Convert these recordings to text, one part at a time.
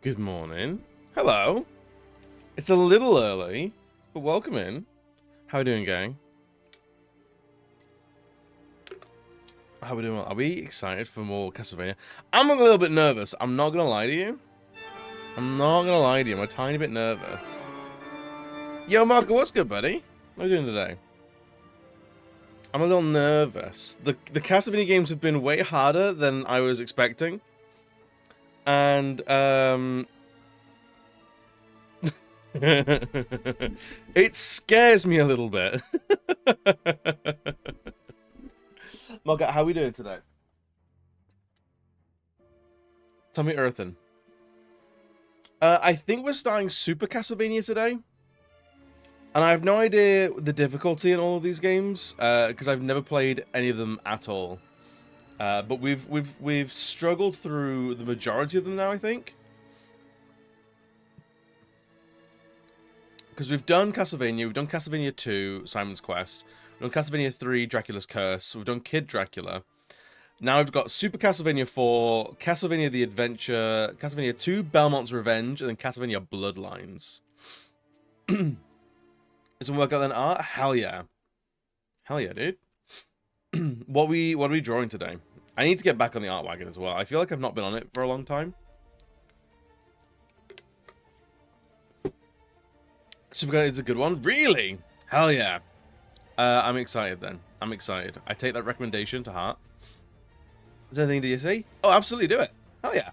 Good morning. Hello. It's a little early, but welcome in. How are we doing, gang? How are we doing? Are we excited for more Castlevania? I'm a little bit nervous. I'm not gonna lie to you. I'm a tiny bit nervous. Yo, Marco, what's good, buddy? How are you doing today? I'm a little nervous. The Castlevania games have been way harder than I was expecting. And, it scares me a little bit. Margaret, how are we doing today? Tell me, Earthen. I think we're starting Super Castlevania today. And I have no idea the difficulty in all of these games, because I've never played any of them at all. But we've struggled through the majority of them now, I think. Because we've done Castlevania, we've done Castlevania 2, Simon's Quest, we've done Castlevania 3, Dracula's Curse, we've done Kid Dracula. Now we've got Super Castlevania 4, Castlevania the Adventure, Castlevania 2, Belmont's Revenge, and then Castlevania Bloodlines. Doesn't work out then art? Hell yeah. Hell yeah, dude. What are we drawing today? I need to get back on the art wagon as well. I feel like I've not been on it for a long time. Super is a good one. Really? Hell yeah. I'm excited then. I'm excited. I take that recommendation to heart. Is there anything do you say? Oh, absolutely do it. Hell yeah.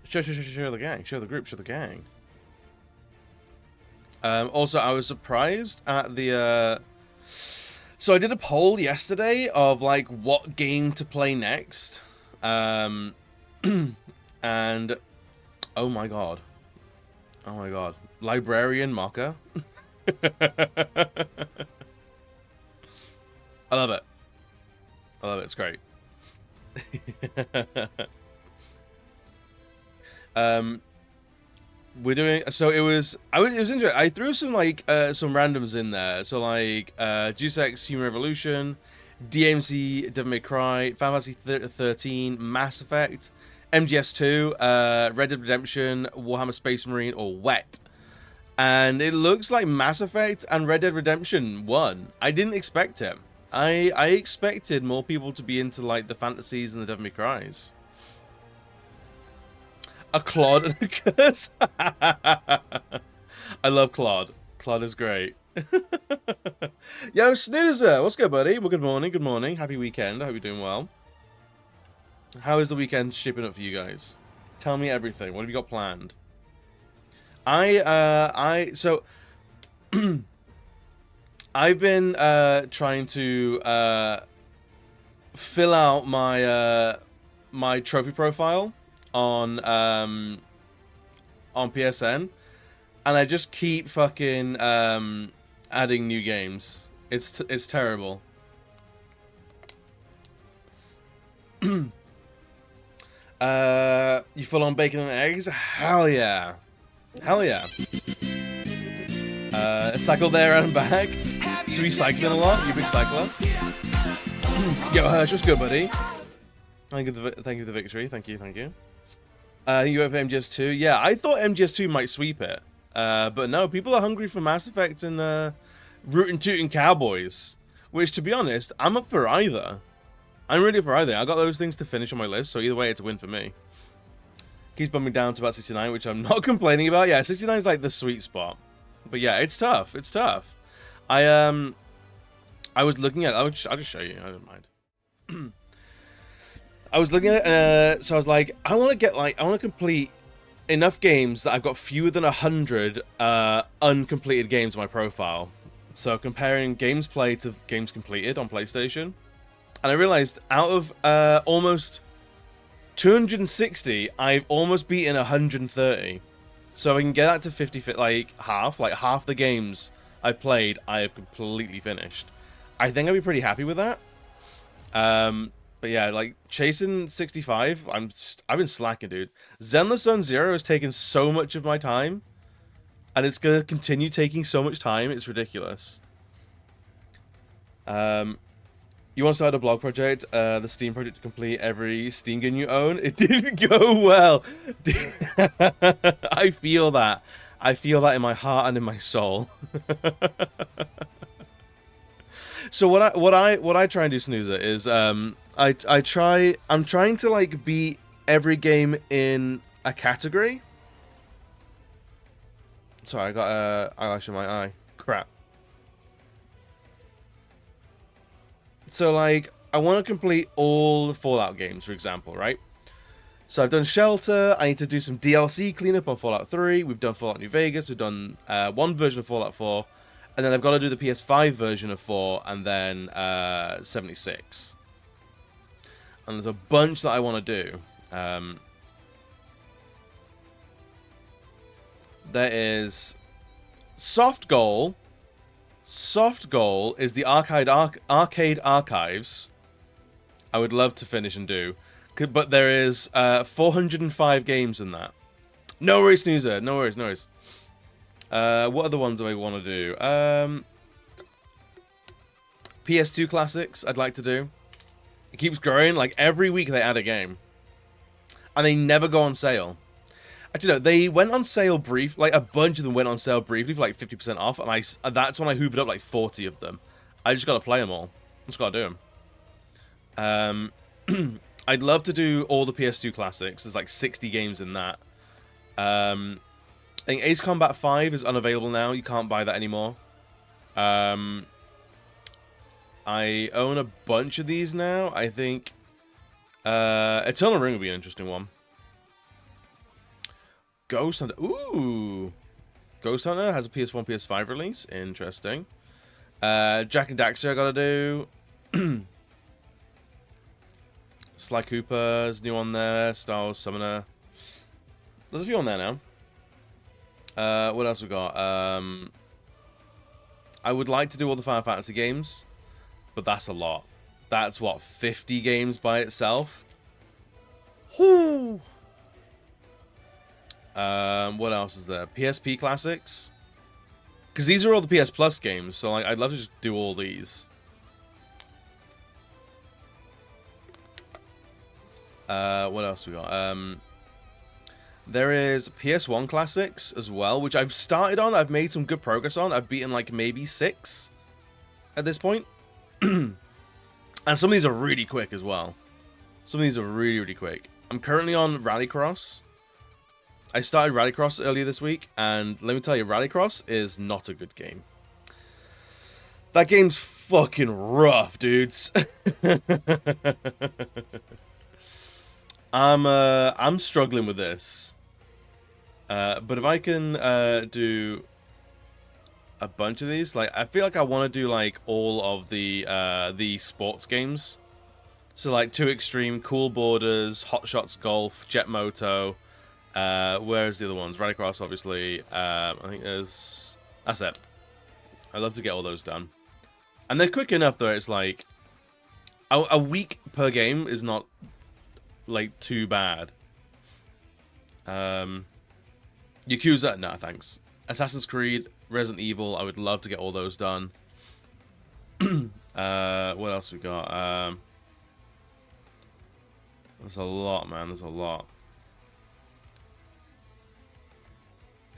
Show the gang. Show the group. Show the gang. Also, I was surprised at the... So I did a poll yesterday of, like, what game to play next. And... Oh my god. Oh my god. Librarian Mocha. I love it. I love it. It's great. We're doing it was interesting. I threw some some randoms in there. So like Deus Ex Human Revolution, DMC Devil May Cry, Final Fantasy 13, Mass Effect, MGS2, Red Dead Redemption, Warhammer Space Marine, or Wet. And it looks like Mass Effect and Red Dead Redemption won. I didn't expect it. I expected more people to be into like the fantasies and the Devil May Cries. A Claude and a curse. I love Claude. Claude is great. Yo, Snoozer, what's good, buddy? Well, good morning. Good morning. Happy weekend. I hope you're doing well. How is the weekend shaping up for you guys? Tell me everything. What have you got planned? So I've been trying to fill out my my trophy profile on PSN, and I just keep fucking adding new games. It's terrible. You full on bacon and eggs? Hell yeah. Hell yeah. Cycle there and back. Should we cycling a lot? You big cycler? Yo, Hirsch, what's good, buddy? Thank you for the victory. Thank you. You have MGS2? Yeah, I thought MGS2 might sweep it. But no, people are hungry for Mass Effect and Rootin' Tootin' Cowboys. Which, to be honest, I'm up for either. I'm really up for either. I got those things to finish on my list, so either way, it's a win for me. Keeps bumping down to about 69, which I'm not complaining about. Yeah, 69 is like the sweet spot. But yeah, it's tough. It's tough. I was looking at... I'll just show you. I don't mind. I was looking at it, so I was like, I want to complete enough games that I've got fewer than 100 uncompleted games on my profile. So comparing games played to games completed on PlayStation. And I realized out of almost 260, I've almost beaten 130. So I can get that to 50, like half the games I played, I have completely finished. I think I'd be pretty happy with that. But yeah, like chasing 65, I've been slacking, dude. Zenless Zone Zero has taken so much of my time, and it's gonna continue taking so much time. It's ridiculous. You want to start a blog project, the Steam project to complete every Steam game you own? It didn't go well. I feel that. I feel that in my heart and in my soul. So what I try and do, Snoozer, is I'm trying to like beat every game in a category. Sorry, I got eyelash in my eye. Crap. So like I want to complete all the Fallout games, for example, right? So I've done Shelter. I need to do some DLC cleanup on Fallout 3. We've done Fallout New Vegas. We've done one version of Fallout 4. And then I've got to do the PS5 version of 4 and then 76. And there's a bunch that I want to do. There is soft goal. Soft goal is the arcade archives. I would love to finish and do. But there is 405 games in that. No worries, Snoozer. No worries, no worries. What other ones do I want to do? PS2 classics I'd like to do. It keeps growing. Like, every week they add a game. And they never go on sale. Actually, no, they went on sale brief. Like, a bunch of them went on sale briefly for, like, 50% off. And that's when I hoovered up, like, 40 of them. I just got to play them all. Just got to do them. I'd love to do all the PS2 classics. There's, like, 60 games in that. I think Ace Combat 5 is unavailable now. You can't buy that anymore. I own a bunch of these now. I think Eternal Ring would be an interesting one. Ghost Hunter. Ooh. Ghost Hunter has a PS4 and PS5 release. Interesting. Jak and Daxter I gotta do. Sly Cooper's new on there. Star Wars Summoner. There's a few on there now. What else we got? I would like to do all the Final Fantasy games, but that's a lot. That's what, 50 games by itself? Whoo! What else is there? PSP classics? Because these are all the PS Plus games, so like, I'd love to just do all these. What else we got? There is PS1 classics as well, which I've started on. I've made some good progress on. I've beaten like maybe 6 at this point. And some of these are really quick as well. Some of these are really, really quick. I'm currently on Rallycross. I started Rallycross earlier this week, and let me tell you, Rallycross is not a good game. That game's fucking rough, dudes. I'm struggling with this. But if I can do a bunch of these, like I feel like I want to do like all of the sports games. So like 2 Extreme, Cool Borders, Hot Shots Golf, Jet Moto. Where's the other ones? Rallycross, obviously. I think that's it. I'd love to get all those done. And they're quick enough though. It's like a week per game is not like too bad. Yakuza, no thanks. Assassin's Creed, Resident Evil, I would love to get all those done. What else we got? There's a lot, man. There's a lot.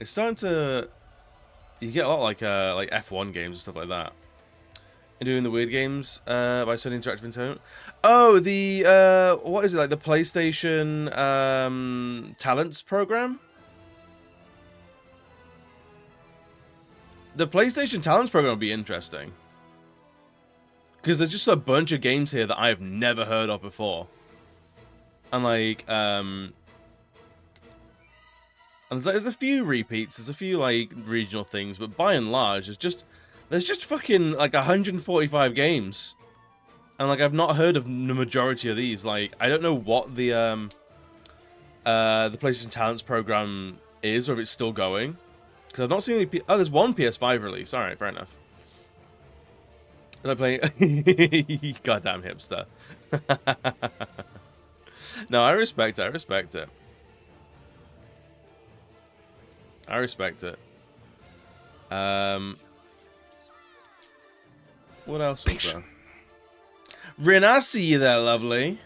It's starting to. You get a lot like F1 games and stuff like that. And doing the weird games by Sony Interactive Entertainment. Oh, the what is it, like the PlayStation Talents program? The PlayStation Talents program would be interesting. Because there's just a bunch of games here that I've never heard of before. And like, and there's a few repeats, there's a few like regional things, but by and large, there's just fucking like 145 games. And like, I've not heard of the majority of these. Like, I don't know what the PlayStation Talents program is, or if it's still going. Because I've not seen any. Oh, there's one PS5 release. All right, fair enough. Was I playing? Goddamn hipster. No, I respect it. I respect it. I respect it. What else was there? Rin, I see you there, lovely.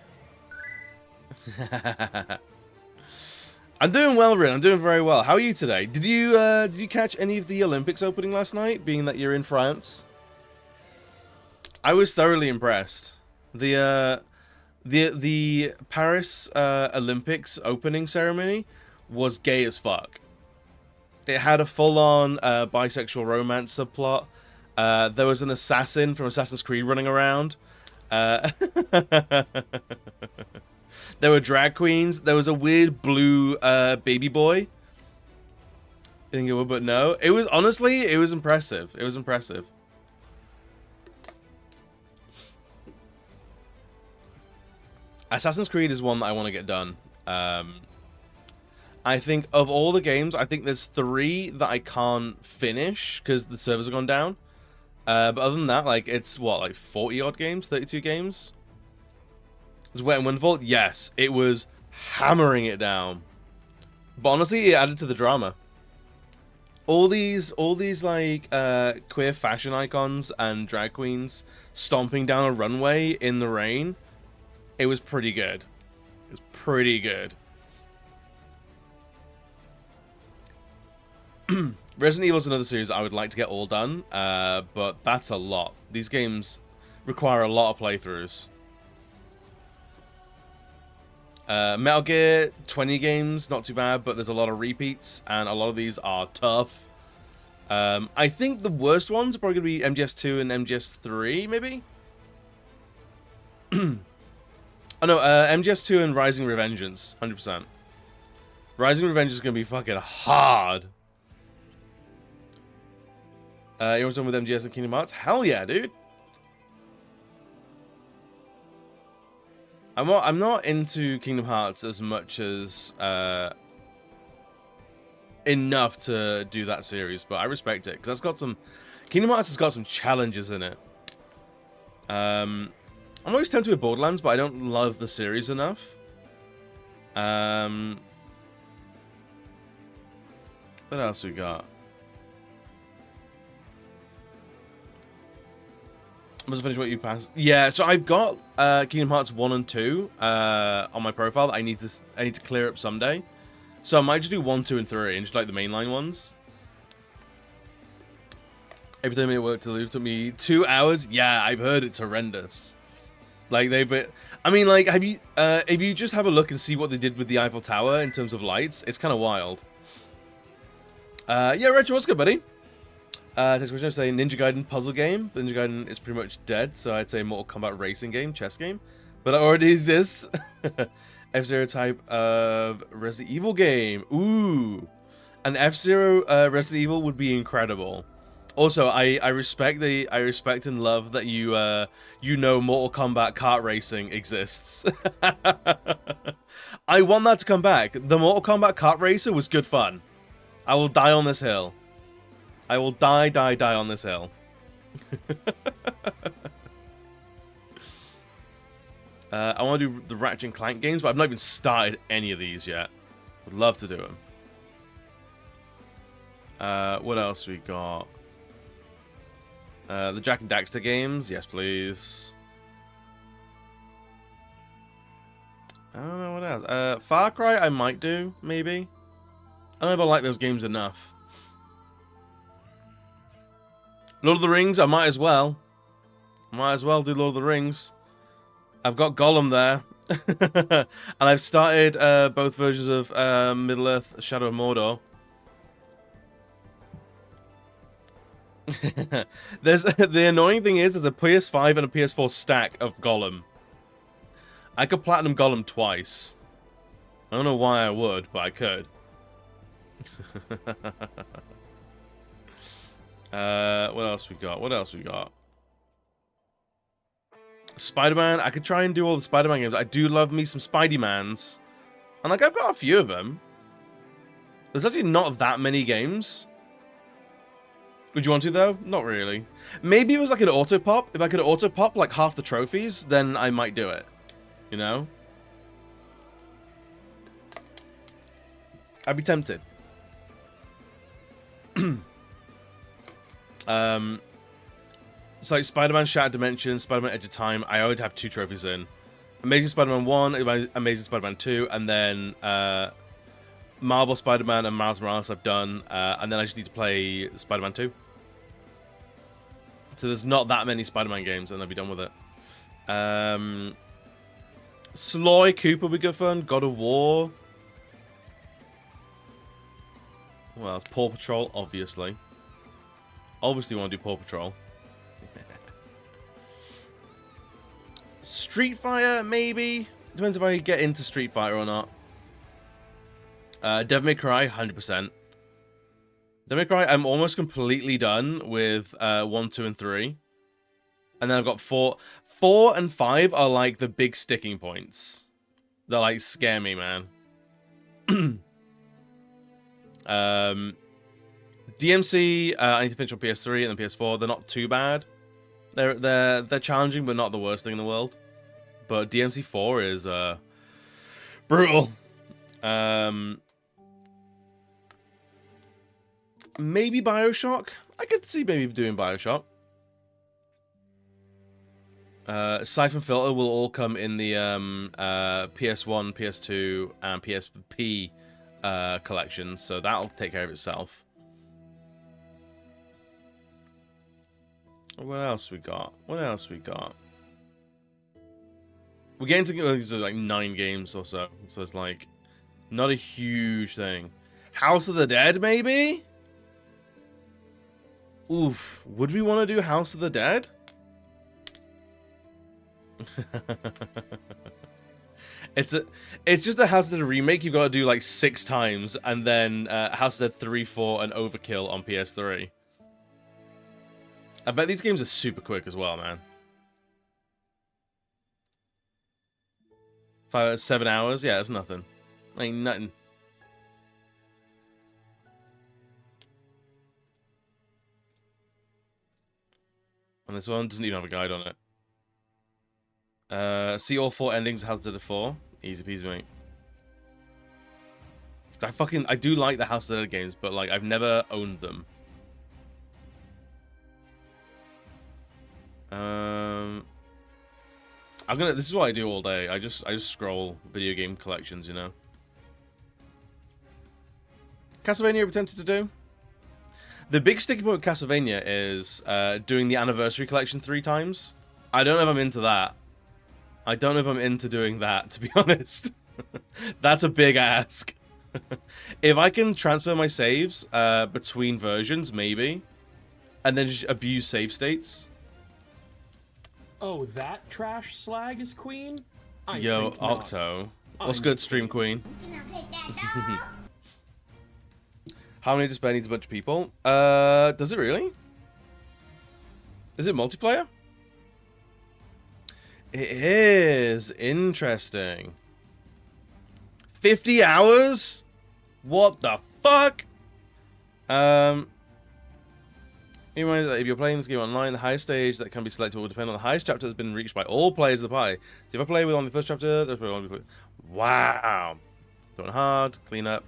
I'm doing well, Rin. I'm doing very well. How are you today? Did you catch any of the Olympics opening last night, being that you're in France? I was thoroughly impressed. The Paris Olympics opening ceremony was gay as fuck. It had a full-on bisexual romance subplot. There was an assassin from Assassin's Creed running around. There were drag queens. There was a weird blue baby boy. I think it would, but no. It was, honestly, it was impressive. It was impressive. Assassin's Creed is one that I want to get done. I think of all the games, I think there's 3 that I can't finish because the servers have gone down. But other than that, like, it's what, like 40 odd games, 32 games. Was Wet and Wonderful? Yes, it was hammering it down. But honestly, it added to the drama. All these like queer fashion icons and drag queens stomping down a runway in the rain. It was pretty good. It was pretty good. Resident Evil is another series I would like to get all done, but that's a lot. These games require a lot of playthroughs. Metal Gear, 20 games, not too bad, but there's a lot of repeats, and a lot of these are tough. I think the worst ones are probably going to be MGS2 and MGS3, maybe? Oh no, MGS2 and Rising Revengeance, 100%. Rising Revenge is going to be fucking hard. You almost done with MGS and Kingdom Hearts? Hell yeah, dude. I'm not into Kingdom Hearts as much as enough to do that series, but I respect it because it's got some. Kingdom Hearts has got some challenges in it. I'm always tempted with Borderlands, but I don't love the series enough. What else we got? I must finish what you passed. Yeah, so I've got Kingdom Hearts 1 and 2 on my profile that I need to clear up someday. So I might just do 1, 2, and 3 and just like the mainline ones. Every time it worked to lose took me 2 hours. Yeah, I've heard it's horrendous. Like I mean, like, if you just have a look and see what they did with the Eiffel Tower in terms of lights, it's kind of wild. Yeah, Retro, what's good, buddy? Next question, say Ninja Gaiden puzzle game. Ninja Gaiden is pretty much dead, so I'd say Mortal Kombat racing game, chess game. But it already exists. F-Zero type of Resident Evil game. Ooh. An F-Zero Resident Evil would be incredible. Also, I respect and love that you know Mortal Kombat kart racing exists. I want that to come back. The Mortal Kombat kart racer was good fun. I will die on this hill. I will die on this hill. I want to do the Ratchet and Clank games, but I've not even started any of these yet. Would love to do them. What else we got? The Jak and Daxter games. Yes, please. I don't know what else. Far Cry I might do, maybe. I don't know if I like those games enough. Lord of the Rings, I might as well. Might as well do Lord of the Rings. I've got Gollum there. And I've started both versions of Middle-earth, Shadow of Mordor. The annoying thing is, there's a PS5 and a PS4 stack of Gollum. I could platinum Gollum twice. I don't know why I would, but I could. What else we got? What else we got? Spider-Man. I could try and do all the Spider-Man games. I do love me some Spidey-Mans. And like, I've got a few of them. There's actually not that many games. Would you want to, though? Not really. Maybe it was like an auto-pop. If I could auto-pop like half the trophies, then I might do it. You know? I'd be tempted. It's like Spider-Man Shattered Dimensions, Spider-Man Edge of Time. I already have 2 trophies in. Amazing Spider-Man 1, Amazing Spider-Man 2, and then Marvel Spider-Man and Miles Morales I've done, and then I just need to play Spider-Man 2. So there's not that many Spider-Man games, and I'll be done with it. Sly Cooper would be good fun. God of War. Well, it's Paw Patrol, obviously. Obviously, we want to do Paw Patrol. Street Fighter, maybe. Depends if I get into Street Fighter or not. Devil May Cry, 100%. Devil May Cry, I'm almost completely done with 1, 2, and 3. And then I've got 4. 4 and 5 are like the big sticking points. They like scare me, man. DMC, I need to finish on PS3 and then PS4. They're not too bad. They're challenging, but not the worst thing in the world. But DMC 4 is brutal. Maybe BioShock. I could see maybe doing BioShock. Siphon Filter will all come in the PS1, PS2, and PSP collections, so that'll take care of itself. What else we got? What else we got? We're getting to like 9 games or so, so it's like not a huge thing. House of the Dead, maybe? Oof. Would we want to do House of the Dead? It's just a House of the Dead remake you've got to do like 6 times, and then House of the Dead 3, 4, and Overkill on PS3. I bet these games are super quick as well, man. 7 hours? Yeah, it's nothing. Ain't nothing. And this one doesn't even have a guide on it. See all 4 endings of House of the Dead 4. Easy peasy, mate. I do like the House of the Dead games, but like I've never owned them. This is what I do all day. I just scroll video game collections, you know. Castlevania you're tempted to do? The big sticking point with Castlevania is doing the anniversary collection 3 times. I don't know if I'm into that. I don't know if I'm into doing that, to be honest. That's a big ask. If I can transfer my saves between versions, maybe. And then just abuse save states. Oh, that trash slag is queen? Yo, Octo. What's good, Stream Queen? How many to spare needs a bunch of people? Does it really? Is it multiplayer? It is. Interesting. 50 hours? What the fuck? Remind that if you're playing this game online, the highest stage that can be selected will depend on the highest chapter that's been reached by all players of the party. So if I play with only the first chapter, there's probably only... Wow. Doing hard. Clean up.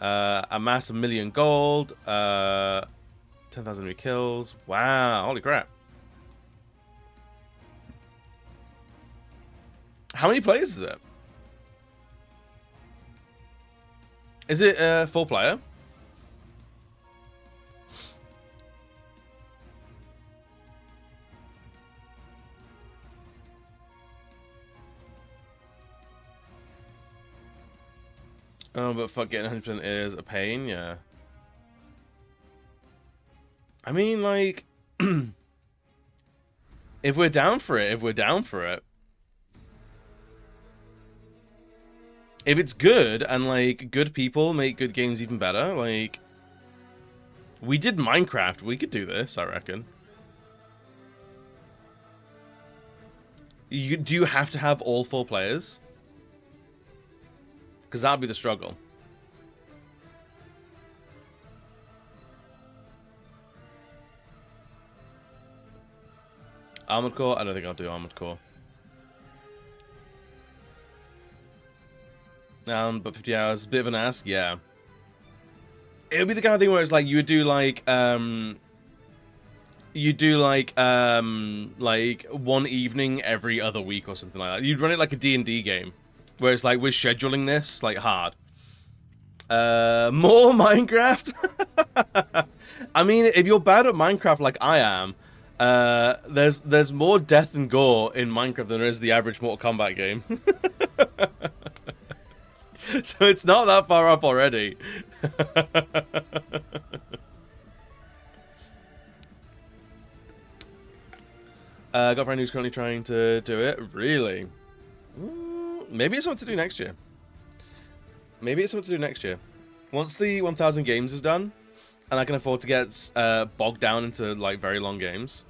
Amass 1 million gold. 10,000 new kills. Wow. Holy crap. How many players is it? Is it 4 player? Oh, but fuck, getting 100% is a pain, yeah. I mean, like, if we're down for it, we're down for it. If it's good, and, like, good people make good games even better, like, we did Minecraft, we could do this, I reckon. Do you have to have all 4 players? Because that'll be the struggle. Armored Core? I don't think I'll do Armored Core. But 50 hours, a bit of an ask, yeah. It would be the kind of thing where it's like, you would do like, you do like one evening every other week or something like that. You'd run it like a D&D game, where it's like we're scheduling this like hard. More Minecraft. I mean, if you're bad at Minecraft like I am, there's more death and gore in Minecraft than there is the average Mortal Kombat game. So it's not that far up already. Got a friend who's currently trying to do it. Really? Maybe it's something to do next year. Maybe it's something to do next year. Once the 1,000 games is done, and I can afford to get bogged down into like very long games.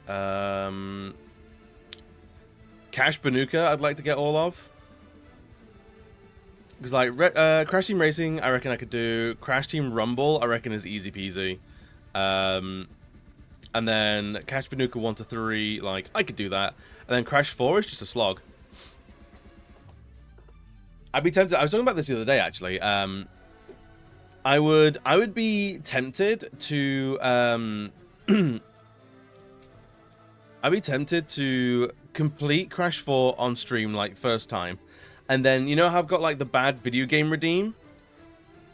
Cash Banuka, I'd like to get all of. Because like Crash Team Racing, I reckon I could do. Crash Team Rumble, I reckon is easy peasy. And then Cash Banuka 1 to 3, like I could do that. And then Crash 4 is just a slog. I'd be tempted. I was talking about this the other day, actually. I would be tempted to I'd be tempted to complete Crash 4 on stream like first time, and then you know how I've got like the bad video game redeem,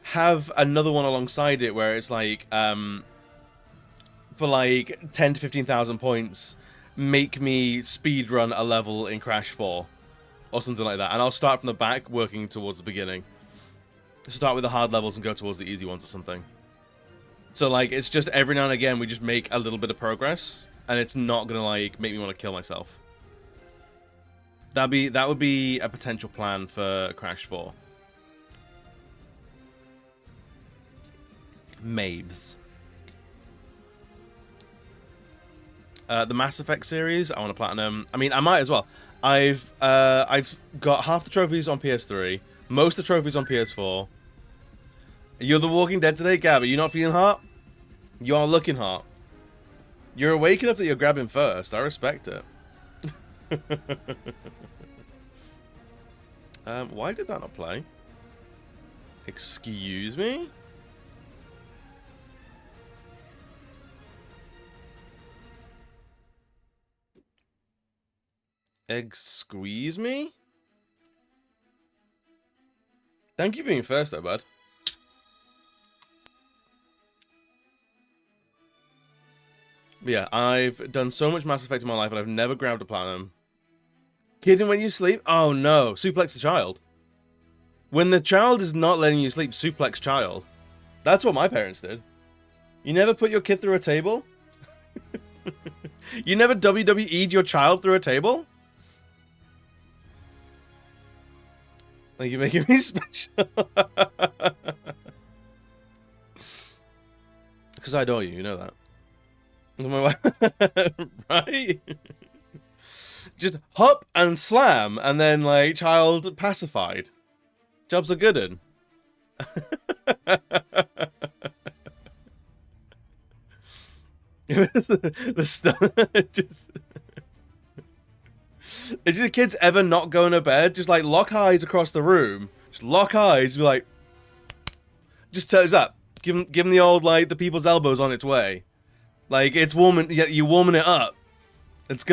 have another one alongside it where it's like for like 10 to 15,000 points, make me speedrun a level in Crash 4 or something like that, and I'll start from the back working towards the beginning. Start with the hard levels and go towards the easy ones or something. So like it's just every now and again we just make a little bit of progress, and it's not gonna like make me want to kill myself. That would be a potential plan for Crash 4. Mabes. The Mass Effect series, I want to platinum. I mean, I might as well. I've got half the trophies on PS3, most of the trophies on PS4. You're the Walking Dead today, Gab. Are you not feeling hot? You are looking hot. You're awake enough that you're grabbing first. I respect it. Why did that not play? Excuse me? Squeeze me? Thank you for being first though, bud. But yeah, I've done so much Mass Effect in my life and I've never grabbed a platinum. Kidding when you sleep? Oh no, suplex the child. When the child is not letting you sleep, suplex child. That's what my parents did. You never put your kid through a table? You never WWE'd your child through a table? Like, you're making me special. Because I adore you, you know that. My wife, right? Just hop and slam, and then, like, child pacified. Jobs are good in. The stun, just... Is the kids ever not going to bed? Just like lock eyes across the room. Just lock eyes. Be like, just touch that. Give them the old like the people's elbows on its way. Like it's warming. Yeah, you're warming it up. It's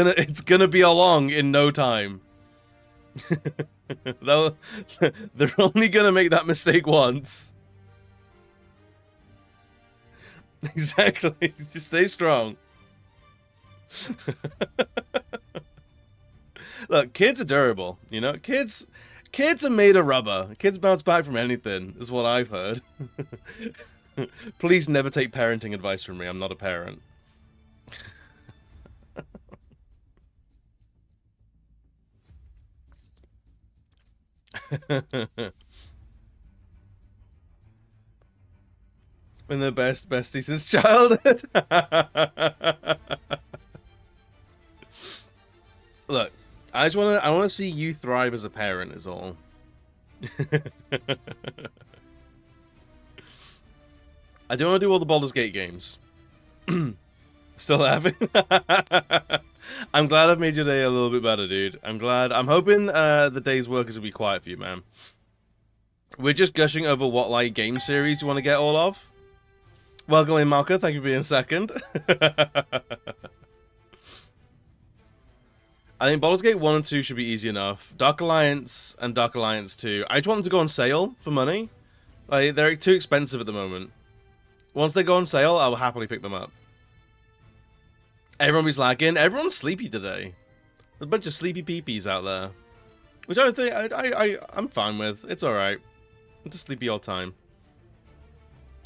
gonna be along in no time. They're only gonna make that mistake once. Exactly. Just stay strong. Look, kids are durable, you know? Kids are made of rubber. Kids bounce back from anything, is what I've heard. Please never take parenting advice from me. I'm not a parent. Been the best bestie since childhood. Look, I want to see you thrive as a parent is all. I don't want to do all the Baldur's Gate games. Still laughing. I'm glad I've made your day a little bit better, dude. I'm glad. I'm hoping the day's work is gonna be quiet for you, man. We're just gushing over what like game series you want to get all of. Welcome in, Malka. Thank you for being second. I think Baldur's Gate 1 and 2 should be easy enough. Dark Alliance and Dark Alliance 2. I just want them to go on sale for money. Like, they're too expensive at the moment. Once they go on sale, I'll happily pick them up. Everyone be slacking. Everyone's sleepy today. There's a bunch of sleepy peepees out there. Which I don't think... I'm fine with. It's alright. It's a sleepy old time.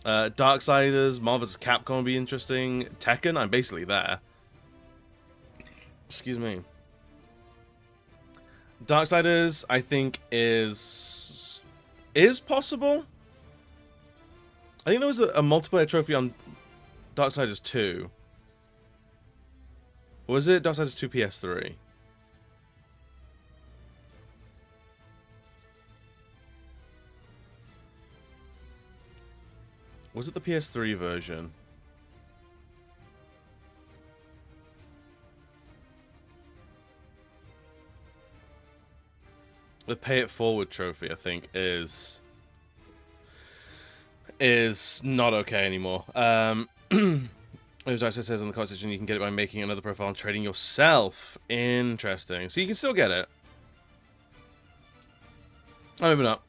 Darksiders, Marvel vs. Capcom would be interesting. Tekken, I'm basically there. Excuse me. Darksiders, I think, is possible. I think there was a multiplayer trophy on Darksiders 2. Was it Darksiders 2 PS3? Was it the PS3 version? The Pay It Forward trophy, I think, is not okay anymore. As Dicer says in the comment section, you can get it by making another profile and trading yourself. Interesting. So you can still get it. Oh, maybe not.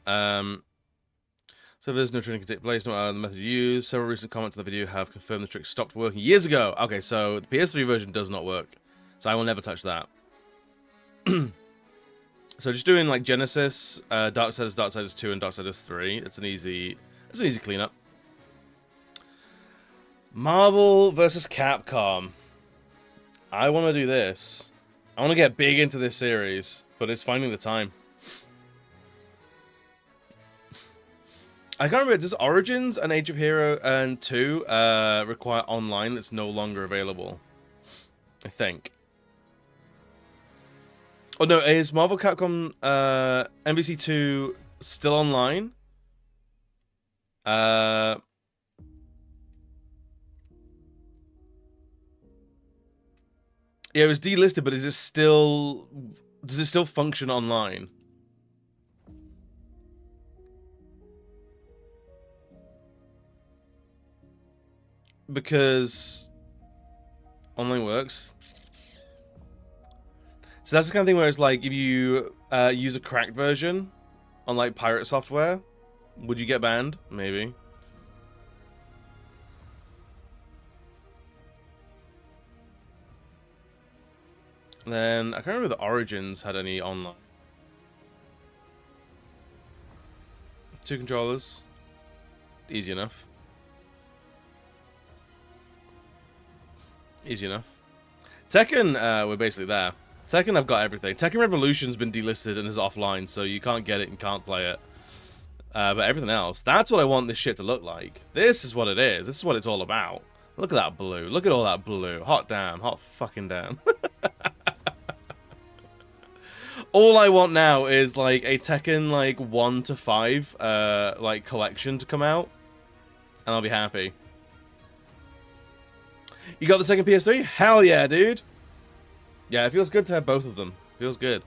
So there's no training can take place, no the method used. Several recent comments on the video have confirmed the trick stopped working years ago. Okay, so the PS3 version does not work. So I will never touch that. So just doing like Genesis, Darksiders 2, and Darksiders 3. It's an easy cleanup. Marvel vs. Capcom. I want to do this. I want to get big into this series, but it's finding the time. I can't remember, does Origins and Age of Hero and 2 require online that's no longer available? I think. Oh no, is Marvel Capcom MVC 2 still online? Yeah, it was delisted, but does it still function online? Because online works. So that's the kind of thing where it's like, if you use a cracked version on like pirate software, would you get banned? Maybe. And then I can't remember if the Origins had any online. 2 controllers. Easy enough. Easy enough. Tekken, we're basically there. Tekken, I've got everything. Tekken Revolution's been delisted and is offline, so you can't get it and can't play it. But everything else, that's what I want this shit to look like. This is what it is. This is what it's all about. Look at that blue. Look at all that blue. Hot damn. Hot fucking damn. All I want now is like a Tekken like 1 to 5 like collection to come out, and I'll be happy. You got the second PS3? Hell yeah, dude. Yeah, it feels good to have both of them. Feels good.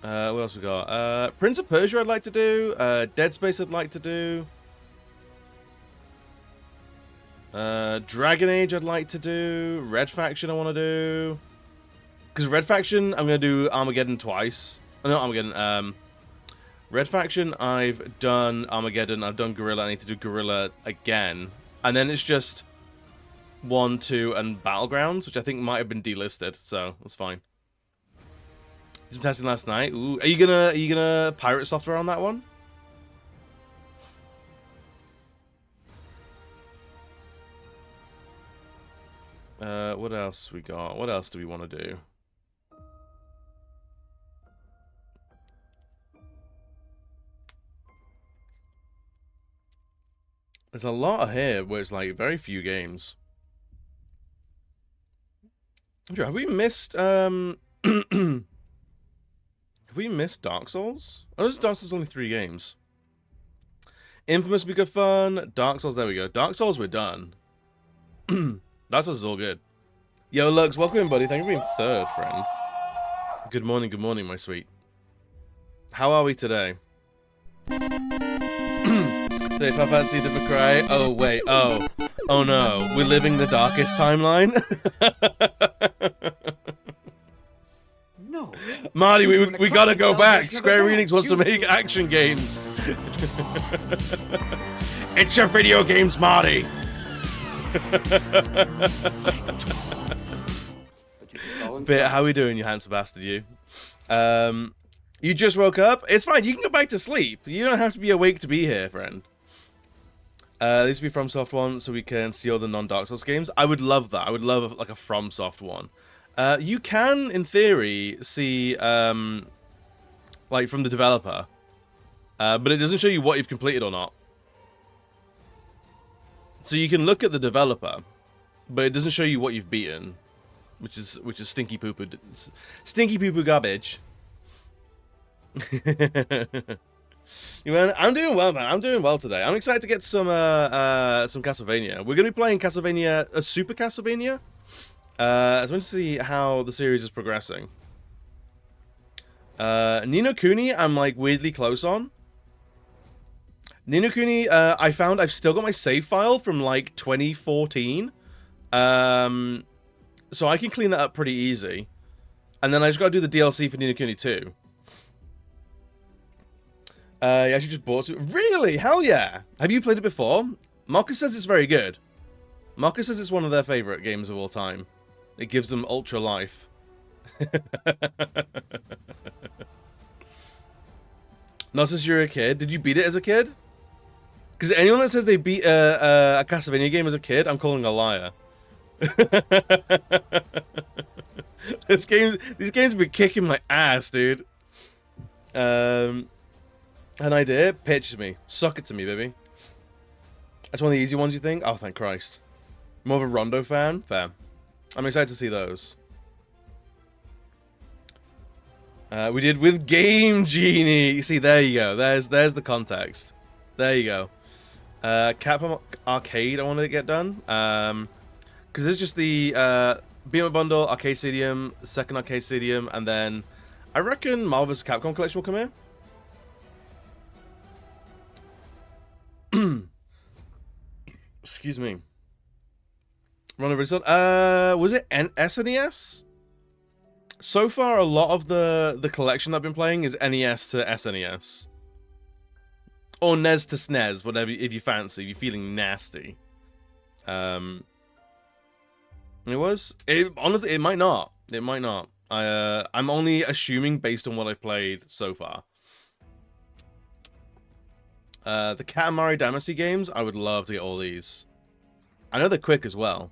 What else we got? Prince of Persia I'd like to do. Dead Space I'd like to do. Dragon Age I'd like to do. Red Faction I want to do. Because Red Faction, I'm going to do Armageddon twice. Oh, not Armageddon. Red Faction, I've done Armageddon. I've done Guerrilla. I need to do Guerrilla again. And then it's just 1, 2, and Battlegrounds, which I think might have been delisted. So that's fine. Did some testing last night. Ooh, are you gonna pirate software on that one? What else we got? What else do we want to do? There's a lot here where it's like very few games. Andrew, have we missed have we missed Dark Souls? Oh, this Dark Souls only 3 games. Infamous would be good fun. Dark Souls, there we go. Dark Souls, we're done. Dark Souls is all good. Yo, Lux, welcome in, buddy. Thank you for being 3rd, friend. Good morning, my sweet. How are we today? Say Final Fantasy Devil Cry. Oh wait, oh no, we're living the darkest timeline. No. Marty, we gotta go back. Square Enix wants to make action games. It's your video games, Marty. But how we doing, you handsome bastard, you? You just woke up? It's fine, you can go back to sleep. You don't have to be awake to be here, friend. This would be FromSoft one, so we can see all the non-Dark Souls games. I would love that. I would love like a FromSoft one. You can, in theory, see like from the developer, but it doesn't show you what you've completed or not. So you can look at the developer, but it doesn't show you what you've beaten, which is stinky poo poo garbage. I'm doing well, man. I'm doing well today. I'm excited to get some Castlevania. We're gonna be playing Castlevania, a Super Castlevania. I just want to see how the series is progressing. Ni no Kuni, I'm like weirdly close on. Ni no Kuni, I found I've still got my save file from like 2014. So I can clean that up pretty easy. And then I just gotta do the DLC for Ni no Kuni 2. Yeah, she just bought it. Really? Hell yeah! Have you played it before? Marcus says it's very good. Marcus says it's one of their favorite games of all time. It gives them ultra life. Not since you're a kid. Did you beat it as a kid? Because anyone that says they beat a Castlevania game as a kid, I'm calling a liar. These games have been kicking my ass, dude. And I did. Pitch me. Suck it to me, baby. That's one of the easy ones, you think? Oh, thank Christ. More of a Rondo fan? Fair. I'm excited to see those. We did with Game Genie. You see, there you go. There's the context. There you go. Capcom Arcade I wanted to get done. Because it's just the Beam Bundle, Arcade Stadium, second Arcade Stadium, and then I reckon Marvel vs. Capcom Collection will come here. Excuse me. Run over was it SNES? So far, a lot of the collection I've been playing is NES to SNES. Or NES to SNES, whatever, if you fancy, if you're feeling nasty. Honestly, it might not. It might not. I'm only assuming based on what I've played so far. The Katamari Damacy games, I would love to get all these. I know they're quick as well.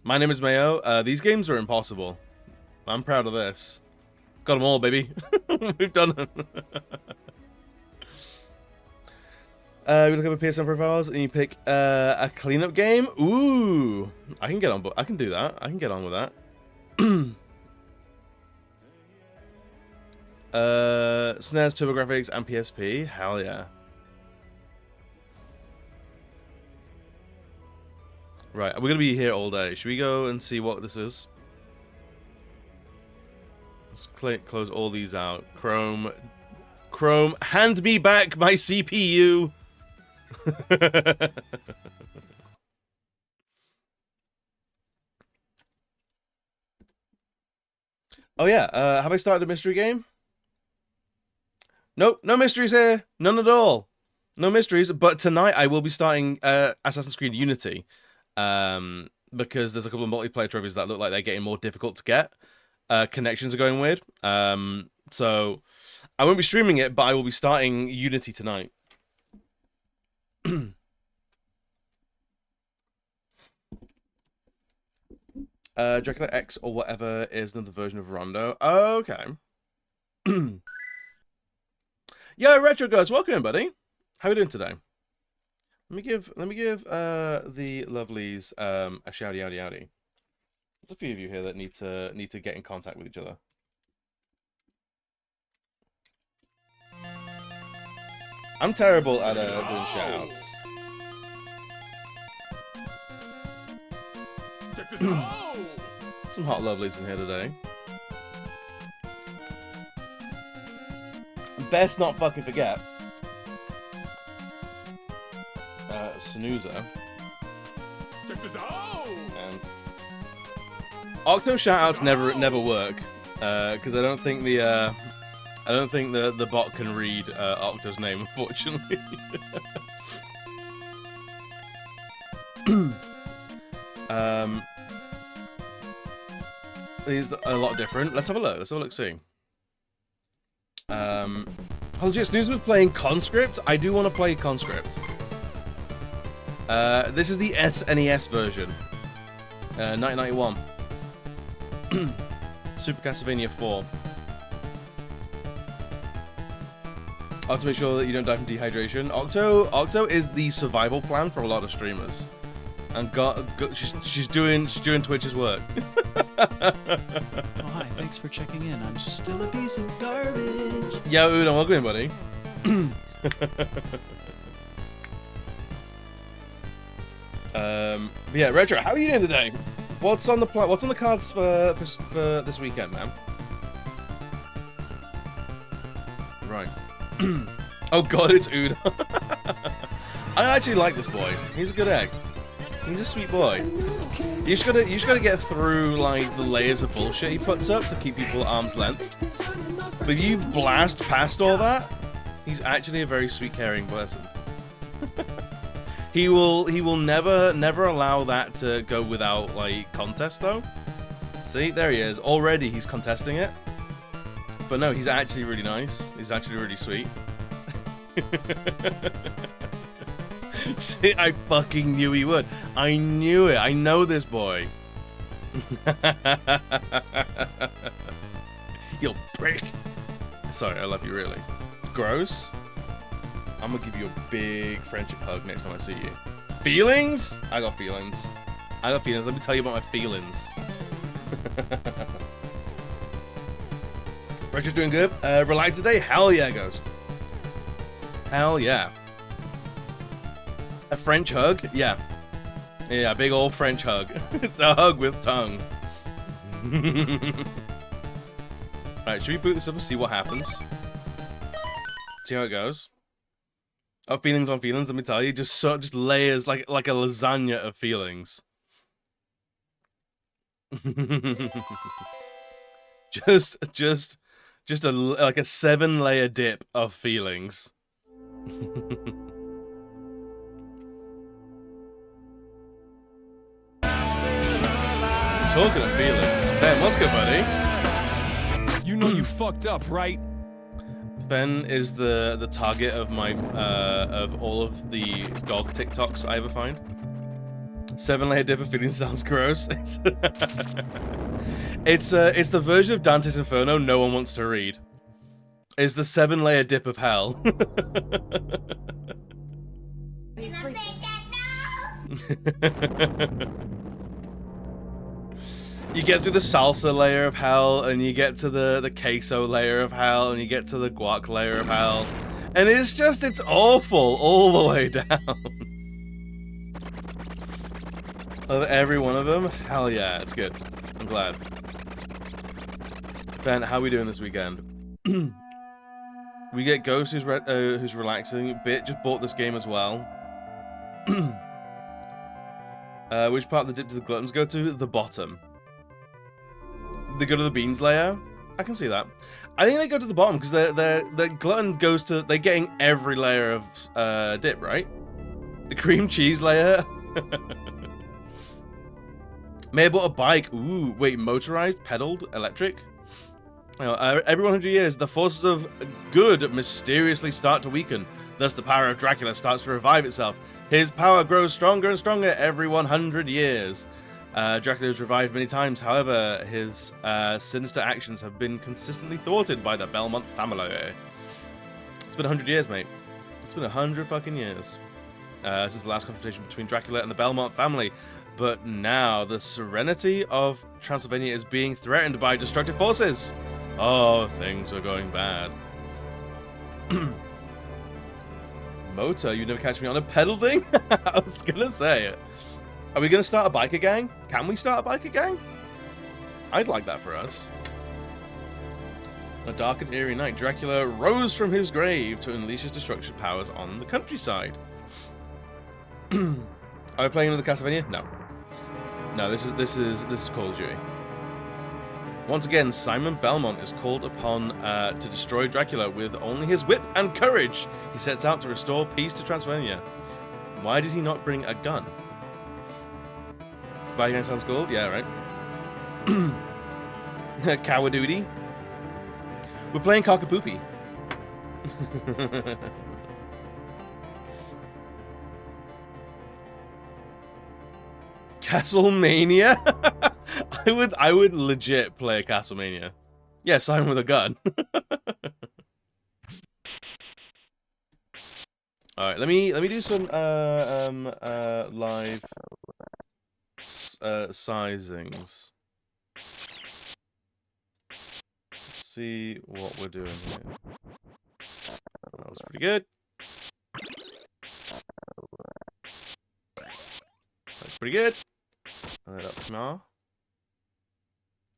My name is Mayo. These games are impossible. I'm proud of this. Got them all, baby. We've done them. We look up at PSN profiles and you pick a cleanup game. Ooh, I can get on, but I can do that. I can get on with that. SNES, TurboGrafx, and PSP. Hell yeah. Right, we're gonna be here all day. Should we go and see what this is? Let's close all these out. Chrome, hand me back my CPU. Oh yeah, have I started a mystery game? Nope, no mysteries here. None at all. No mysteries, but tonight I will be starting Assassin's Creed Unity. Because there's a couple of multiplayer trophies that look like they're getting more difficult to get. Connections are going weird. So I won't be streaming it, but I will be starting Unity tonight. Dracula X or whatever is another version of Rondo. Oh, okay. Yo, Retro Ghost, welcome in, buddy. How are we doing today? Let me give the lovelies a shouty outy outy. There's a few of you here that need to get in contact with each other. I'm terrible at doing shoutouts. Some hot lovelies in here today. best not fucking forget. Snoozer. And Octo shoutouts never work because I don't think the bot can read Octo's name, unfortunately. These are a lot different. Let's have a look. Let's have a look. See. Apologies, Snoozer was playing Conscript. I do want to play Conscript. This is the SNES version. 1991. Super Castlevania 4. Octo, make sure that you don't die from dehydration. Octo is the survival plan for a lot of streamers. And she's doing Twitch's work. Oh, hi, thanks for checking in. I'm still a piece of garbage. Yo, Uno, welcome in, buddy. Yeah, Retro, how are you doing today? What's on the cards for this weekend, man? Right. Oh god, it's Uno. I actually like this boy. He's a good egg. He's a sweet boy. You just gotta get through like the layers of bullshit he puts up to keep people at arm's length. But if you blast past all that, he's actually a very sweet, caring person. He will never allow that to go without like contest though. See, there he is. Already he's contesting it. But no, he's actually really nice. He's actually really sweet. See, I fucking knew he would. I knew it. I know this boy. You prick. Sorry, I love you really. Gross. I'm gonna give you a big friendship hug next time I see you. Feelings? I got feelings. I got feelings. Let me tell you about my feelings. Retro's doing good. Relax today? Hell yeah, Ghost. Hell yeah. A French hug? Yeah. Yeah, big old French hug. It's a hug with tongue. Alright, should we boot this up and see what happens? See how it goes? Oh, feelings on feelings, let me tell you. Just layers, like a lasagna of feelings. just like a 7-layer dip of feelings. Talking of feelings, Ben, what's good, buddy? You know you fucked up, right? Ben is the target of my of all of the dog TikToks I ever find. 7-layer dip of feelings sounds gross. It's the version of Dante's Inferno no one wants to read. It's the 7-layer dip of hell. You get through the salsa layer of hell, and you get to the queso layer of hell, and you get to the guac layer of hell. And it's awful all the way down. Of every one of them, hell yeah, it's good. I'm glad. Ben, how are we doing this weekend? We get Ghost, who's relaxing. Bit just bought this game as well. Which part of the dip do the gluttons go to? The bottom. They go to the beans layer. I can see that. I think they go to the bottom because the glutton goes to. They're getting every layer of dip, right? The cream cheese layer. May have bought a bike. Ooh, wait, motorized, pedaled, electric. Every 100 years, the forces of good mysteriously start to weaken. Thus, the power of Dracula starts to revive itself. His power grows stronger and stronger every 100 years. Dracula was revived many times, however, his sinister actions have been consistently thwarted by the Belmont family. It's been 100 years, mate. It's been 100 fucking years since the last confrontation between Dracula and the Belmont family. But now, the serenity of Transylvania is being threatened by destructive forces. Oh, things are going bad. Motor, you never catch me on a pedal thing? I was gonna say. Are we gonna start a biker gang? Can we start a biker gang? I'd like that for us. On a dark and eerie night, Dracula rose from his grave to unleash his destruction powers on the countryside. Are we playing another Castlevania? No. No, this is Call of Duty. Once again, Simon Belmont is called upon to destroy Dracula with only his whip and courage. He sets out to restore peace to Transylvania. Why did he not bring a gun? Bad Guy sounds cool? Yeah, right. Cowadoodie. We're playing Cockapoopy. Castlemania? I would legit play a Castlemania. Yeah, Simon with a gun. Alright, let me do some live sizings. See what we're doing here. That was pretty good. That's pretty good. Up now.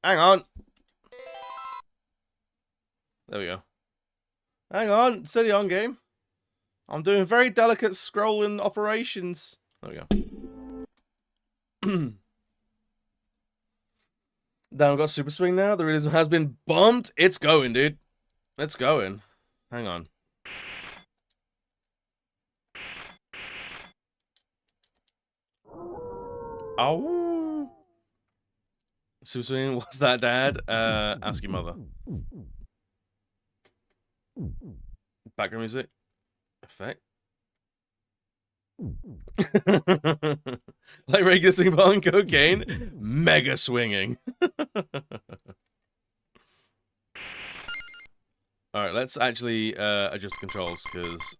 Hang on. There we go. Hang on. Steady on, game. I'm doing very delicate scrolling operations. There we go. Then I've got Super Swing now. The realism has been bumped. It's going, dude. It's going. Hang on. Oh. Super Swing, what's that, Dad? Ask your mother. Background music. Effect. Like regular swing ball and cocaine. Mega swinging. Alright, let's actually adjust the controls, because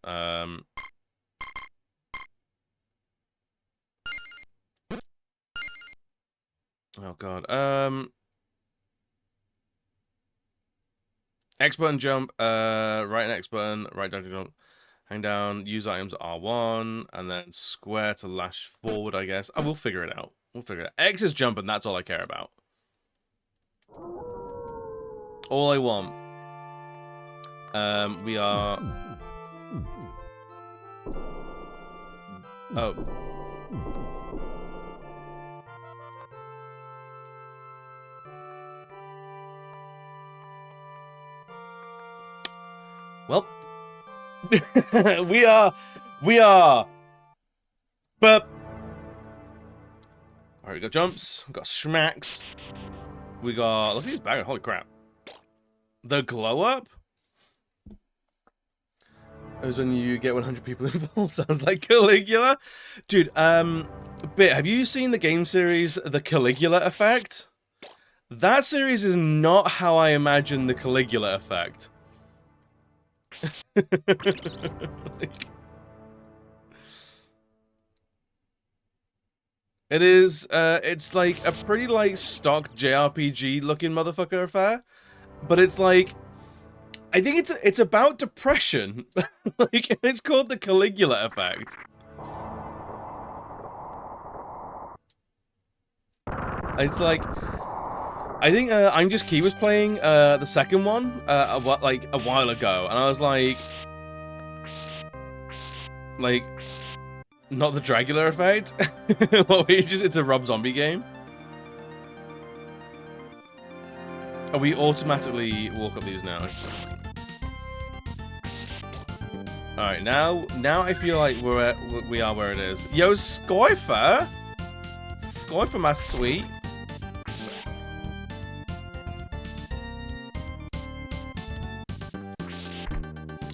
oh god. X button jump, right and X button, right down to jump. Hang down, use items R1, and then square to lash forward, I guess. We'll figure it out. We'll figure it out. X is jump, and that's all I care about. All I want. We are... Oh. Well... we are but alright, we got jumps, we got smacks, we got, look at these baggers, holy crap. The glow up is when you get 100 people involved. Sounds like Caligula. Dude, Bit, have you seen the game series The Caligula Effect? That series is not how I imagine the Caligula Effect. Like, it is it's like a pretty like stock JRPG looking motherfucker affair, but it's like, I think it's about depression. Like, it's called the Caligula Effect. It's like, I think I'm Just Key was playing the second one a while ago, and I was like, not the Dracula Effect. Well, it's a Rob Zombie game. Oh, we automatically walk up these now. All right, now I feel like we are where it is. Yo, Skyfer, my sweet.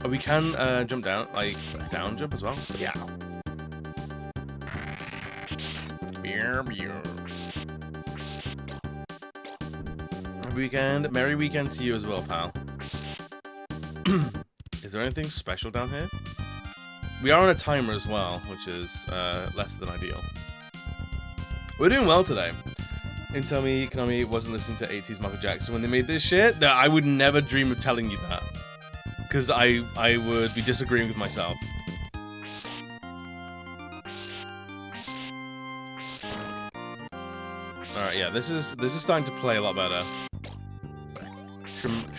We can jump down, like down jump as well. Yeah. Merry weekend to you as well, pal. Is there anything special down here? We are on a timer as well, which is less than ideal. We're doing well today. And tell me Konami wasn't listening to 80s Michael Jackson when they made this shit? No, I would never dream of telling you that. Because I would be disagreeing with myself. Alright, yeah, this is starting to play a lot better.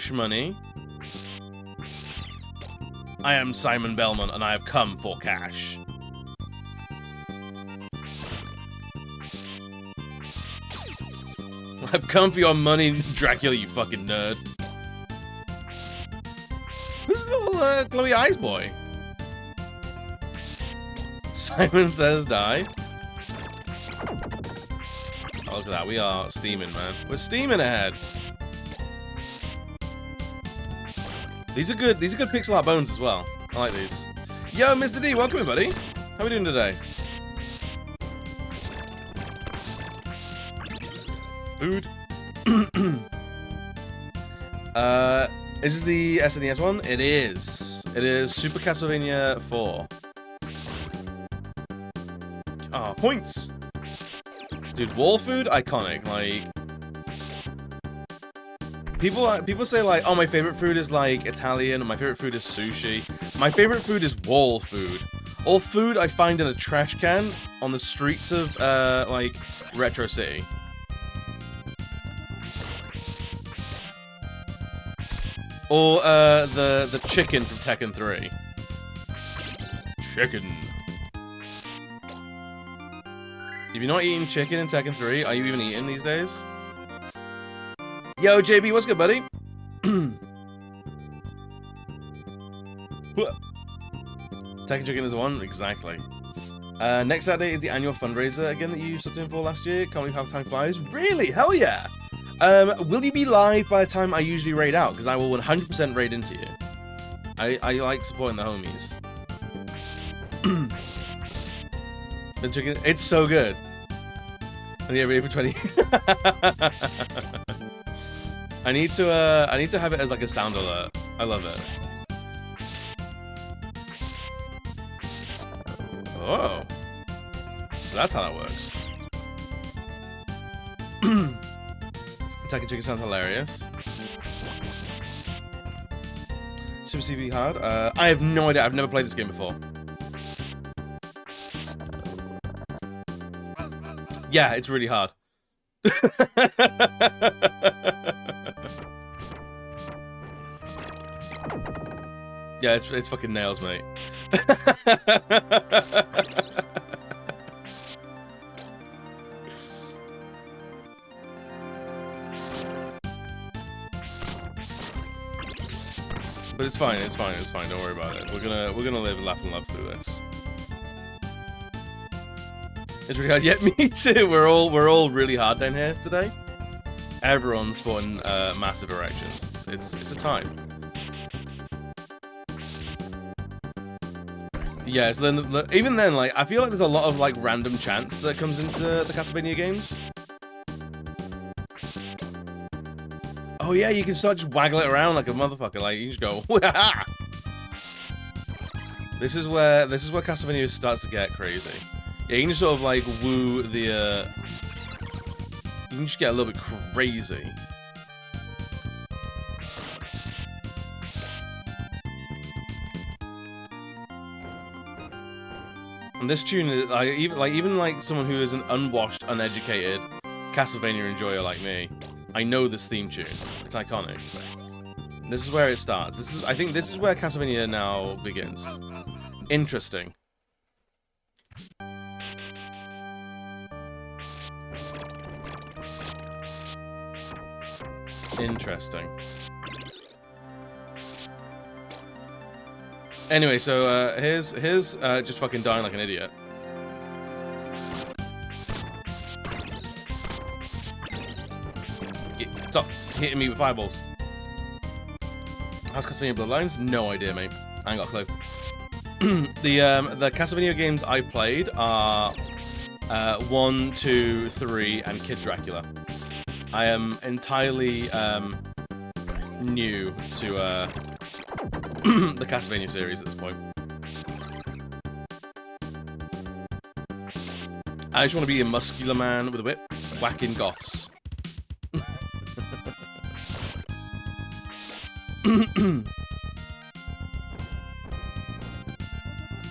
shmoney. I am Simon Belmont, and I have come for cash. I've come for your money, Dracula, you fucking nerd. Who's the little glowy eyes boy? Simon says die. Oh, look at that. We are steaming, man. We're steaming ahead. These are good pixel art bones as well. I like these. Yo, Mr. D, welcome in, buddy. How are we doing today? Food. Is this the SNES one? It is. It is Super Castlevania 4. Ah, points. Dude, wall food, iconic. Like, people say like, oh, my favorite food is like Italian, and my favorite food is sushi. My favorite food is wall food. All food I find in a trash can on the streets of like Retro City. Or the chicken from Tekken 3. Chicken. If you're not eating chicken in Tekken 3, are you even eating these days? Yo, JB, what's good, buddy? Tekken Chicken is the one? Exactly. Next Saturday is the annual fundraiser again that you subbed in for last year. Can't believe how time flies. Really? Hell yeah! Will you be live by the time I usually raid out? Because I will 100% raid into you. I like supporting the homies. The chicken, it's so good. And yeah, ready for 20. I need to have it as like a sound alert. I love it. Oh. So that's how that works. Tekken Chicken sounds hilarious. Super CV hard. I have no idea. I've never played this game before. Yeah, it's really hard. Yeah, it's fucking nails, mate. But it's fine, it's fine, it's fine. Don't worry about it. We're gonna live and laugh and love through this. It's really hard. Yeah, me too. We're all really hard down here today. Everyone's sporting massive erections. It's a time. Yeah. So then, even then, like I feel like there's a lot of like random chance that comes into the Castlevania games. Oh yeah, you can start just waggle it around like a motherfucker. Like you just go. Wah-ha! This is where Castlevania starts to get crazy. Yeah, you can just sort of like woo the. You can just get a little bit crazy. And this tune is even like someone who is an unwashed, uneducated Castlevania enjoyer like me. I know this theme tune. It's iconic. This is where it starts. I think this is where Castlevania now begins. Interesting. Interesting. Anyway, so here's just fucking dying like an idiot. Stop hitting me with fireballs. How's Castlevania Bloodlines? No idea, mate. I ain't got a clue. The Castlevania games I've played are 1, 2, 3, and Kid Dracula. I am entirely new to the Castlevania series at this point. I just want to be a muscular man with a whip, whacking goths.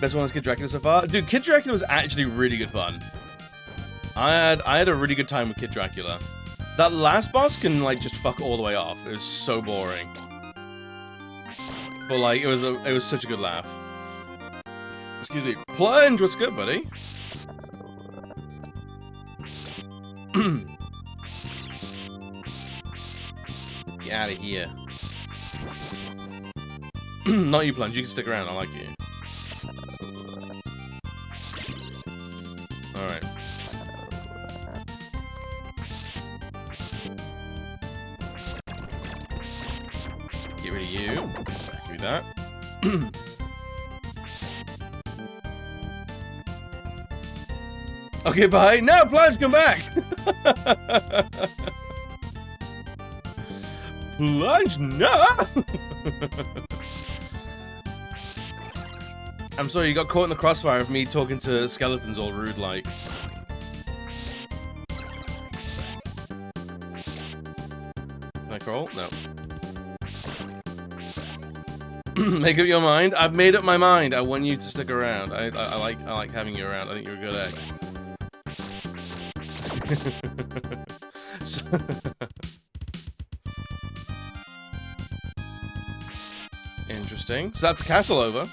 Best one is Kid Dracula so far? Dude, Kid Dracula was actually really good fun. I had a really good time with Kid Dracula. That last boss can like just fuck all the way off. It was so boring. But like it was such a good laugh. Excuse me. Plunge, what's good, buddy? Get out of here. Not you, Plunge. You can stick around. I like you. Alright. Get rid of you. Do that. Okay, bye. No, Plunge, come back! Plunge, no! I'm sorry, you got caught in the crossfire of me talking to skeletons all rude like. Can I crawl? No. Make up your mind. I've made up my mind. I want you to stick around. I like having you around. I think you're a good egg. So interesting. So that's castle over.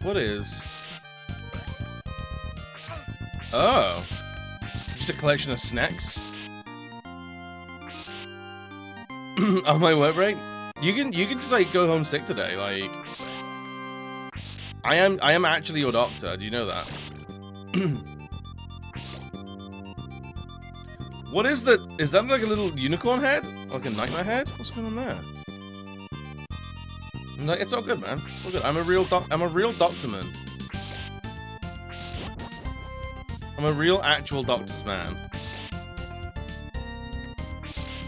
What is? Oh. Just a collection of snacks? On my work break? You can just like go home sick today, like I am actually your doctor, do you know that? What is that? Is that like a little unicorn head? Like a nightmare head? What's going on there? No, it's all good, man. All good. I'm a real doctor man. I'm a real actual doctor's man.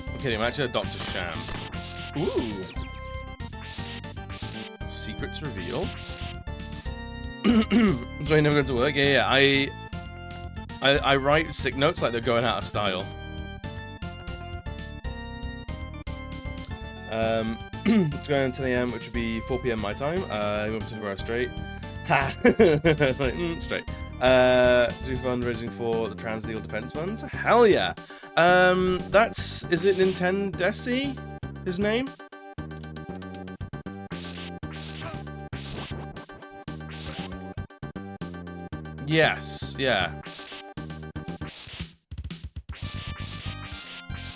I'm kidding, I'm actually a Dr. Sham. Ooh. Secrets revealed. So I never go to work? Yeah. I write sick notes like they're going out of style. It's going on 10 AM, which would be 4 PM my time. I went for 2 hours straight. Ha! Straight. Do fundraising for the Trans Legal Defense Fund. Hell yeah! Is it Nintendo? His name? Yes, yeah.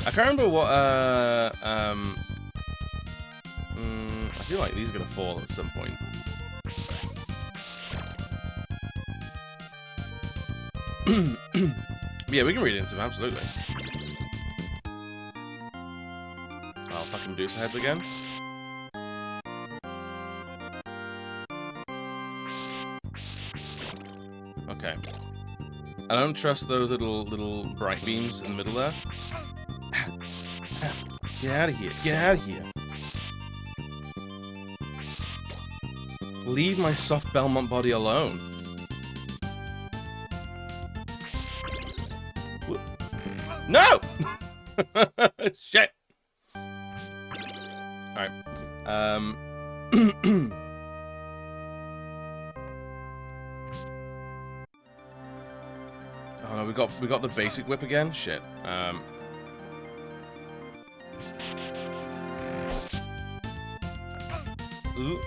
I can't remember what, I feel like these are gonna fall at some point. Yeah, we can read into them, absolutely. Oh, fucking Medusa heads again. Okay. I don't trust those little bright beams in the middle there. Get out of here. Get out of here. Leave my soft Belmont body alone. Whoop. No! Shit. Alright. Oh no, we got the basic whip again? Shit. Ooh.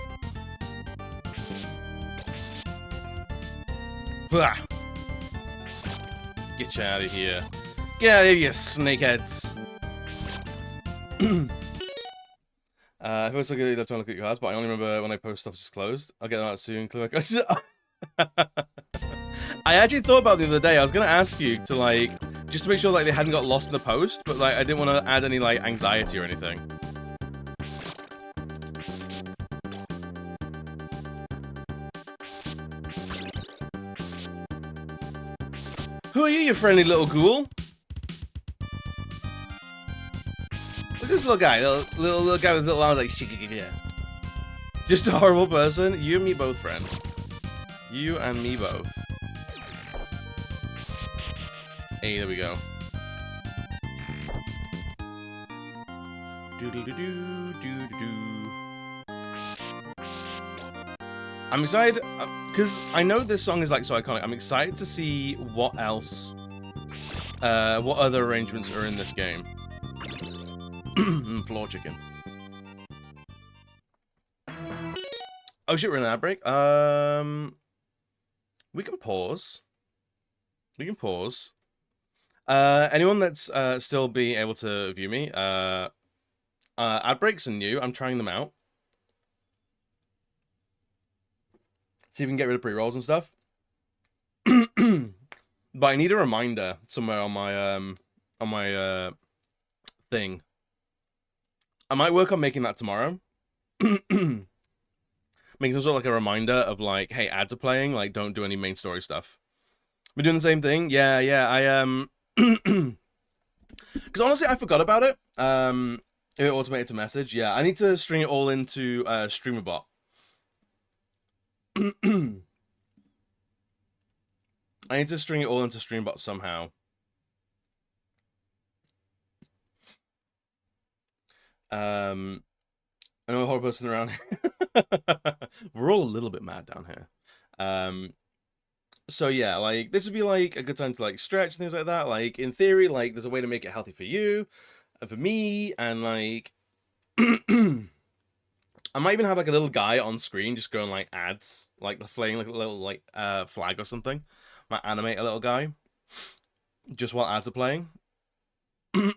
Get you out of here. Get out of here, you snakeheads. I first look at it, left to look at your house, but I only remember when I post stuff is closed. I'll get them out soon. I actually thought about it the other day. I was gonna ask you to like, just to make sure like they hadn't got lost in the post, but like I didn't want to add any like anxiety or anything. Who are you, you friendly little ghoul? Look at this little guy, little guy with his little arms like yeah. Just a horrible person. You and me both, friend. You and me both. Hey, there we go. I'm excited because I know this song is like so iconic. I'm excited to see what else, what other arrangements are in this game. Floor chicken. Oh shit, we're in an ad break. We can pause. We can pause. Anyone that's still being able to view me, ad breaks are new. I'm trying them out. See if we can get rid of pre-rolls and stuff. But I need a reminder somewhere on my thing. I might work on making that tomorrow. Making some sort of like a reminder of like, hey, ads are playing, like don't do any main story stuff. We're doing the same thing. Yeah, I because honestly I forgot about it. It automated to message. Yeah, I need to string it all into StreamerBot. I need to string it all into StreamBot somehow. I know a horror person around here. We're all a little bit mad down here. So yeah, like this would be like a good time to like stretch and things like that. Like in theory, like there's a way to make it healthy for you and for me, and like I might even have like a little guy on screen just going like ads, like flaying like a little like flag or something. Might animate a little guy just while ads are playing. I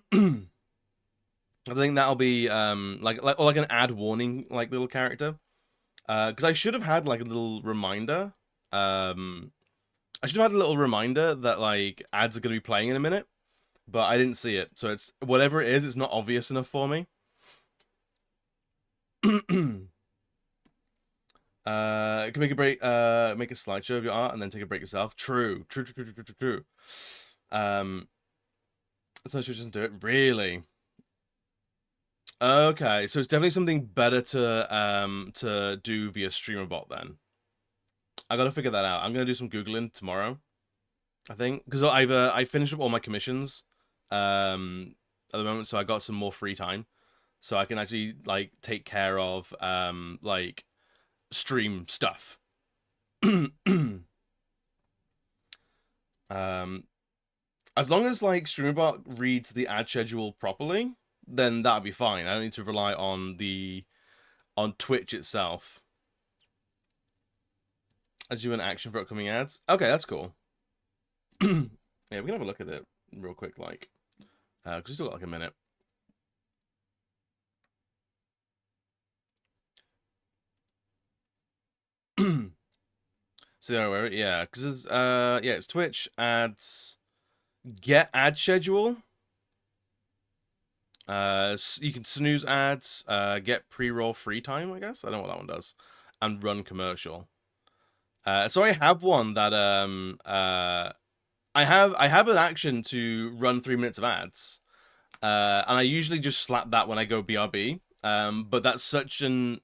think that'll be like an ad warning like little character. Because I should have had like a little reminder. I should have had a little reminder that like ads are gonna be playing in a minute, but I didn't see it. So it's whatever it is, it's not obvious enough for me. You can make a break, make a slideshow of your art and then take a break yourself. True. So she doesn't do it. Really? Okay, so it's definitely something better to do via StreamerBot then. I gotta figure that out. I'm gonna do some Googling tomorrow, I think, because I finished up all my commissions at the moment, so I got some more free time, so I can actually like take care of like stream stuff. As long as like StreamerBot reads the ad schedule properly, then that'd be fine. I don't need to rely on Twitch itself. I do an action for upcoming ads. Okay, that's cool. Yeah, we can have a look at it real quick, like, because we still got like a minute. So there, yeah, because it's yeah, it's Twitch ads, get ad schedule. You can snooze ads, get pre-roll free time, I guess. I don't know what that one does, and run commercial. So I have one that I have an action to run 3 minutes of ads, and I usually just slap that when I go BRB. But that's such an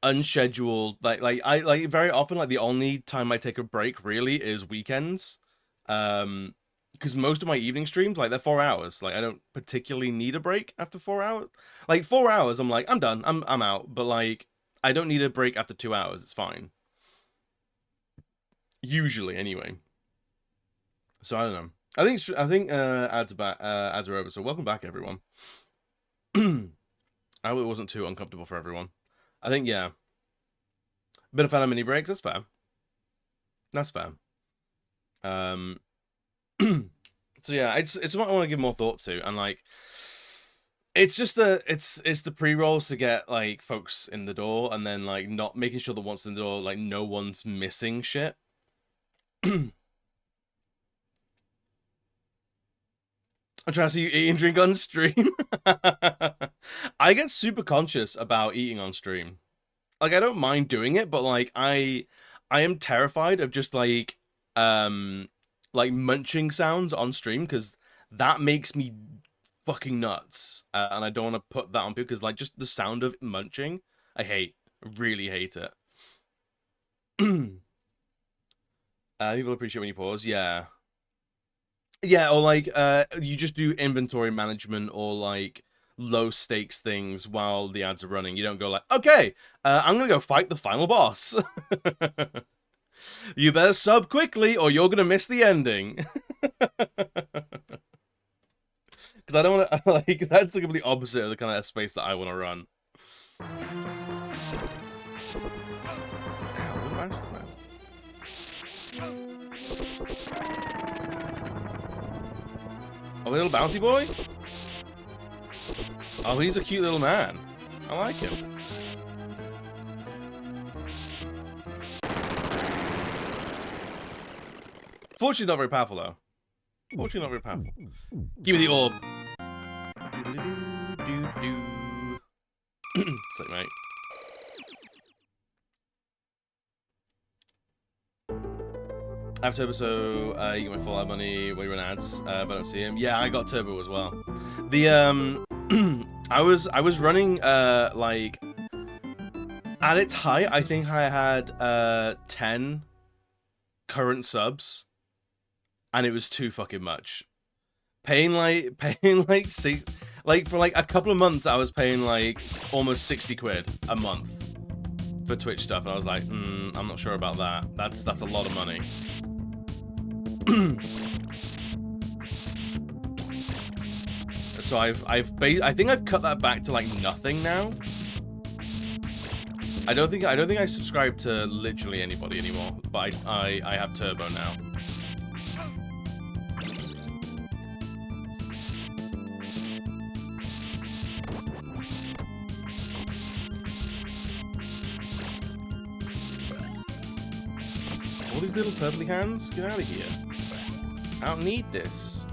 unscheduled I very often like the only time I take a break really is weekends, because most of my evening streams like they're 4 hours. Like I don't particularly need a break after 4 hours. Like 4 hours, I'm like I'm done, I'm out. But like I don't need a break after 2 hours. It's fine. Usually, anyway. So I don't know. I think ads are over. So welcome back, everyone. I hope it wasn't too uncomfortable for everyone. I think yeah. Bit of fan of mini breaks. That's fair. That's fair. So yeah, it's what I want to give more thought to, and like, it's just it's the pre-rolls to get like folks in the door, and then like not making sure that once in the door, like no one's missing shit. I'm trying to see you eat and drink on stream. I get super conscious about eating on stream. Like I don't mind doing it, but like I am terrified of just like munching sounds on stream, because that makes me fucking nuts, and I don't want to put that on people, because like just the sound of munching I really hate it. People appreciate when you pause. Yeah, or like you just do inventory management, or like low stakes things while the ads are running. You don't go like, okay, I'm gonna go fight the final boss. You better sub quickly or you're gonna miss the ending. Because I don't want to, like, that's the complete opposite of the kind of space that I want to run. Ow, what bastard, man. A little bouncy boy? Oh, he's a cute little man. I like him. Fortunately, not very powerful, though. Fortunately, not very powerful. Give me the orb. Sick, mate. I have Turbo, so you get my full ad money when you run ads, but I don't see him. Yeah, I got Turbo as well. The I was running like at its height. I think I had 10 current subs, and it was too fucking much. Paying like for like a couple of months, I was paying like almost 60 quid a month for Twitch stuff, and I was like, I'm not sure about that. That's a lot of money. So I think I've cut that back to like nothing now. I don't think I subscribe to literally anybody anymore, but I have Turbo now. All these little purpley hands, get out of here. I don't need this.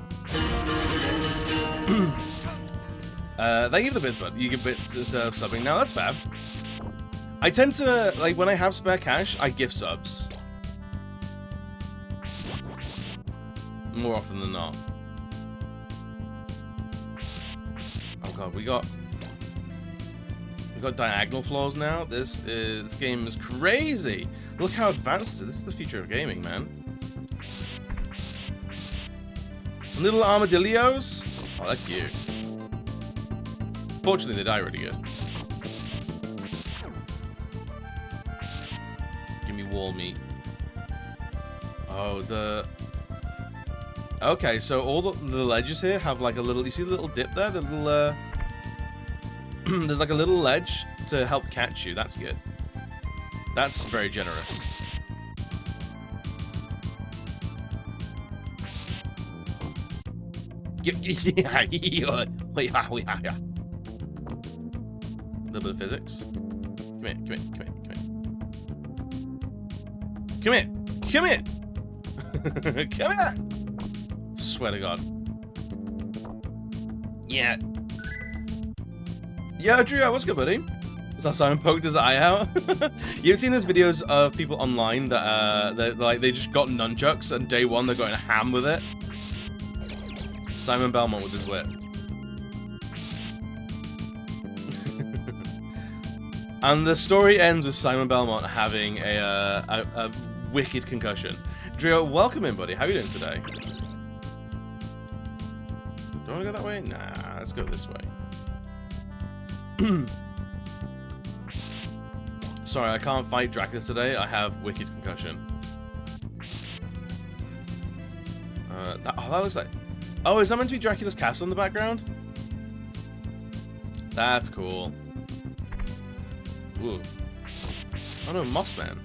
Thank you for the bits, bud. You give bits instead of subbing. Now that's fab. I tend to, like, when I have spare cash, I gift subs. More often than not. Oh god, we got diagonal floors now. This game is crazy. Look how advanced this is. The future of gaming, man. Little armadillos. Oh, they're cute. Fortunately, they die really good. Give me wall meat. Oh, okay, so all the ledges here have like a little... You see the little dip there? The little... There's like a little ledge to help catch you. That's good. That's very generous. Yeah. A little bit of physics. Come here. Come here! Swear to God. Yeah. Yo, Drew, what's good, buddy? That's how Simon poked his eye out. You've seen those videos of people online that they just got nunchucks and day one they're going ham with it. Simon Belmont with his whip. And the story ends with Simon Belmont having a wicked concussion. Drio, welcome in, buddy. How are you doing today? Do I want to go that way? Nah, let's go this way. Sorry, I can't fight Dracula today. I have wicked concussion. That looks like... Oh, is that meant to be Dracula's castle in the background? That's cool. Ooh. Oh no, Mossman.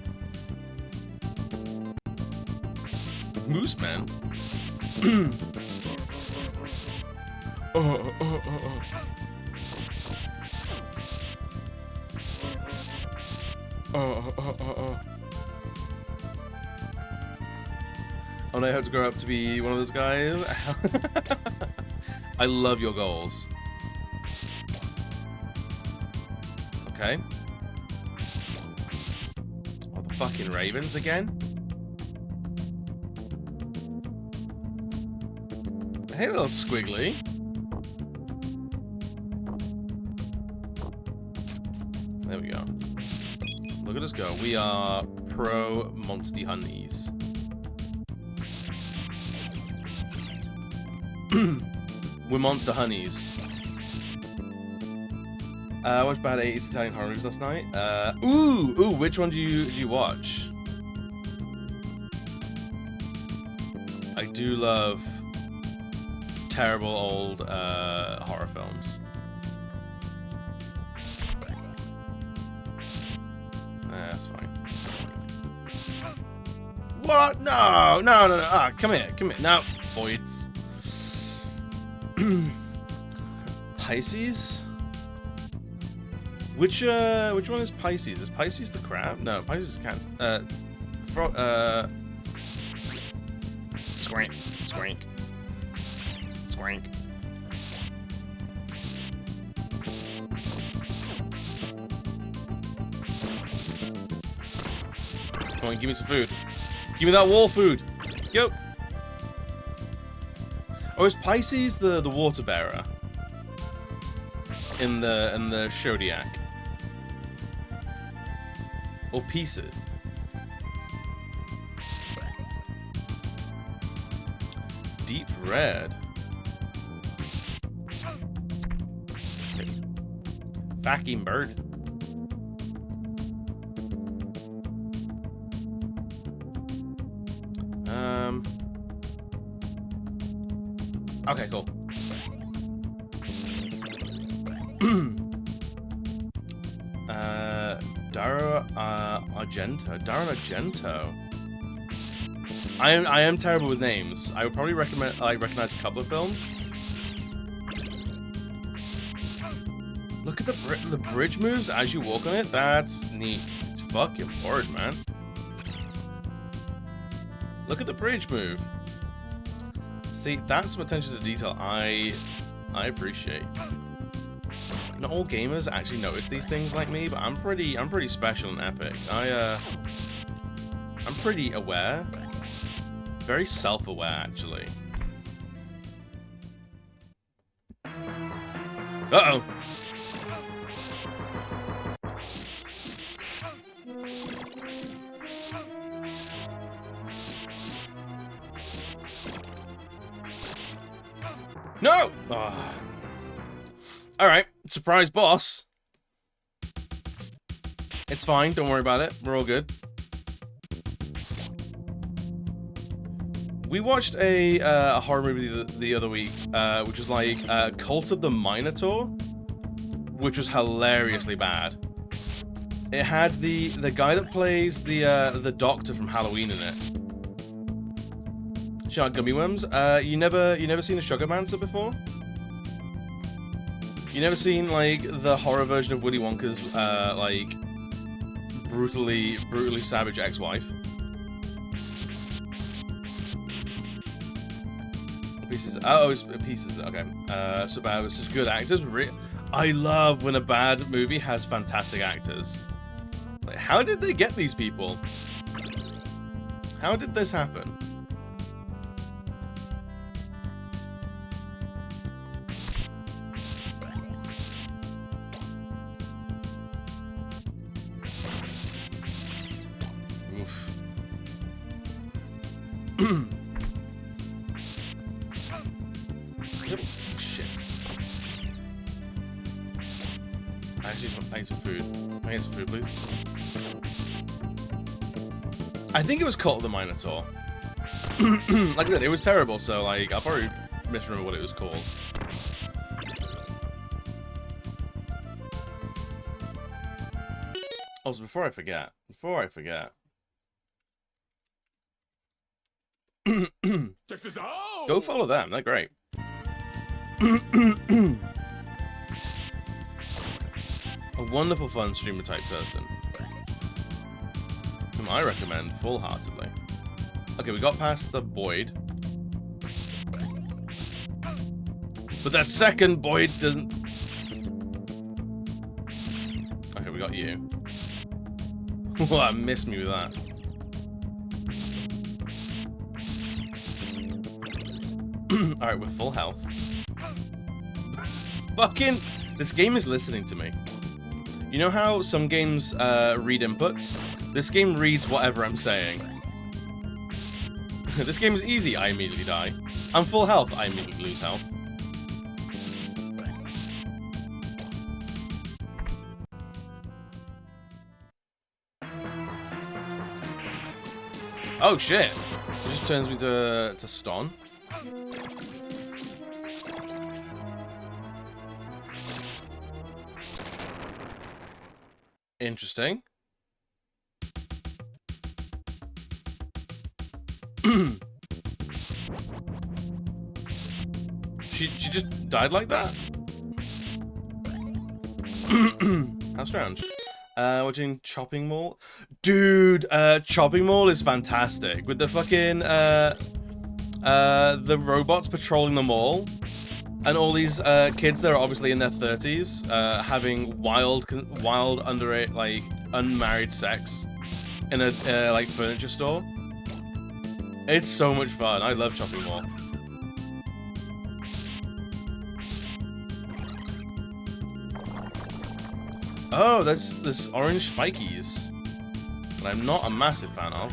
Mooseman. Oh no, I hope to grow up to be one of those guys. I love your goals. Okay. Oh, the fucking ravens again? Hey, little squiggly. There we go. Look at us go. We are pro Monsty Honeys. We're Monster Honeys. I watched bad 80s Italian horror movies last night. Ooh, which one do you watch? I do love terrible old horror films. That's fine. What? No. Ah, come here. No, Boyds. Pisces? Which one is Pisces? Is Pisces the crab? No, Pisces is Cancer. Squank. Come on, give me some food. Give me that wall food. Go. Oh, is Pisces the water bearer in the Zodiac? Or Pieces? Deep red. Fucking bird. Okay, cool. Dario Argento. I am terrible with names. I would probably recognize a couple of films. Look at the bridge moves as you walk on it. That's neat. It's fucking hard, man. Look at the bridge move. See, that's some attention to detail I appreciate. Not all gamers actually notice these things like me, but I'm pretty special and epic. I'm pretty aware. Very self-aware, actually. Uh-oh. No! Oh. Alright, surprise boss. It's fine, don't worry about it. We're all good. We watched a horror movie the other week, which was like Cult of the Minotaur, which was hilariously bad. It had the guy that plays the doctor from Halloween in it. Shark Gummy Worms. You never seen a Sugarmancer before? You never seen like the horror version of Willy Wonka's like brutally savage ex-wife? Pieces. Oh, it's Pieces. Okay. So bad. It's just good actors. I love when a bad movie has fantastic actors. Like, how did they get these people? How did this happen? Oof. Shit. I need some food. I need some food, please. I think it was Cult of the Minotaur. Like I said, it was terrible, so like I'll probably misremember what it was called. Also, before I forget. Go follow them, they're great. A wonderful, fun streamer type person, whom I recommend full-heartedly. Okay, we got past the Boyd, but that second Boyd doesn't. Okay, we got you. Well, that missed me with that. Alright, we're full health. Fucking... This game is listening to me. You know how some games read inputs? This game reads whatever I'm saying. This game is easy, I immediately die. I'm full health, I immediately lose health. Oh shit! It just turns me to stun. Interesting. She just died like that? How strange. Watching Chopping Mall. Dude, Chopping Mall is fantastic. With the fucking, the robots patrolling the mall. And all these, kids that are obviously in their 30s, having wild underage, like, unmarried sex in a, like, furniture store. It's so much fun. I love Chopping Mall. Oh, that's this orange spikies that I'm not a massive fan of.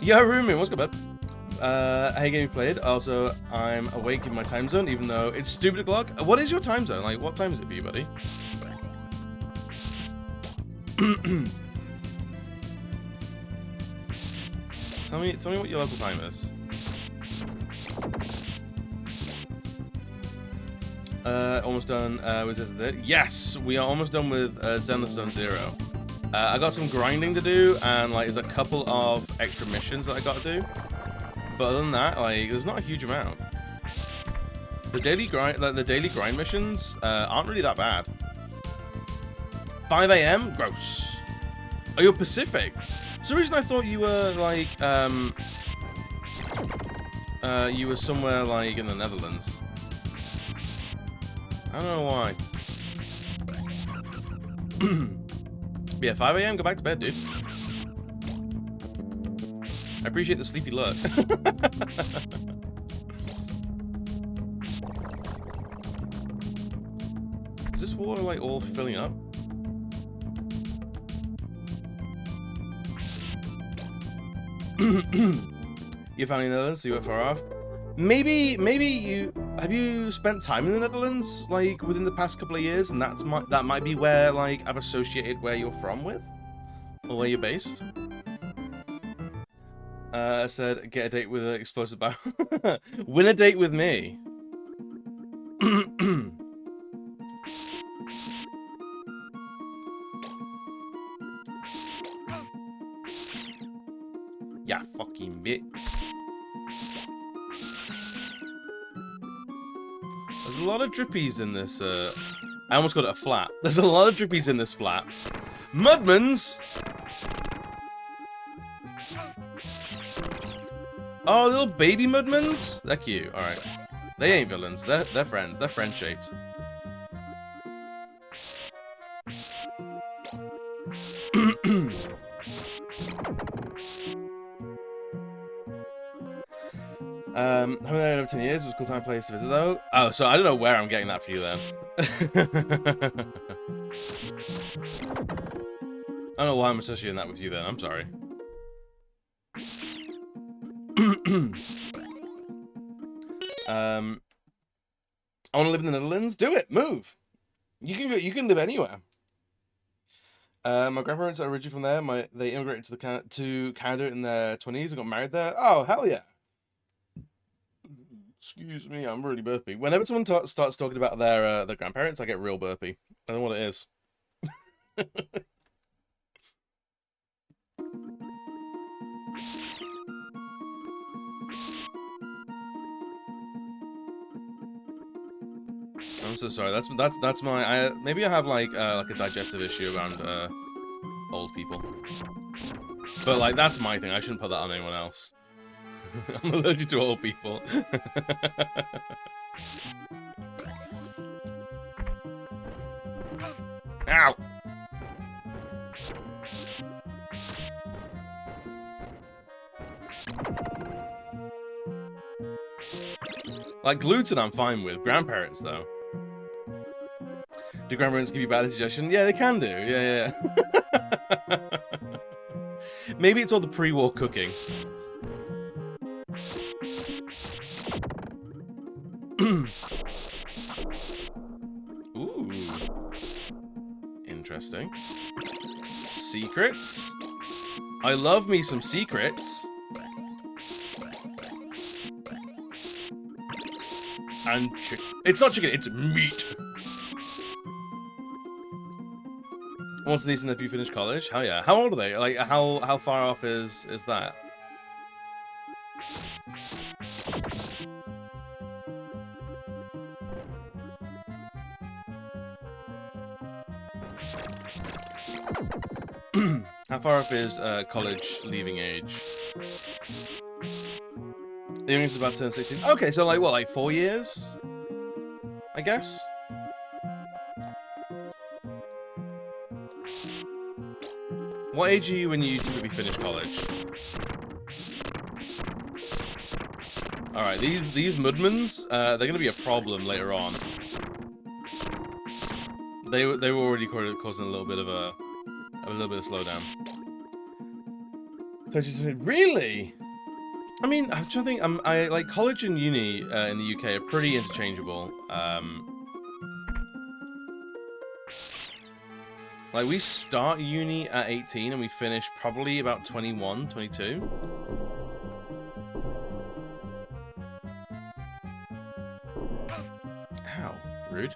Yeah, Rumi, what's good, bud? Hey, game you played. Also, I'm awake in my time zone, even though it's stupid o'clock. What is your time zone? Like, what time is it for you, buddy? Tell me what your local time is. Almost done with it. Yes, we are almost done with Zenless 0. I got some grinding to do, and like there's a couple of extra missions that I got to do. But other than that, like there's not a huge amount. The daily grind missions aren't really that bad. 5 AM? Gross. Oh, you're Pacific. For some reason I thought you were like you were somewhere like in the Netherlands. I don't know why. But yeah, 5 AM, go back to bed, dude. I appreciate the sleepy look. Is this water like all filling up? You're finally in the Netherlands, so you went far off. Maybe you have you spent time in the Netherlands like within the past couple of years, and that might be where like I've associated where you're from with, or where you're based. I said get a date with an explosive barrel. Win a date with me. Yeah, fucking bitch. There's a lot of drippies in this, I almost got it a flat. There's a lot of drippies in this flat. Mudmans! Oh, little baby Mudmans? They're cute, alright. They ain't villains, they're friends. They're friend-shaped. Haven't been there in over 10 years. It was a cool time place to visit, though. Oh, so I don't know where I'm getting that for you, then. I don't know why I'm associating that with you, then. I'm sorry. I want to live in the Netherlands. Do it. Move. You can go. You can live anywhere. My grandparents are originally from there. They immigrated to Canada in their 20s and got married there. Oh, hell yeah. Excuse me, I'm really burpy. Whenever someone starts talking about their grandparents, I get real burpy. I don't know what it is. I'm so sorry. That's my. Maybe I have like a digestive issue around old people. But like that's my thing. I shouldn't put that on anyone else. I'm allergic to old people. Ow! Like gluten, I'm fine with. Grandparents, though. Do grandparents give you bad indigestion? Yeah, they can do. Yeah. Maybe it's all the pre-war cooking. Ooh. Interesting. Secrets. I love me some secrets. And chicken. It's not chicken, it's meat. What's the niece and nephew finish college? Hell yeah. How old are they? Like, how far off is that? How far off is college leaving age? The youngest is about to turn 16. Okay, so like what, like 4 years? I guess? What age are you when you typically finish college? Alright, these Mudmans, they're gonna be a problem later on. They were already causing a little bit of slowdown. So really? I mean, I'm trying to think. I like college and uni in the UK are pretty interchangeable. Like we start uni at 18 and we finish probably about 21, 22. Ow, rude.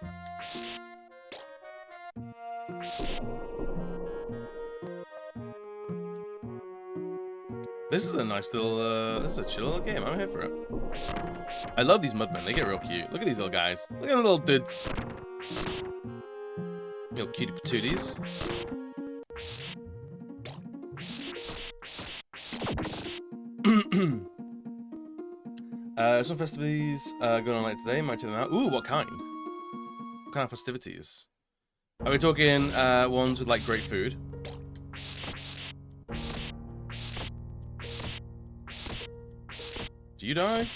This is a nice little, this is a chill little game. I'm here for it. I love these Mudmen. They get real cute. Look at these little guys. Look at the little dudes. Little cutie patooties. Some festivities going on later today. Might check them out. Ooh, what kind? What kind of festivities? Are we talking ones with like great food? Do you die?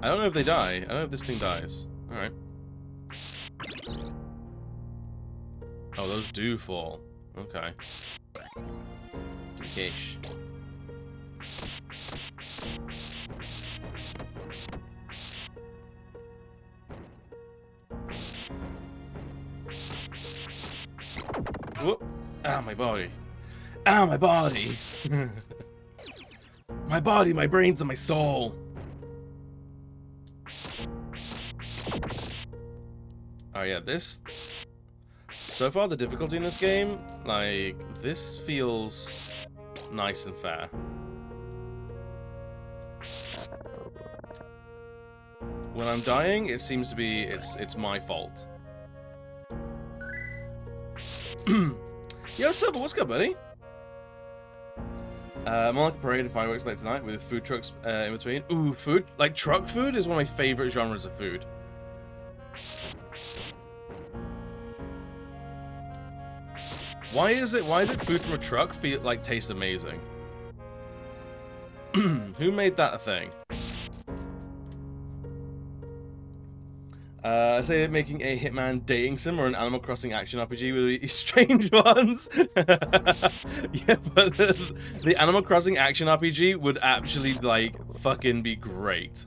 I don't know if they die. I don't know if this thing dies. Alright. Oh, those do fall. Okay. Cash. Whoop. Ah, my body. Ah, my body. My body, my brains, and my soul. Oh yeah, this... So far, the difficulty in this game, like, this feels nice and fair. When I'm dying, it seems to be, it's my fault. Yo, Silver, what's good, buddy? More like a parade and fireworks late tonight with food trucks in between. Ooh, food? Like, truck food is one of my favorite genres of food. Why is it food from a truck tastes amazing? Who made that a thing? I say making a Hitman dating sim or an Animal Crossing action RPG would be strange ones. Yeah, but the Animal Crossing action RPG would actually, like, fucking be great.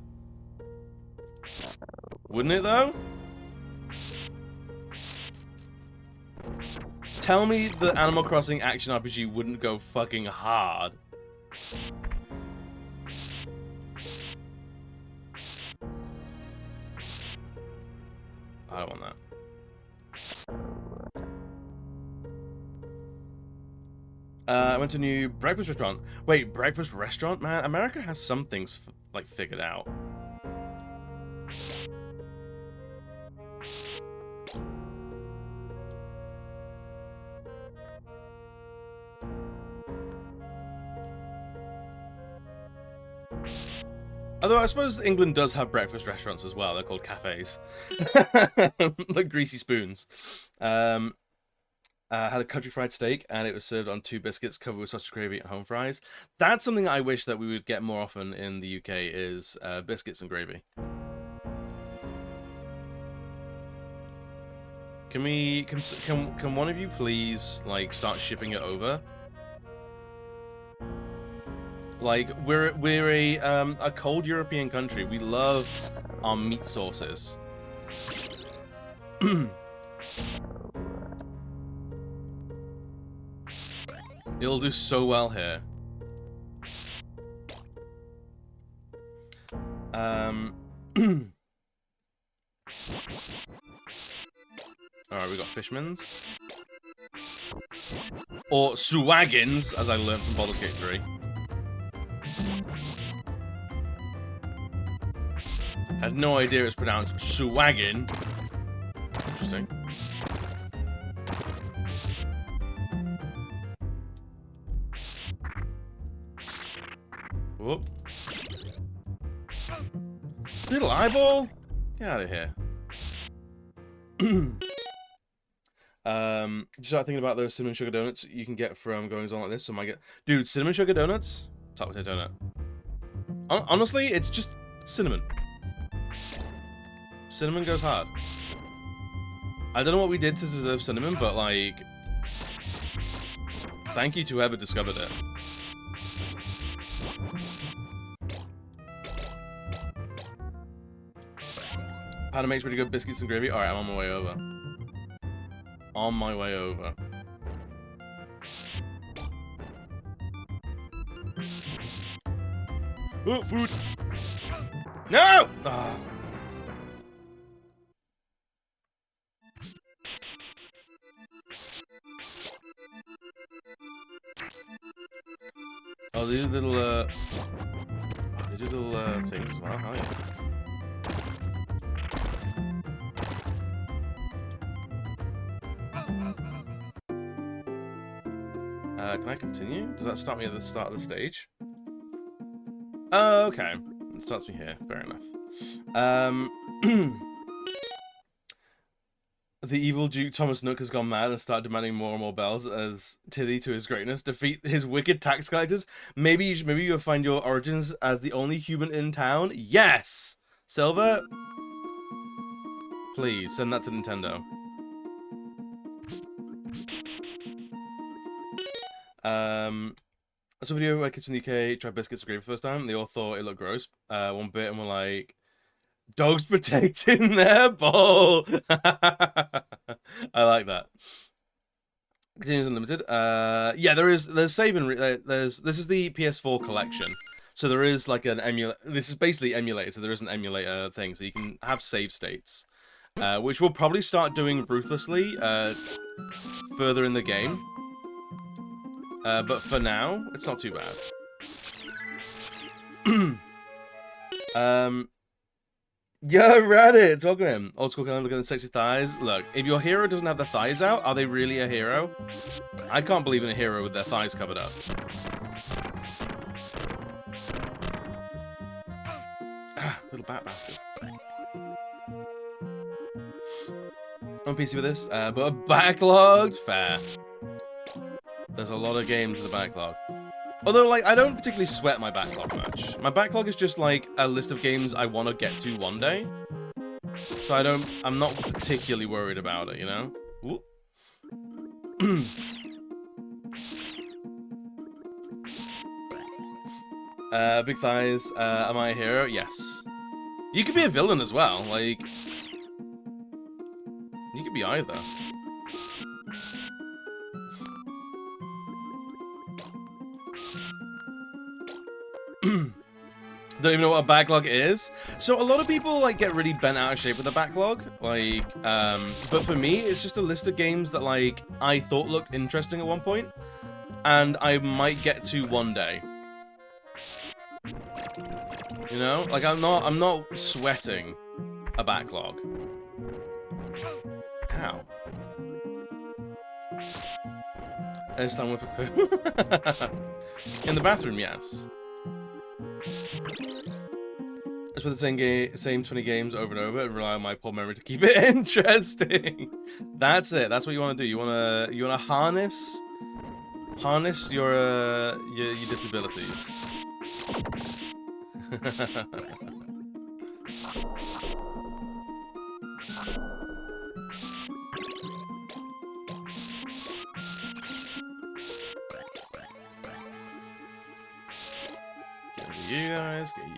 Wouldn't it, though? Tell me the Animal Crossing action RPG wouldn't go fucking hard. I don't want that. I went to a new breakfast restaurant. Wait, breakfast restaurant? Man, America has some things, like, figured out. Although I suppose England does have breakfast restaurants as well. They're called cafes. Like greasy spoons. Had a country fried steak, and it was served on 2 biscuits covered with sausage gravy and home fries. That's something I wish that we would get more often in the UK is biscuits and gravy. Can one of you please, like, start shipping it over? Like, we're a cold European country. We love our meat sauces. It'll do so well here. Alright, we got Fishmans. Or Suwagins, as I learned from Baldur's Gate 3. Had no idea it's pronounced Suwagin. Interesting. Whoop. Little eyeball? Get out of here. Just start thinking about those cinnamon sugar donuts you can get from goings on like this. So my dude, cinnamon sugar donuts? Top potato donut. Honestly, it's just cinnamon. Cinnamon goes hard. I don't know what we did to deserve cinnamon, but like, thank you to whoever discovered it. Panda makes pretty good biscuits and gravy. Alright, I'm on my way over. On my way over. Oh, food! No! Ah. Oh, they do little, they do little, things as well, oh yeah. Can I continue? Does that start me at the start of the stage? Oh, okay. It starts me here. Fair enough. The evil Duke Thomas Nook has gone mad and started demanding more and more bells as Tilly, to his greatness, defeat his wicked tax collectors. Maybe you'll find your origins as the only human in town. Yes! Silver? Please, send that to Nintendo. I saw a video where kids from the UK tried biscuits for gravy for the first time. They all thought it looked gross. One bit and were like, dogs protecting their bowl. I like that. Continues unlimited. Yeah, there's save and this is the PS4 collection. So there is like an emulator. This is basically emulated, so there is an emulator thing, so you can have save states. Which we'll probably start doing ruthlessly further in the game. But for now, it's not too bad. Yo, Reddit, talk to him. Old school kind of look at the sexy thighs. Look, if your hero doesn't have the thighs out, are they really a hero? I can't believe in a hero with their thighs covered up. Ah, little bat bastard. On PC with this, but a backlogged fair. There's a lot of games in the backlog. Although, like, I don't particularly sweat my backlog much. My backlog is just, like, a list of games I want to get to one day. So I'm not particularly worried about it, you know? Big thighs. Am I a hero? Yes. You could be a villain as well. Like, you could be either. Don't even know what a backlog is. So a lot of people like get really bent out of shape with a backlog. Like, but for me, it's just a list of games that like I thought looked interesting at one point, and I might get to one day. You know, like I'm not sweating a backlog. How? I stand with a poo. In the bathroom, yes. Let's play the same 20 games over and over and rely on my poor memory to keep it interesting. That's it. That's what you want to do. You want to harness your disabilities.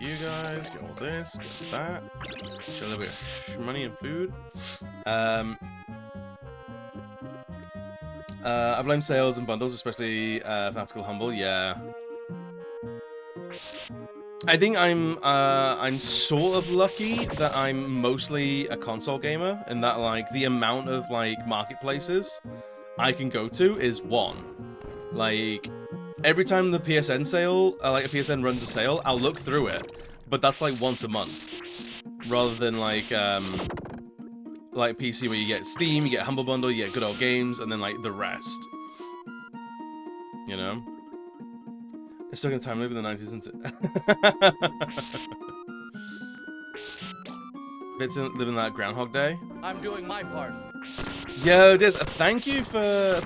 Get you guys, get all this, get that. Get a little bit of money and food. I blame sales and bundles, especially Fanatical Humble. Yeah. I think I'm sort of lucky that I'm mostly a console gamer, and that like the amount of like marketplaces I can go to is one. Like every time the PSN sale, like a PSN runs a sale, I'll look through it, but that's like once a month, rather than like PC where you get Steam, you get Humble Bundle, you get Good Old Games, and then like the rest. You know. It's stuck in a time loop in the 90s, isn't it? Bits living that Groundhog Day. I'm doing my part. Yo, Diz, thank you for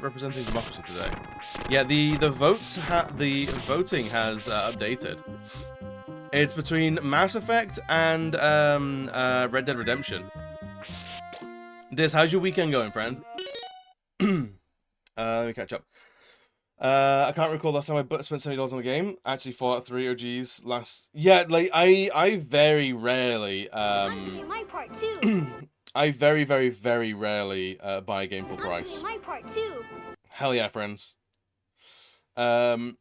representing democracy today. Yeah, the voting has updated. It's between Mass Effect and Red Dead Redemption. Diz, how's your weekend going, friend? Let me catch up. I can't recall last time I spent $70 on a game. Actually, Fallout 3 OGs last. Yeah, like I very rarely. I'm doing my part too. I very rarely buy a game full price. I'm doing my part too. Hell yeah, friends. I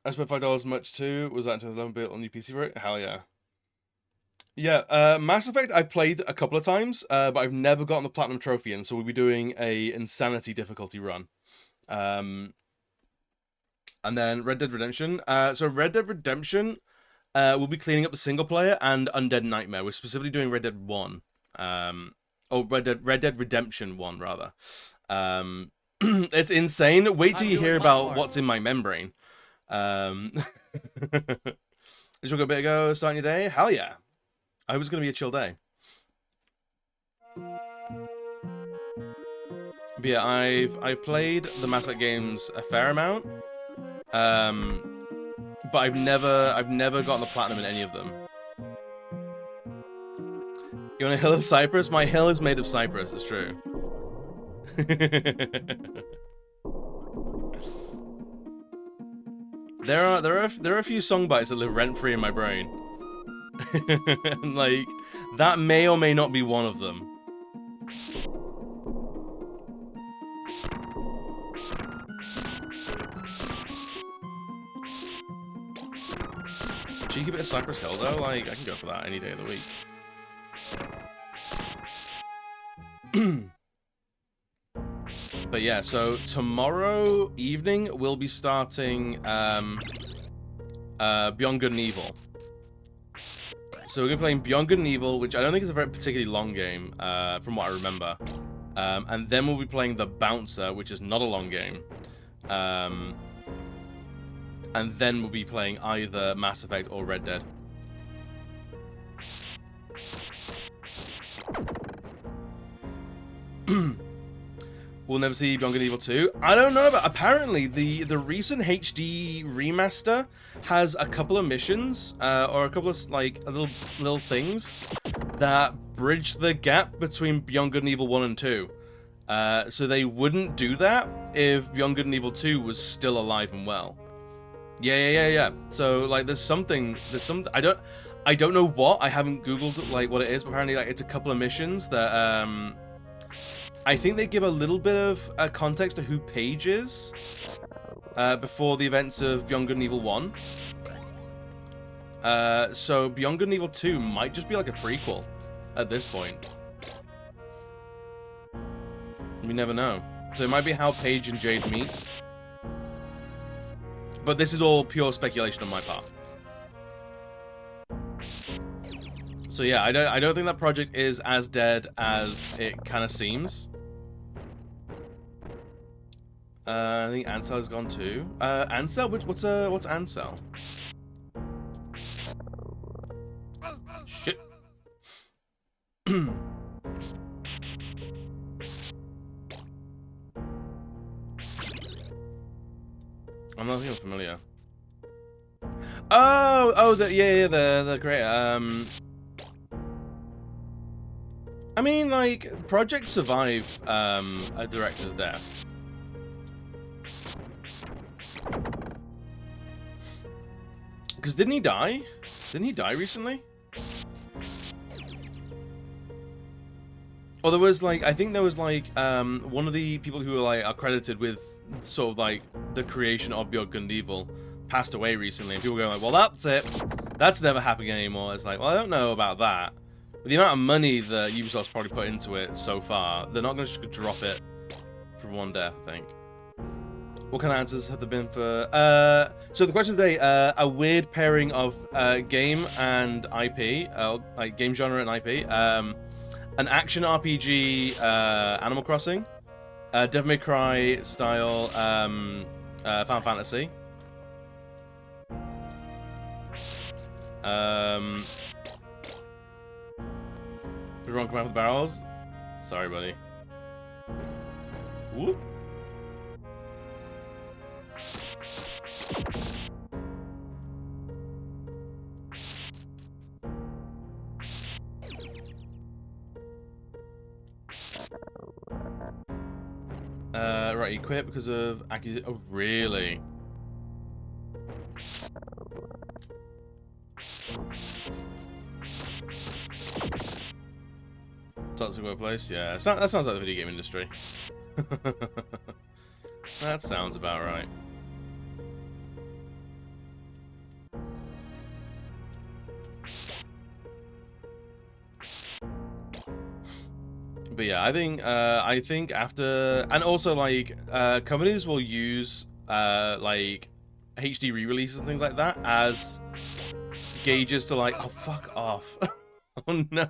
spent $5 much too. Was that until 11-bit on new PC for it? Hell yeah. Yeah, Mass Effect I've played a couple of times, but I've never gotten the Platinum Trophy in, so we'll be doing a Insanity difficulty run. And then Red Dead Redemption. So Red Dead Redemption, we'll be cleaning up the single player and Undead Nightmare. We're specifically doing Red Dead 1. Red Dead Redemption 1, rather. It's insane. Wait till you hear about what's in my membrane. Just a bit ago, starting your day? Hell yeah. I hope it's going to be a chill day. But yeah, I've played the Mass Effect games a fair amount, but I've never gotten the platinum in any of them. You want a hill of cypress? My hill is made of cypress. It's true. there are a few song bites that live rent free in my brain, and like that may or may not be one of them. Cheeky bit of Cypress Hill though, like I can go for that any day of the week. But yeah, so tomorrow evening we'll be starting Beyond Good and Evil. So we're gonna be playing Beyond Good and Evil, which I don't think is a very particularly long game, from what I remember. And then we'll be playing The Bouncer, which is not a long game. And then we'll be playing either Mass Effect or Red Dead. We'll never see Beyond Good and Evil 2. I don't know, but apparently the recent HD remaster has a couple of missions, or a couple of like little things that bridge the gap between Beyond Good and Evil 1 and 2. So they wouldn't do that if Beyond Good and Evil 2 was still alive and well. Yeah. So like there's something I don't know what. I haven't Googled like what it is, but apparently like it's a couple of missions that I think they give a little bit of context to who Paige is before the events of Beyond Good and Evil 1. So Beyond Good and Evil 2 might just be like a prequel at this point. We never know. So it might be how Paige and Jade meet. But this is all pure speculation on my part. So yeah, I don't think that project is as dead as it kind of seems. I think Ansel is gone too. Ansel? What's Ansel? Shit. I'm not even familiar. Oh, the creator. I mean, like, Project Survive, a director's death. Because didn't he die? Didn't he die recently? Or there was like, I think there was like one of the people who were like are credited with sort of like the creation of 𝕮𝖘𝖙𝖏𝖏 passed away recently, and people going like, well, that's it, that's never happening anymore. It's like, well, I don't know about that. With the amount of money that Ubisoft's probably put into it so far, they're not going to just drop it from one death, I think. What kind of answers have there been for... so the question today, a weird pairing of game and IP, like game genre and IP. An action RPG, Animal Crossing. Devil May Cry style, Final Fantasy. Did everyone come out with barrels? Sorry, buddy. Whoop. Right, he quit because of accusation. Oh, really? Toxic workplace? Yeah, that sounds like the video game industry. That sounds about right. But yeah, I think after, and also like companies will use like HD re-releases and things like that as gauges to like, oh fuck off. Oh no.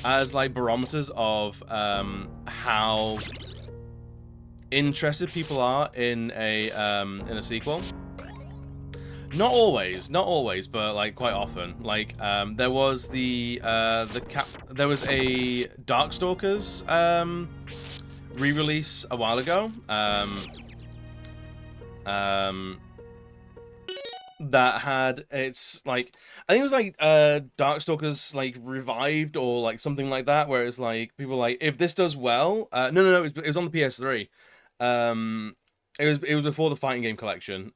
As like barometers of how interested people are in a sequel. Not always, but like quite often. Like there was there was a Darkstalkers re-release a while ago. That had, it's like, I think it was like Darkstalkers like revived or like something like that, where it's like people like, if this does well, no, it was on the PS3. It was before the fighting game collection.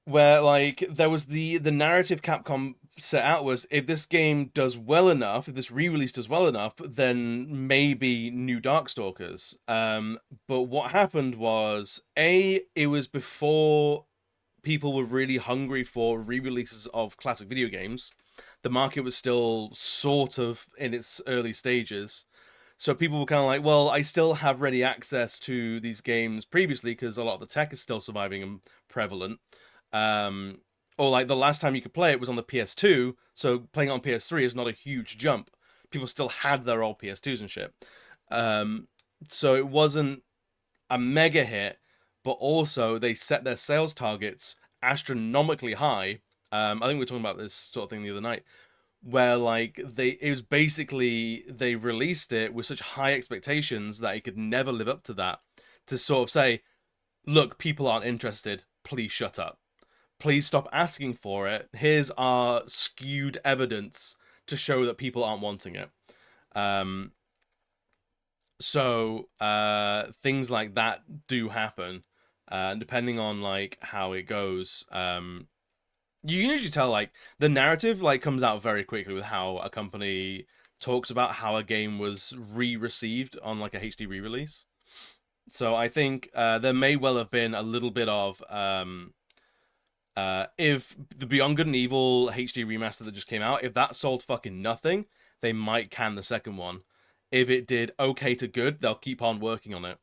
Where like there was the narrative Capcom set out was, if this game does well enough, if this re-release does well enough, then maybe new Darkstalkers. But what happened was, it was before people were really hungry for re-releases of classic video games. The market was still sort of in its early stages. So people were kind of like, well, I still have ready access to these games previously because a lot of the tech is still surviving and prevalent. Or like the last time you could play it was on the PS2, so playing it on PS3 is not a huge jump. People still had their old PS2s and shit. So it wasn't a mega hit, but also they set their sales targets astronomically high. I think we were talking about this sort of thing the other night, where like it was basically, they released it with such high expectations that it could never live up to that, to sort of say, look, people aren't interested, please shut up. Please stop asking for it. Here's our skewed evidence to show that people aren't wanting it. So things like that do happen. Depending on like how it goes, you can usually tell like the narrative like comes out very quickly with how a company talks about how a game was received on like a HD re-release. So I think there may well have been a little bit of if the Beyond Good and Evil HD remaster that just came out, if that sold fucking nothing, they might can the second one. If it did okay to good, they'll keep on working on it.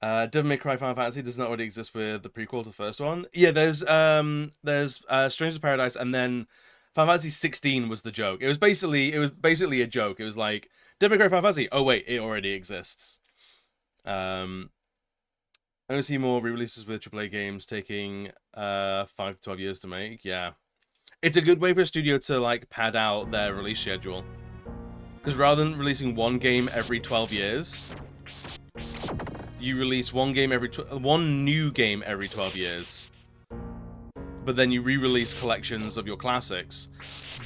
Devil May Cry Final Fantasy does not already exist with the prequel to the first one. Yeah, there's Stranger of Paradise, and then Final Fantasy 16 was the joke. It was basically a joke. It was like, Devil May Cry Final Fantasy, oh wait, it already exists. I don't see more re-releases with AAA games taking 5 to 12 years to make. Yeah, it's a good way for a studio to like pad out their release schedule, because rather than releasing one game every 12 years, you release one new game every 12 years, but then you re-release collections of your classics.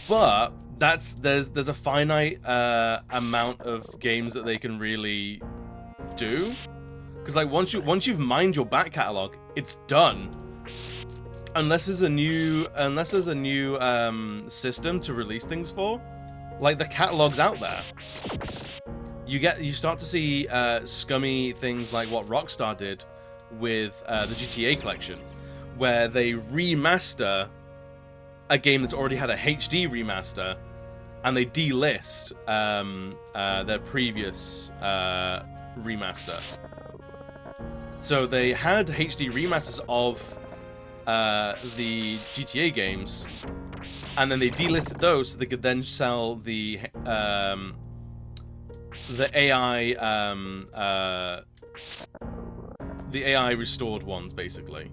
But there's a finite amount of games that they can really do. Because like once you've mined your back catalog, it's done. unless there's a new system to release things for, like the catalog's out there. You start to see scummy things like what Rockstar did with the GTA collection, where they remaster a game that's already had a HD remaster, and they delist their previous remaster. So they had HD remasters of the GTA games, and then they delisted those so they could then sell the AI restored ones, basically,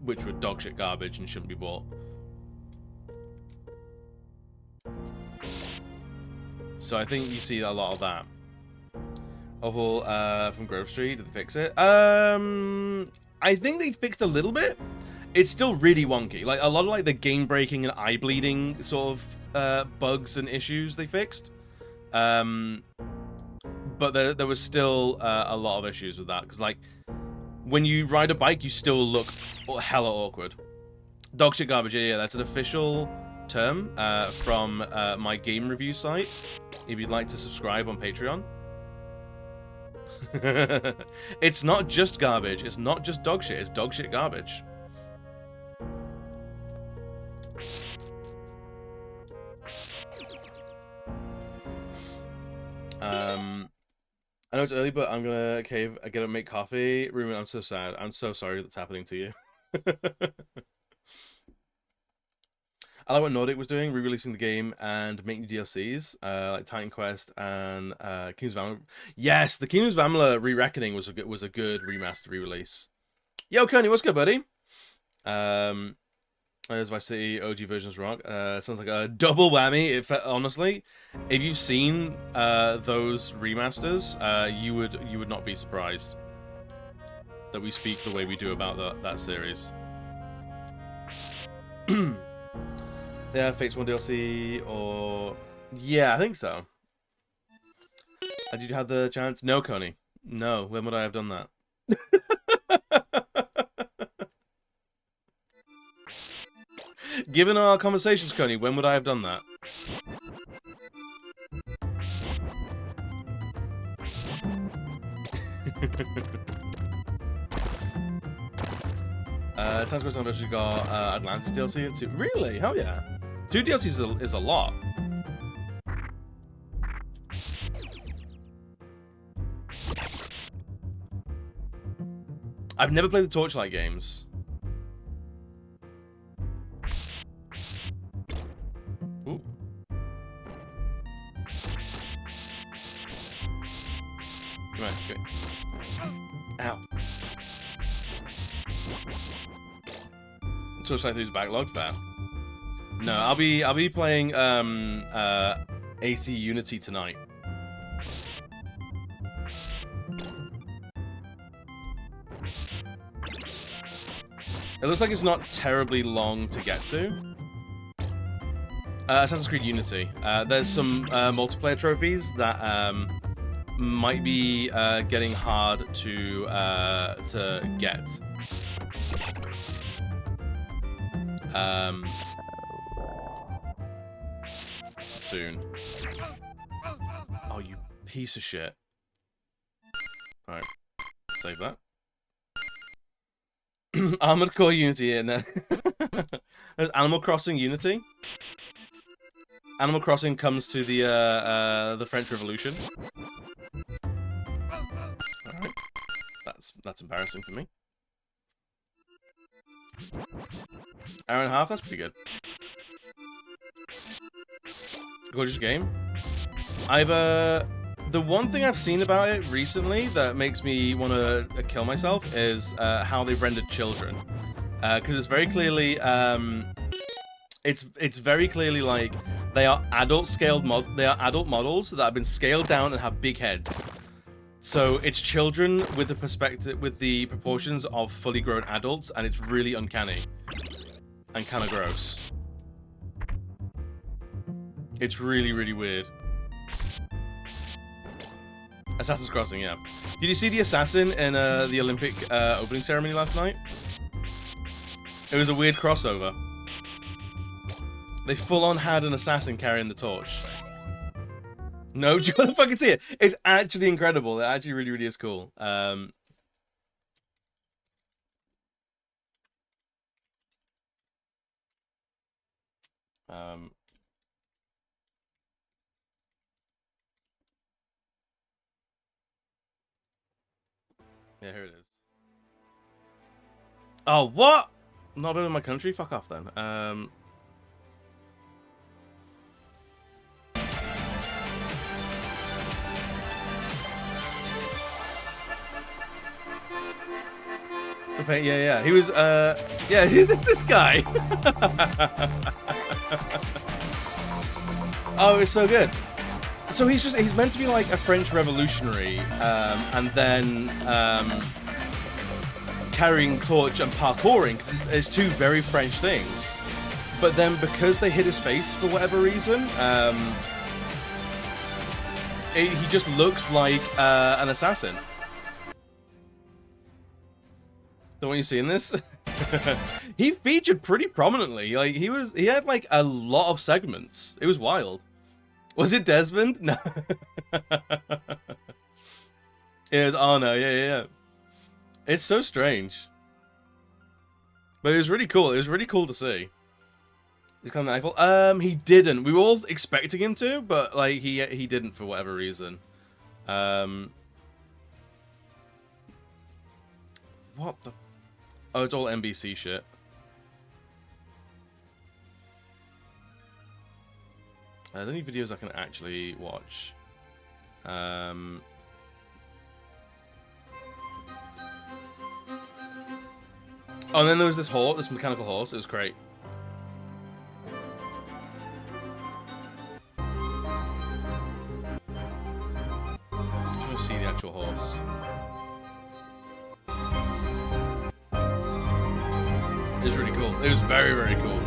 which were dog shit garbage and shouldn't be bought. So I think you see a lot of that. Oval from Grove Street, did they fix it? I think they fixed a little bit. It's still really wonky. Like a lot of like the game breaking and eye bleeding sort of bugs and issues they fixed. But there was still a lot of issues with that, because like when you ride a bike, you still look hella awkward. Dog shit garbage. Yeah, that's an official term from my game review site. If you'd like to subscribe on Patreon. It's not just garbage. It's not just dog shit. It's dog shit garbage. I know it's early, but I'm gonna cave. I gotta make coffee. Ruben, I'm so sad. I'm so sorry that's happening to you. I like what Nordic was doing, re-releasing the game and making new DLCs, like Titan Quest and Kingdoms of Amalur. Yes, the Kingdoms of Amalur Re-Reckoning was a good remastered re-release. Yo, Coney, what's good, buddy? There's Vice City OG versions rock. Sounds like a double whammy. Honestly, if you've seen those remasters, you would not be surprised that we speak the way we do about that series. Yeah, Fates 1 DLC, or... Yeah, I think so. Did you have the chance? No, Coney. No, when would I have done that? Given our conversations, Coney, when would I have done that? Times Quest I've actually got Atlantis DLC and 2. Really? Hell yeah. 2 DLCs is a lot. I've never played the Torchlight games. Ooh. Come on, okay. Ow. Torchlight 3's backlogged, fair. No, I'll be playing AC Unity tonight. It looks like it's not terribly long to get to. Assassin's Creed Unity. There's some multiplayer trophies that might be getting hard to get. Soon. Oh, you piece of shit. Alright. Save that. Armored Core Unity in there. There's Animal Crossing Unity. Animal Crossing comes to the French Revolution. Alright. That's embarrassing for me. Hour and a half, that's pretty good. Gorgeous game. The one thing I've seen about it recently that makes me want to kill myself is how they've rendered children, because it's very clearly it's very clearly like they are adult models that have been scaled down and have big heads. So it's children with the proportions of fully grown adults, and it's really uncanny and kind of gross. It's really, really weird. Assassin's Crossing, yeah. Did you see the assassin in the Olympic opening ceremony last night? It was a weird crossover. They full-on had an assassin carrying the torch. No, do you want to fucking see it? It's actually incredible. It actually really, really is cool. Yeah, here it is. Oh, what? Not in my country? Fuck off then. Yeah. He was, yeah, he's this guy. Oh, it's so good. So he's meant to be like a French revolutionary, and then, carrying torch and parkouring, because it's two very French things. But then because they hit his face for whatever reason, he just looks like an assassin. The one you see in this? He featured pretty prominently. Like he had like a lot of segments. It was wild. Was it Desmond? No. It was Arno. Yeah. It's so strange. But it was really cool. It was really cool to see. He's kind of Eiffel. He didn't. We were all expecting him to, but like he didn't for whatever reason. What the? Oh, it's all NBC shit. Are there any videos I can actually watch? Oh, and then there was this horse, this mechanical horse. It was great. I want to see the actual horse. It was really cool. It was very, very cool.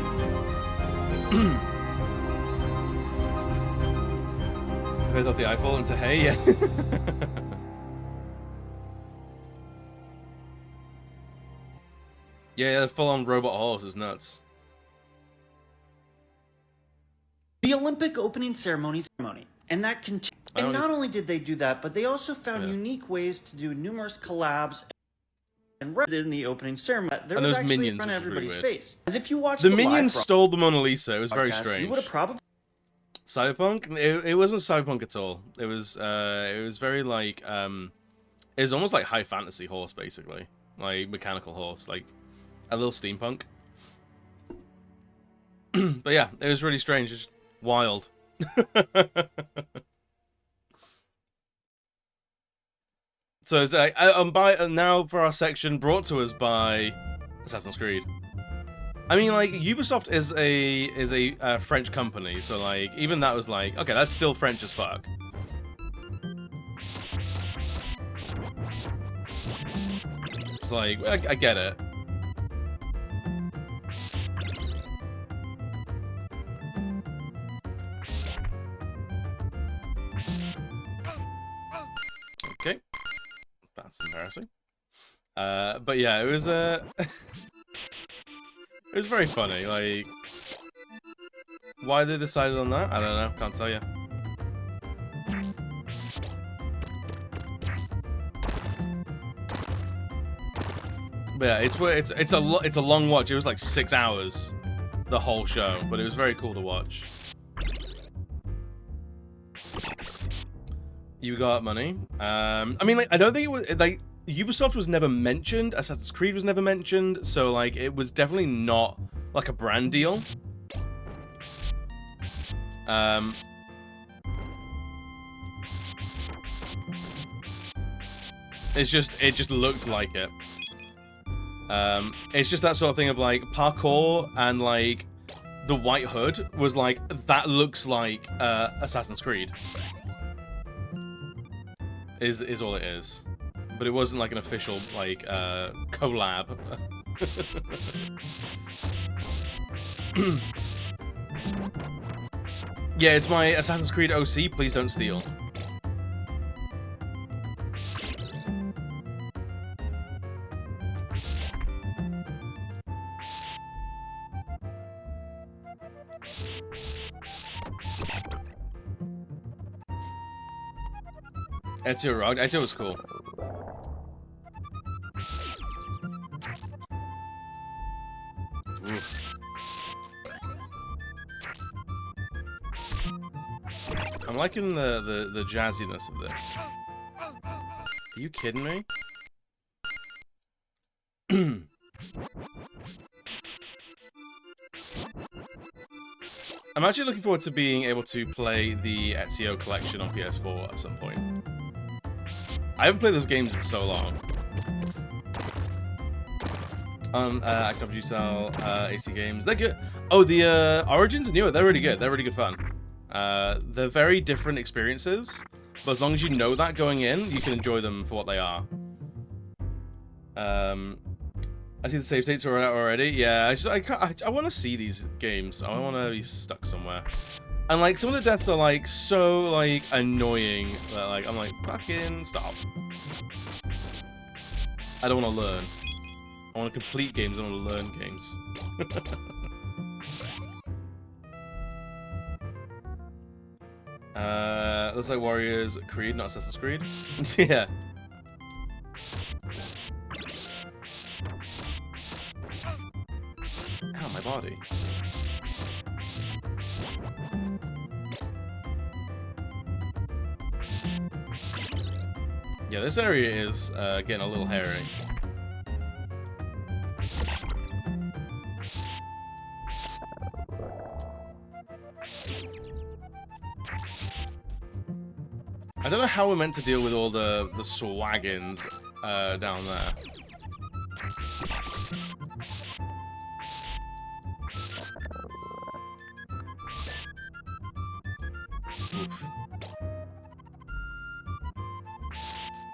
I thought the Eiffel into hay, yeah. Yeah, full-on robot horse is nuts. The Olympic opening ceremony, and that continued. And not only did they do that, but they also found unique ways to do numerous collabs and read it in the opening ceremony. There and was those actually minions, in front of everybody's really face. As if you watched the live minions stole the Mona Lisa. It was very strange. You would have probably Cyberpunk? It wasn't cyberpunk at all. It was very like it was almost like high fantasy horse, basically, like mechanical horse, like a little steampunk. But yeah, it was really strange, just wild. So it's now for our section brought to us by Assassin's Creed. I mean, like, Ubisoft is a French company, so like even that was like, okay, that's still French as fuck. It's like, I get it. Okay, that's embarrassing. But yeah, it was it was very funny. Like, why they decided on that, I don't know. Can't tell you. But yeah, it's a long watch. It was like 6 hours, the whole show, but it was very cool to watch. You got money. I mean, like, I don't think it was like Ubisoft was never mentioned. Assassin's Creed was never mentioned. So like, it was definitely not like a brand deal. It just looked like it. It's just that sort of thing of like parkour and like the White Hood was like, that looks like Assassin's Creed. Is all it is. But it wasn't like an official like collab. Yeah, it's my Assassin's Creed OC, please don't steal. Ezio rocked. Ezio was cool. Oof. I'm liking the jazziness of this. Are you kidding me? I'm actually looking forward to being able to play the Ezio collection on PS4 at some point. I haven't played those games in so long. Act of style AC games, they're good. Oh, the Origins are newer. They're really good. They're really good fun. They're very different experiences, but as long as you know that going in, you can enjoy them for what they are. I see the save states are out already. Yeah, I want to see these games. I want to be stuck somewhere. And like some of the deaths are like so like annoying that like I'm like fucking stop. I don't want to learn. I want to complete games. I want to learn games. Looks like Warriors Creed, not Assassin's Creed. Yeah. Ow, my body. Yeah, this area is getting a little hairy. I don't know how we're meant to deal with all the swaggins down there. Oof.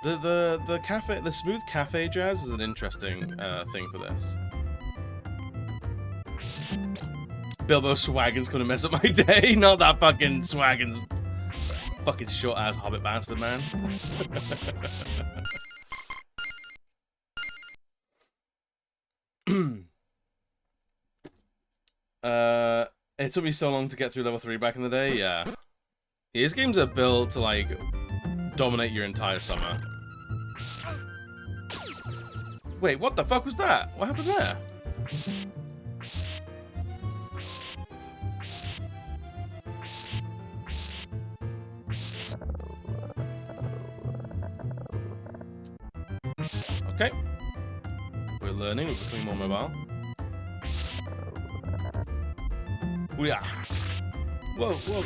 The cafe, the smooth cafe jazz is an interesting thing for this. Bilbo Swaggin's gonna mess up my day. Not that fucking Swaggin's fucking short ass hobbit bastard, man. It took me so long to get through level 3 back in the day. Yeah, these games are built to like dominate your entire summer. Wait, what the fuck was that? What happened there? Okay. We're learning, we're becoming more mobile. Yeah. Whoa, whoa.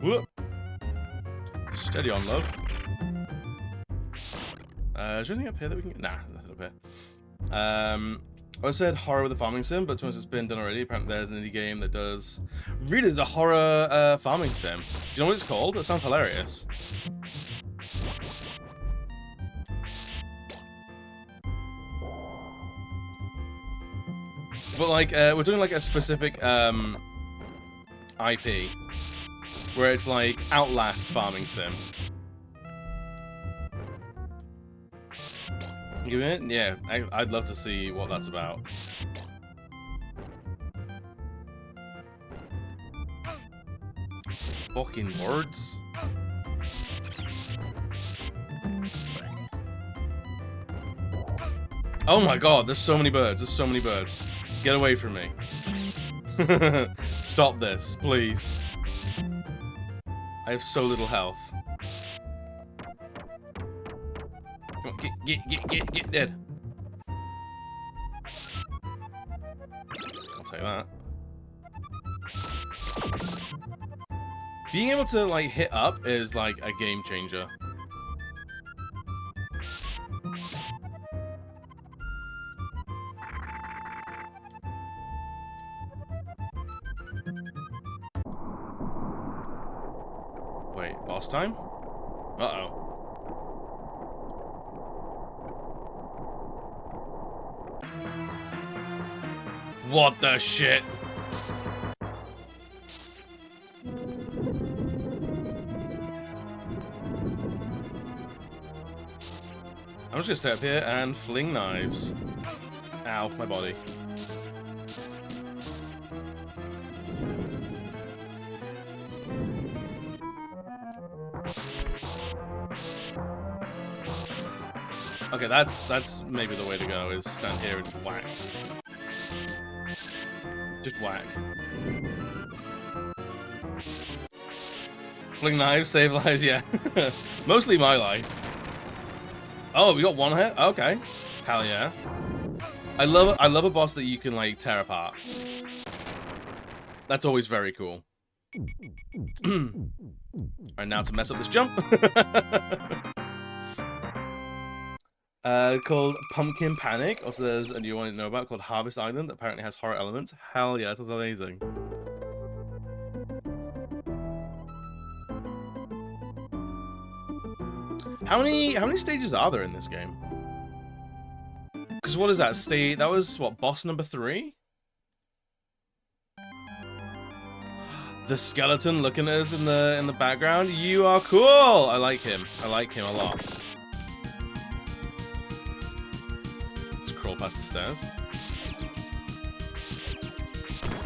Whoa. Steady on, love. Is there anything up here that we can get? Nah, nothing up here. I said horror with a farming sim, but to be honest, it's been done already. Apparently there's an indie game that does... Really, there's a horror farming sim. Do you know what it's called? That sounds hilarious. But like, we're doing like a specific IP, where it's like Outlast farming sim. Give it? Yeah, I'd love to see what that's about. Fucking words. Oh my god, there's so many birds. There's so many birds. Get away from me. Stop this, please. I have so little health. Come on, get dead. I'll take that. Being able to, like, hit up is, like, a game changer. Wait, boss time? Uh-oh. What the shit? I'm just gonna stay up here and fling knives. Ow, my body. Okay, that's maybe the way to go, is stand here and just whack. Just whack. Fling knives, save lives, yeah. Mostly my life. Oh, we got one hit? Okay. Hell yeah. I love a boss that you can like tear apart. That's always very cool. Alright, now to mess up this jump. Called Pumpkin Panic. Also, there's a new one to know about called Harvest Island that apparently has horror elements. Hell yeah, that sounds amazing. How many stages are there in this game? Because what is that? That was what, boss number 3? The skeleton looking at us in the background. You are cool. I like him. I like him a lot. Just crawl past the stairs.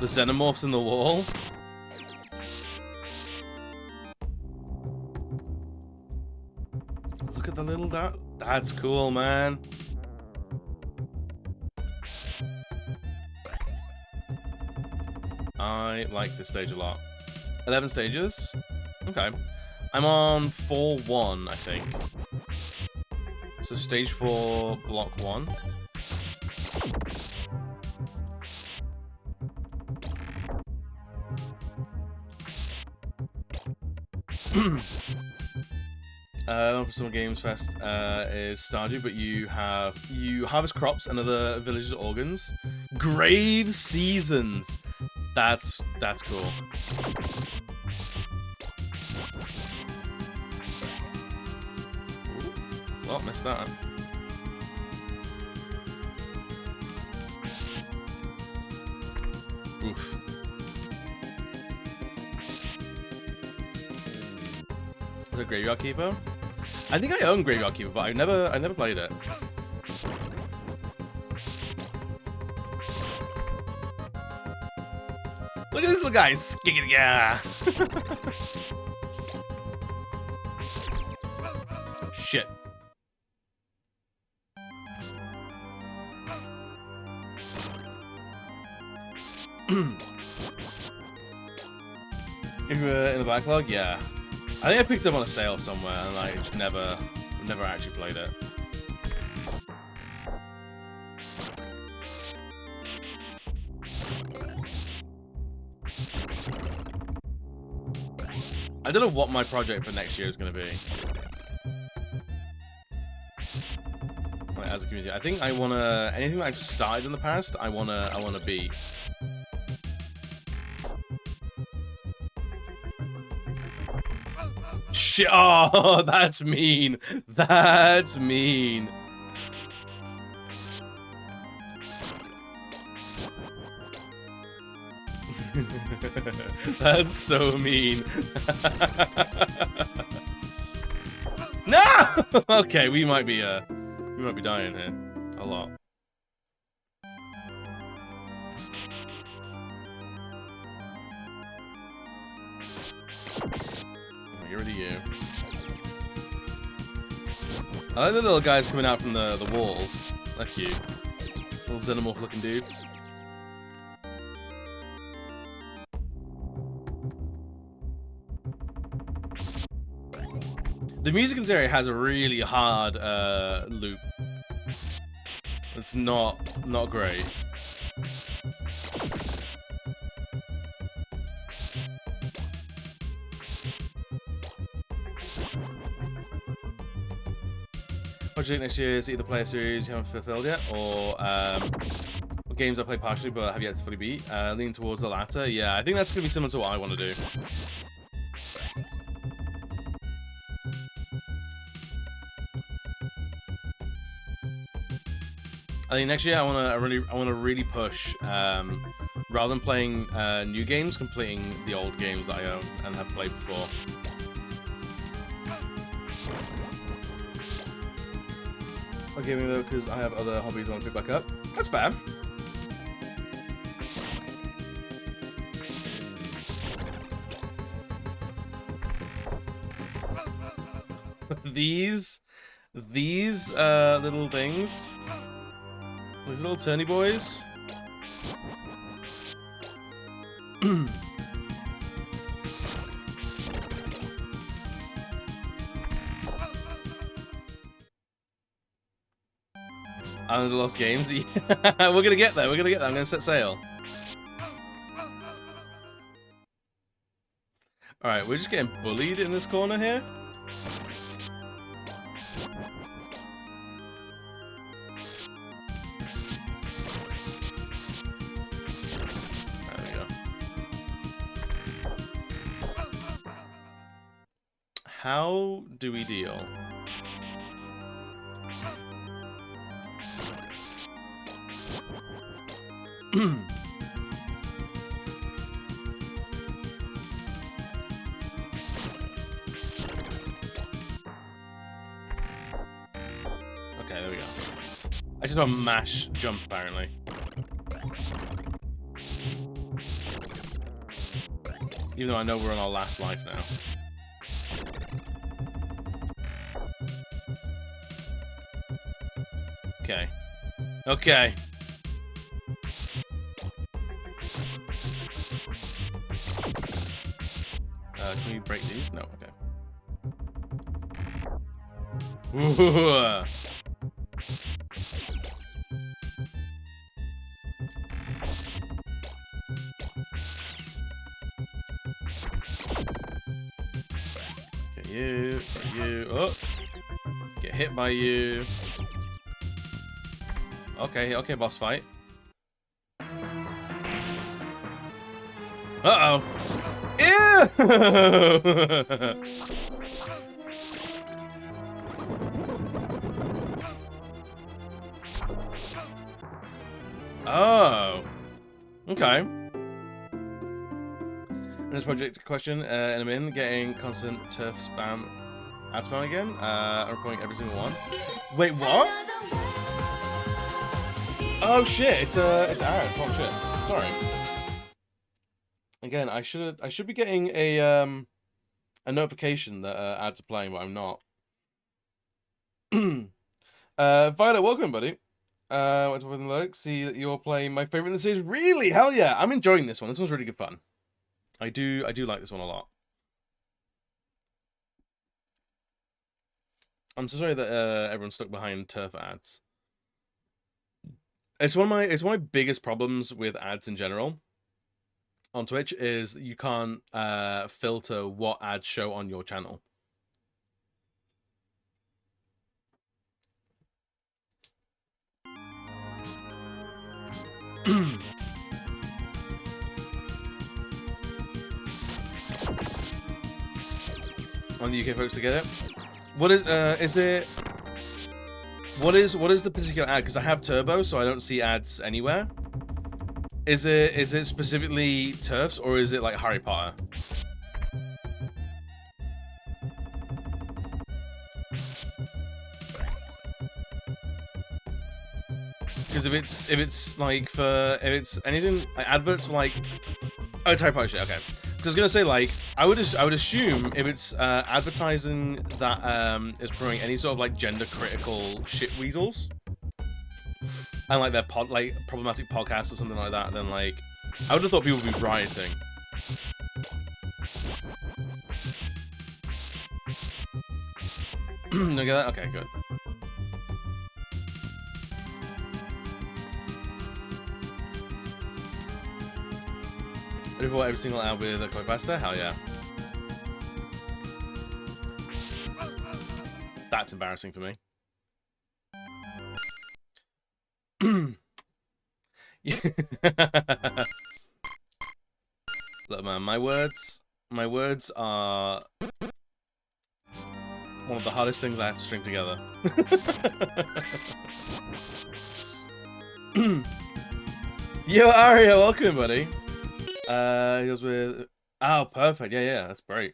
The xenomorphs in the wall. Look at the little that's cool, man. I like this stage a lot. 11 stages? Okay. I'm on 4-1, I think. So stage 4, block 1. For some Games Fest is Stardew, but you harvest crops and other villages' organs. Grave seasons. That's cool. Well, missed that. Oof. Is it Graveyard Keeper? I think I own Graveyard Keeper, but I never played it. Look at this little guy, yeah. Shit. You were in the backlog? Yeah. I think I picked up on a sale somewhere, and I just never actually played it. I don't know what my project for next year is going to be. Like, as a community, I think I wanna anything that I've started in the past. I wanna beat. Shit! Oh, that's mean. That's mean. That's so mean. No! Okay, we might be dying here a lot. Get rid of you. I like the little guys coming out from the walls. They're cute. Little xenomorph looking dudes. The music in this area has a really hard loop. It's not great. Project next year is either play a series you haven't fulfilled yet, or games I play partially but have yet to fully beat. Lean towards the latter. Yeah, I think that's gonna be similar to what I want to do. I think next year I want to really push, rather than playing new games, completing the old games that I own and have played before. I'm gaming though because I have other hobbies I want to pick back up. That's fair. These these little things, these little turny boys. Island of the Lost Games. We're gonna get there. We're gonna get there. I'm gonna set sail. All right, we're just getting bullied in this corner here. There we go. How do we deal? Okay, there we go. I just want to mash jump, apparently. Even though I know we're on our last life now. Okay. Okay. Can we break these? No, okay. Ooh. Get you. Oh! Get hit by you. Okay, okay, boss fight. Uh-oh. Ew! Oh. Okay. And this project question, in a minute, getting constant turf spam, ad spam again. I'm recording every single one. Wait, what? Oh shit! It's ads. Oh shit. Sorry. Again, I should be getting a notification that ads are playing, but I'm not. Violet, welcome, buddy. What's up with the look? See that you're playing my favorite in the series. Really? Hell yeah! I'm enjoying this one. This one's really good fun. I do like this one a lot. I'm so sorry that everyone's stuck behind turf ads. It's one of my biggest problems with ads in general on Twitch is that you can't filter what ads show on your channel. On the UK folks to get it. What is it? What is the particular ad? Because I have Turbo, so I don't see ads anywhere. Is it specifically turfs or is it like Harry Potter? Because if it's like if it's anything like adverts for like oh it's Harry Potter shit, okay. Because I was gonna say like I would assume if it's advertising that is promoting any sort of like gender critical shit weasels and like their problematic podcasts or something like that, then like I would have thought people would be rioting. Look at that. Okay, good. I do every single ad with a Koi Pasta? Hell yeah. That's embarrassing for me. Look, man, my words are one of the hardest things I have to string together. Yo, Aria, welcome, buddy. He goes with... Oh, perfect. Yeah, that's great.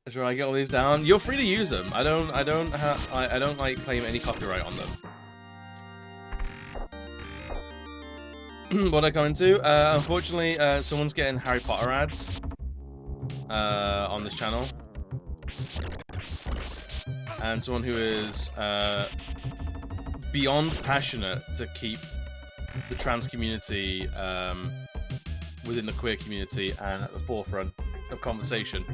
Should I get all these down? You're free to use them. I don't like claim any copyright on them. What I come into? Unfortunately, someone's getting Harry Potter ads. on this channel, and someone who is beyond passionate to keep the trans community within the queer community and at the forefront of conversation.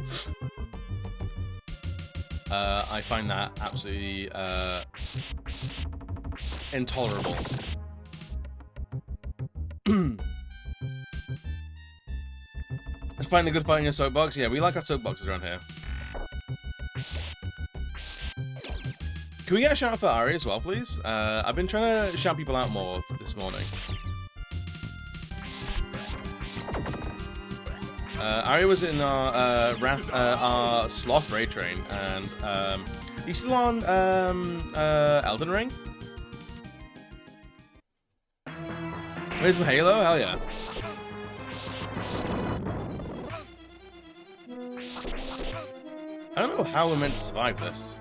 I find that absolutely intolerable. Let's find the good fight in your soapbox. Yeah, we like our soapboxes around here. Can we get a shout out for Ari as well, please? I've been trying to shout people out more this morning. Ari was in our Sloth raid train, and he's still on Elden Ring. Where's some Halo? Hell yeah. I don't know how we're meant to survive this.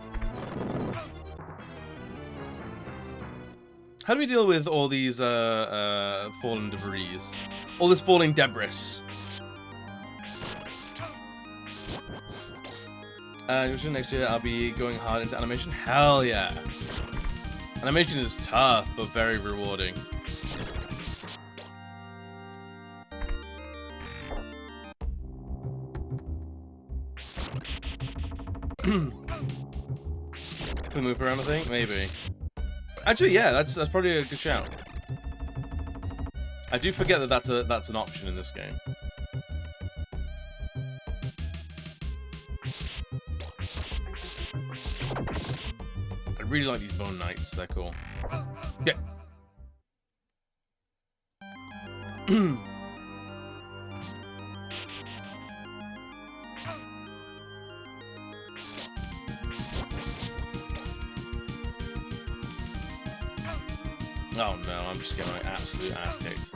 How do we deal with all these fallen debris? All this falling debris? Next year I'll be going hard into animation. Hell yeah. Animation is tough, but very rewarding. Can we move around, I think? Maybe. Actually, yeah, that's probably a good shout. I do forget that that's an option in this game. I really like these bone knights. They're cool. Yeah. Oh no, I'm just getting my absolute ass kicked.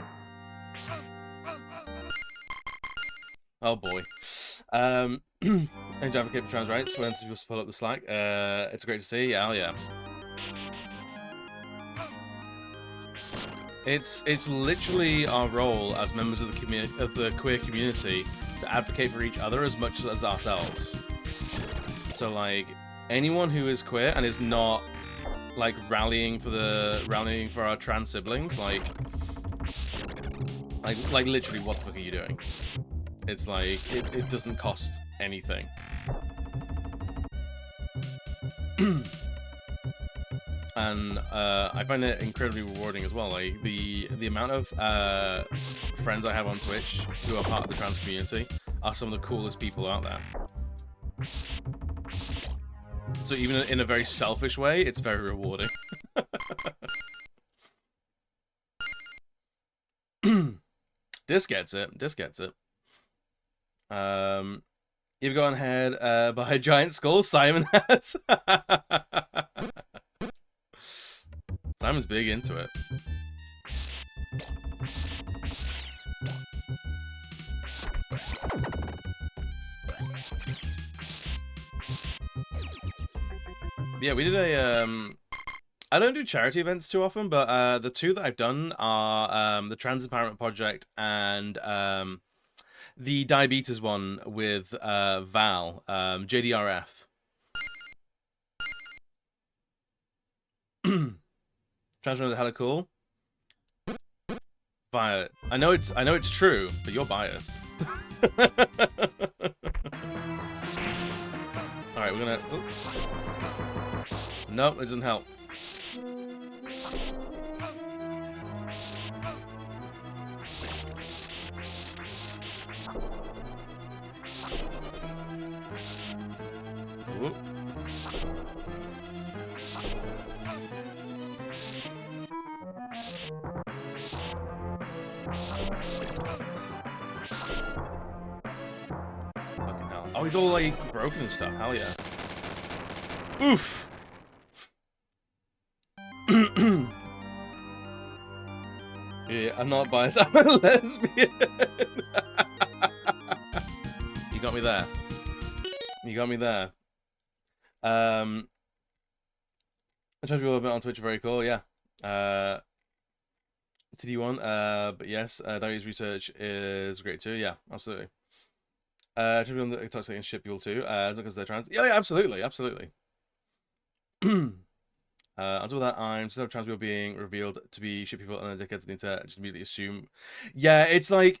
Oh boy. And advocate for trans rights when people pull up the slack. It's great to see. Yeah, oh yeah. It's literally our role as members of the queer community to advocate for each other as much as ourselves. So like anyone who is queer and is not like rallying for our trans siblings, like literally, what the fuck are you doing? It's like it doesn't cost anything. And I find it incredibly rewarding as well. Like the amount of friends I have on Twitch who are part of the trans community are some of the coolest people out there. So even in a very selfish way, it's very rewarding. This gets it. This gets it. You've gone ahead by Giant Skull. Simon has. Simon's big into it. Yeah, we did a I don't do charity events too often, but the two that I've done are the Trans Empowerment Project and the diabetes one with Val, JDRF. Trans women are hella cool. Violet. I know it's true, but you're biased. Alright, we're gonna... Oh. Nope, it doesn't help. Whoop. Fucking hell. Oh, he's all like broken and stuff. Hell yeah. Oof. Yeah, I'm not biased. I'm a lesbian. You got me there. You got me there. I try to be a little bit on Twitch. Very cool. Yeah. TD1. But yes, Darius research is great too. Yeah, absolutely. To be on the toxic and shit people too. As long as they're trans. Yeah, absolutely, absolutely. On top of that, I'm still trans people being revealed to be shit people, and then dickheads on the internet just immediately assume. Yeah, it's like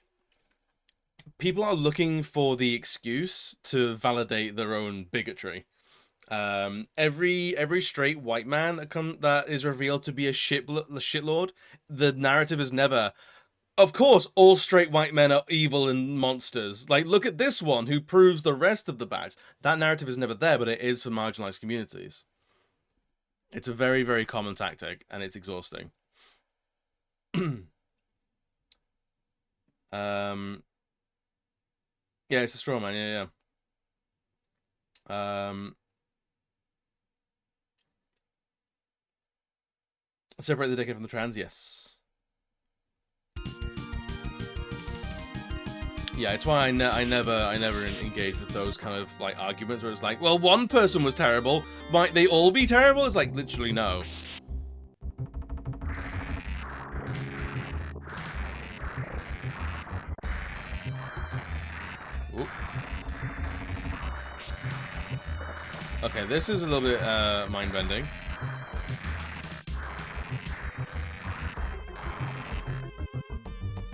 people are looking for the excuse to validate their own bigotry. Every straight white man that is revealed to be a shitlord, the narrative is never, of course, all straight white men are evil and monsters. Like, look at this one who proves the rest of the badge. That narrative is never there, but it is for marginalized communities. It's a very, very common tactic, and it's exhausting. Yeah, it's a straw man. Yeah, yeah. Separate the dickhead from the trans. Yes. Yeah, it's why I never engage with those kind of like arguments where it's like, well, one person was terrible, might they all be terrible? It's like literally no. Oop. Okay, this is a little bit mind bending.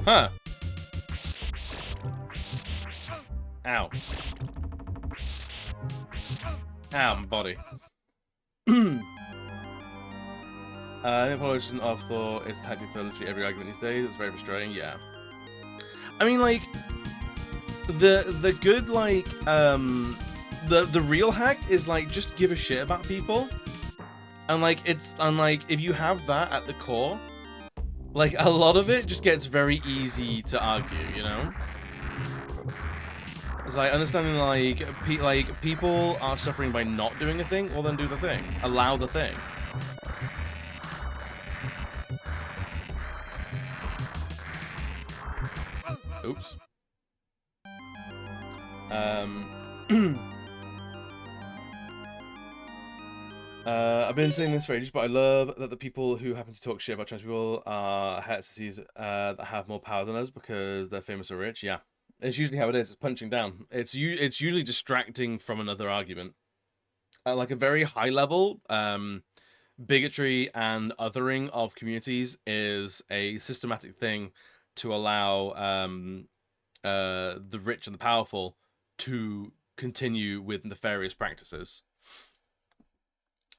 Huh. Ow. Ow, my body. The apology of thought is tactic for literally every argument these days. It's very frustrating, yeah. I mean, like, the good, like, the real hack is, like, just give a shit about people. And, like, if you have that at the core, like, a lot of it just gets very easy to argue, you know? It's like understanding like people are suffering by not doing a thing, well then do the thing. Allow the thing. Oops. I've been saying this for ages, but I love that the people who happen to talk shit about trans people are heresies that have more power than us because they're famous or rich. Yeah. It's usually how it is. It's punching down. It's usually distracting from another argument. At like a very high level, bigotry and othering of communities is a systematic thing to allow the rich and the powerful to continue with nefarious practices.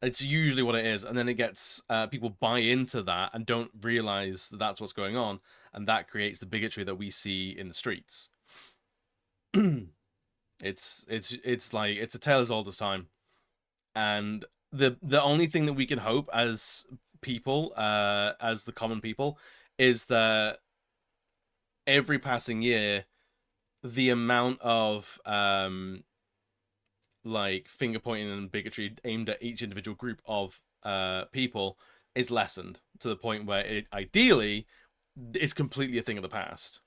It's usually what it is, and then it gets people buy into that and don't realize that that's what's going on, and that creates the bigotry that we see in the streets. It's like it's a tale as old as time, and the only thing that we can hope as people, as the common people, is that every passing year, the amount of like finger pointing and bigotry aimed at each individual group of people is lessened to the point where it ideally is completely a thing of the past.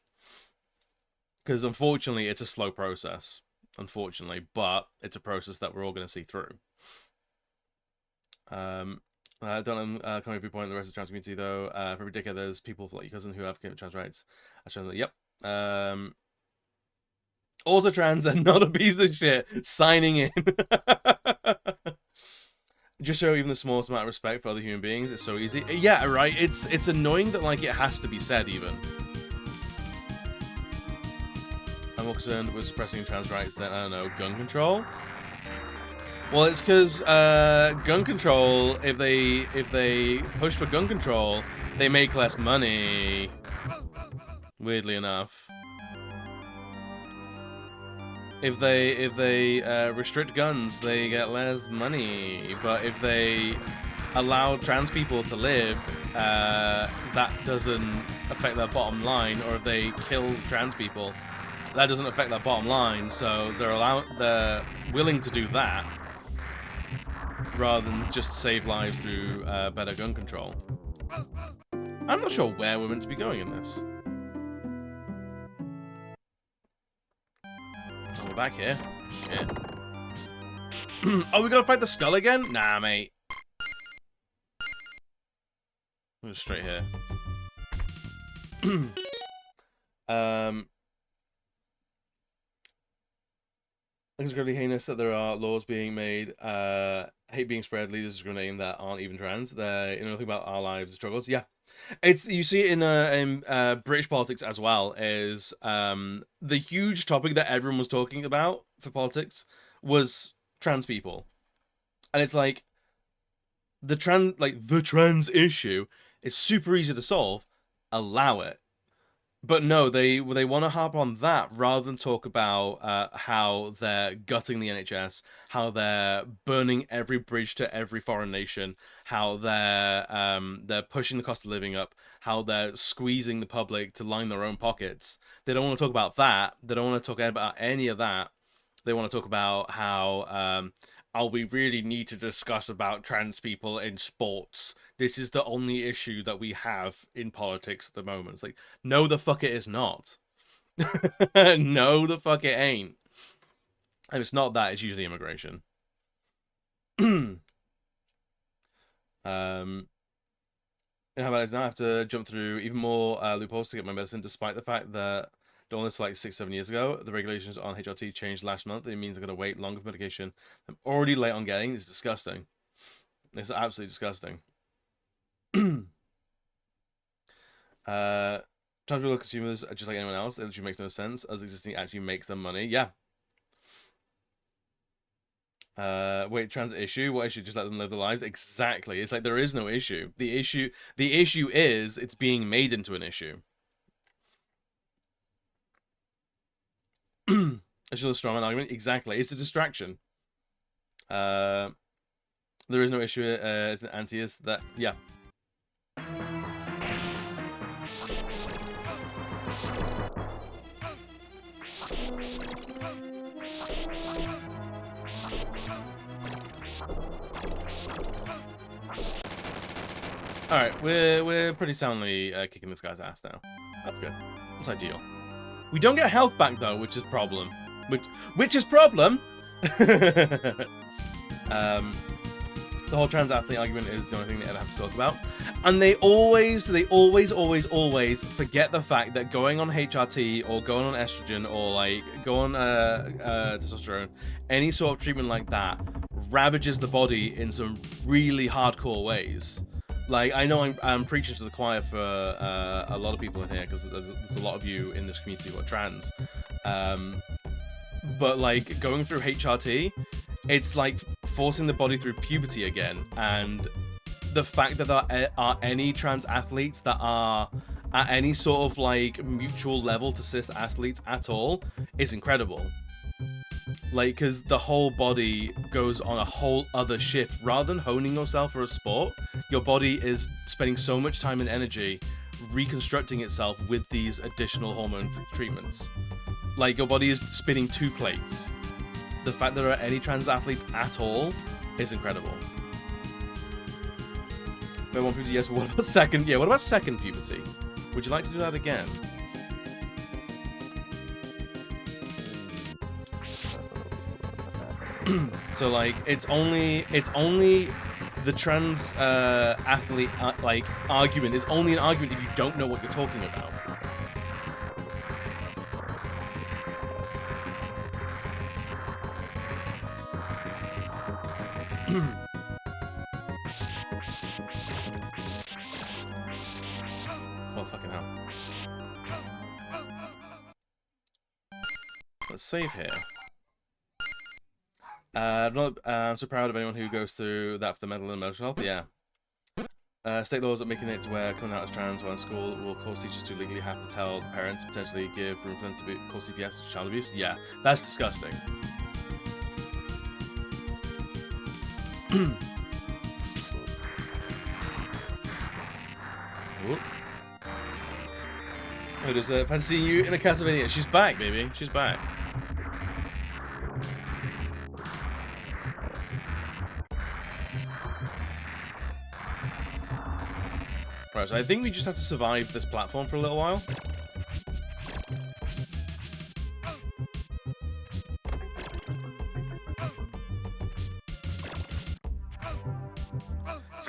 Because unfortunately, it's a slow process. Unfortunately, but it's a process that we're all going to see through. Don't coming every point in the rest of the trans community though. For every dickhead, there's people like your cousin who have trans rights. Yep. Also trans and not a piece of shit. Signing in. Just show even the smallest amount of respect for other human beings. It's so easy. Yeah, right. It's annoying that like it has to be said even. I'm more concerned with suppressing trans rights than, I don't know, gun control. Well, it's because gun control, if they push for gun control, they make less money. Weirdly enough. If they restrict guns, they get less money. But if they allow trans people to live, that doesn't affect their bottom line. Or if they kill trans people, that doesn't affect their bottom line. So they're willing to do that rather than just save lives through better gun control. I'm not sure where we're meant to be going in this. Oh, we're back here. Shit. Oh, we gotta fight the skull again? Nah, mate. We're straight here. It's incredibly heinous that there are laws being made, hate being spread, leaders discriminating that aren't even trans. They know nothing about our lives and struggles. Yeah, it's you see it in British politics as well. Is the huge topic that everyone was talking about for politics was trans people, and it's like the trans issue is super easy to solve. Allow it. But no, they want to harp on that rather than talk about how they're gutting the NHS, how they're burning every bridge to every foreign nation, how they're pushing the cost of living up, how they're squeezing the public to line their own pockets. They don't want to talk about that. They don't want to talk about any of that. They want to talk about how we really need to discuss about trans people in sports. This is the only issue that we have in politics at the moment. It's like, no, the fuck it is not. No, the fuck it ain't. And it's not that, it's usually immigration. And how about it? Now I have to jump through even more loopholes to get my medicine, despite the fact that done this like 6-7 years ago. The regulations on HRT changed last month. It means I'm going to wait longer for medication I'm already late on getting. It's disgusting. It's absolutely disgusting. Transreal consumers are just like anyone else. It literally makes no sense, as existing actually makes them money. Yeah. Wait, trans issue? What issue? Just let them live their lives? Exactly. It's like there is no issue. The issue is it's being made into an issue. A still a strong argument. Exactly. It's a distraction. There is no issue. It's an anti-is that. Yeah. All right, we're pretty soundly kicking this guy's ass now. That's good. That's ideal. We don't get health back though, which is problem. Which is problem. The whole trans athlete argument is the only thing they ever have to talk about, and they always forget the fact that going on HRT or going on estrogen or like going on testosterone, any sort of treatment like that, ravages the body in some really hardcore ways. Like, I know I'm preaching to the choir for a lot of people in here, because there's a lot of you in this community who are trans. But, like, going through HRT, it's like forcing the body through puberty again. And the fact that there are any trans athletes that are at any sort of, like, mutual level to cis athletes at all is incredible. Like, because the whole body goes on a whole other shift. Rather than honing yourself for a sport, your body is spending so much time and energy reconstructing itself with these additional hormone treatments. Like, your body is spinning two plates. The fact that there are any trans athletes at all is incredible. Wait, one puberty, yes, but what about second? Yeah, what about second puberty? Would you like to do that again? So like it's only the trans athlete like argument is only an argument if you don't know what you're talking about. Oh fucking hell. Let's save here. I'm so proud of anyone who goes through that for the mental and emotional health. Yeah. State laws are making it to where coming out as trans while in school will cause teachers to legally have to tell the parents, potentially give room for them to call CPS to child abuse. Yeah, that's disgusting. Oh, there's a fancy you in a Castlevania. She's back, baby. She's back. Right, so I think we just have to survive this platform for a little while.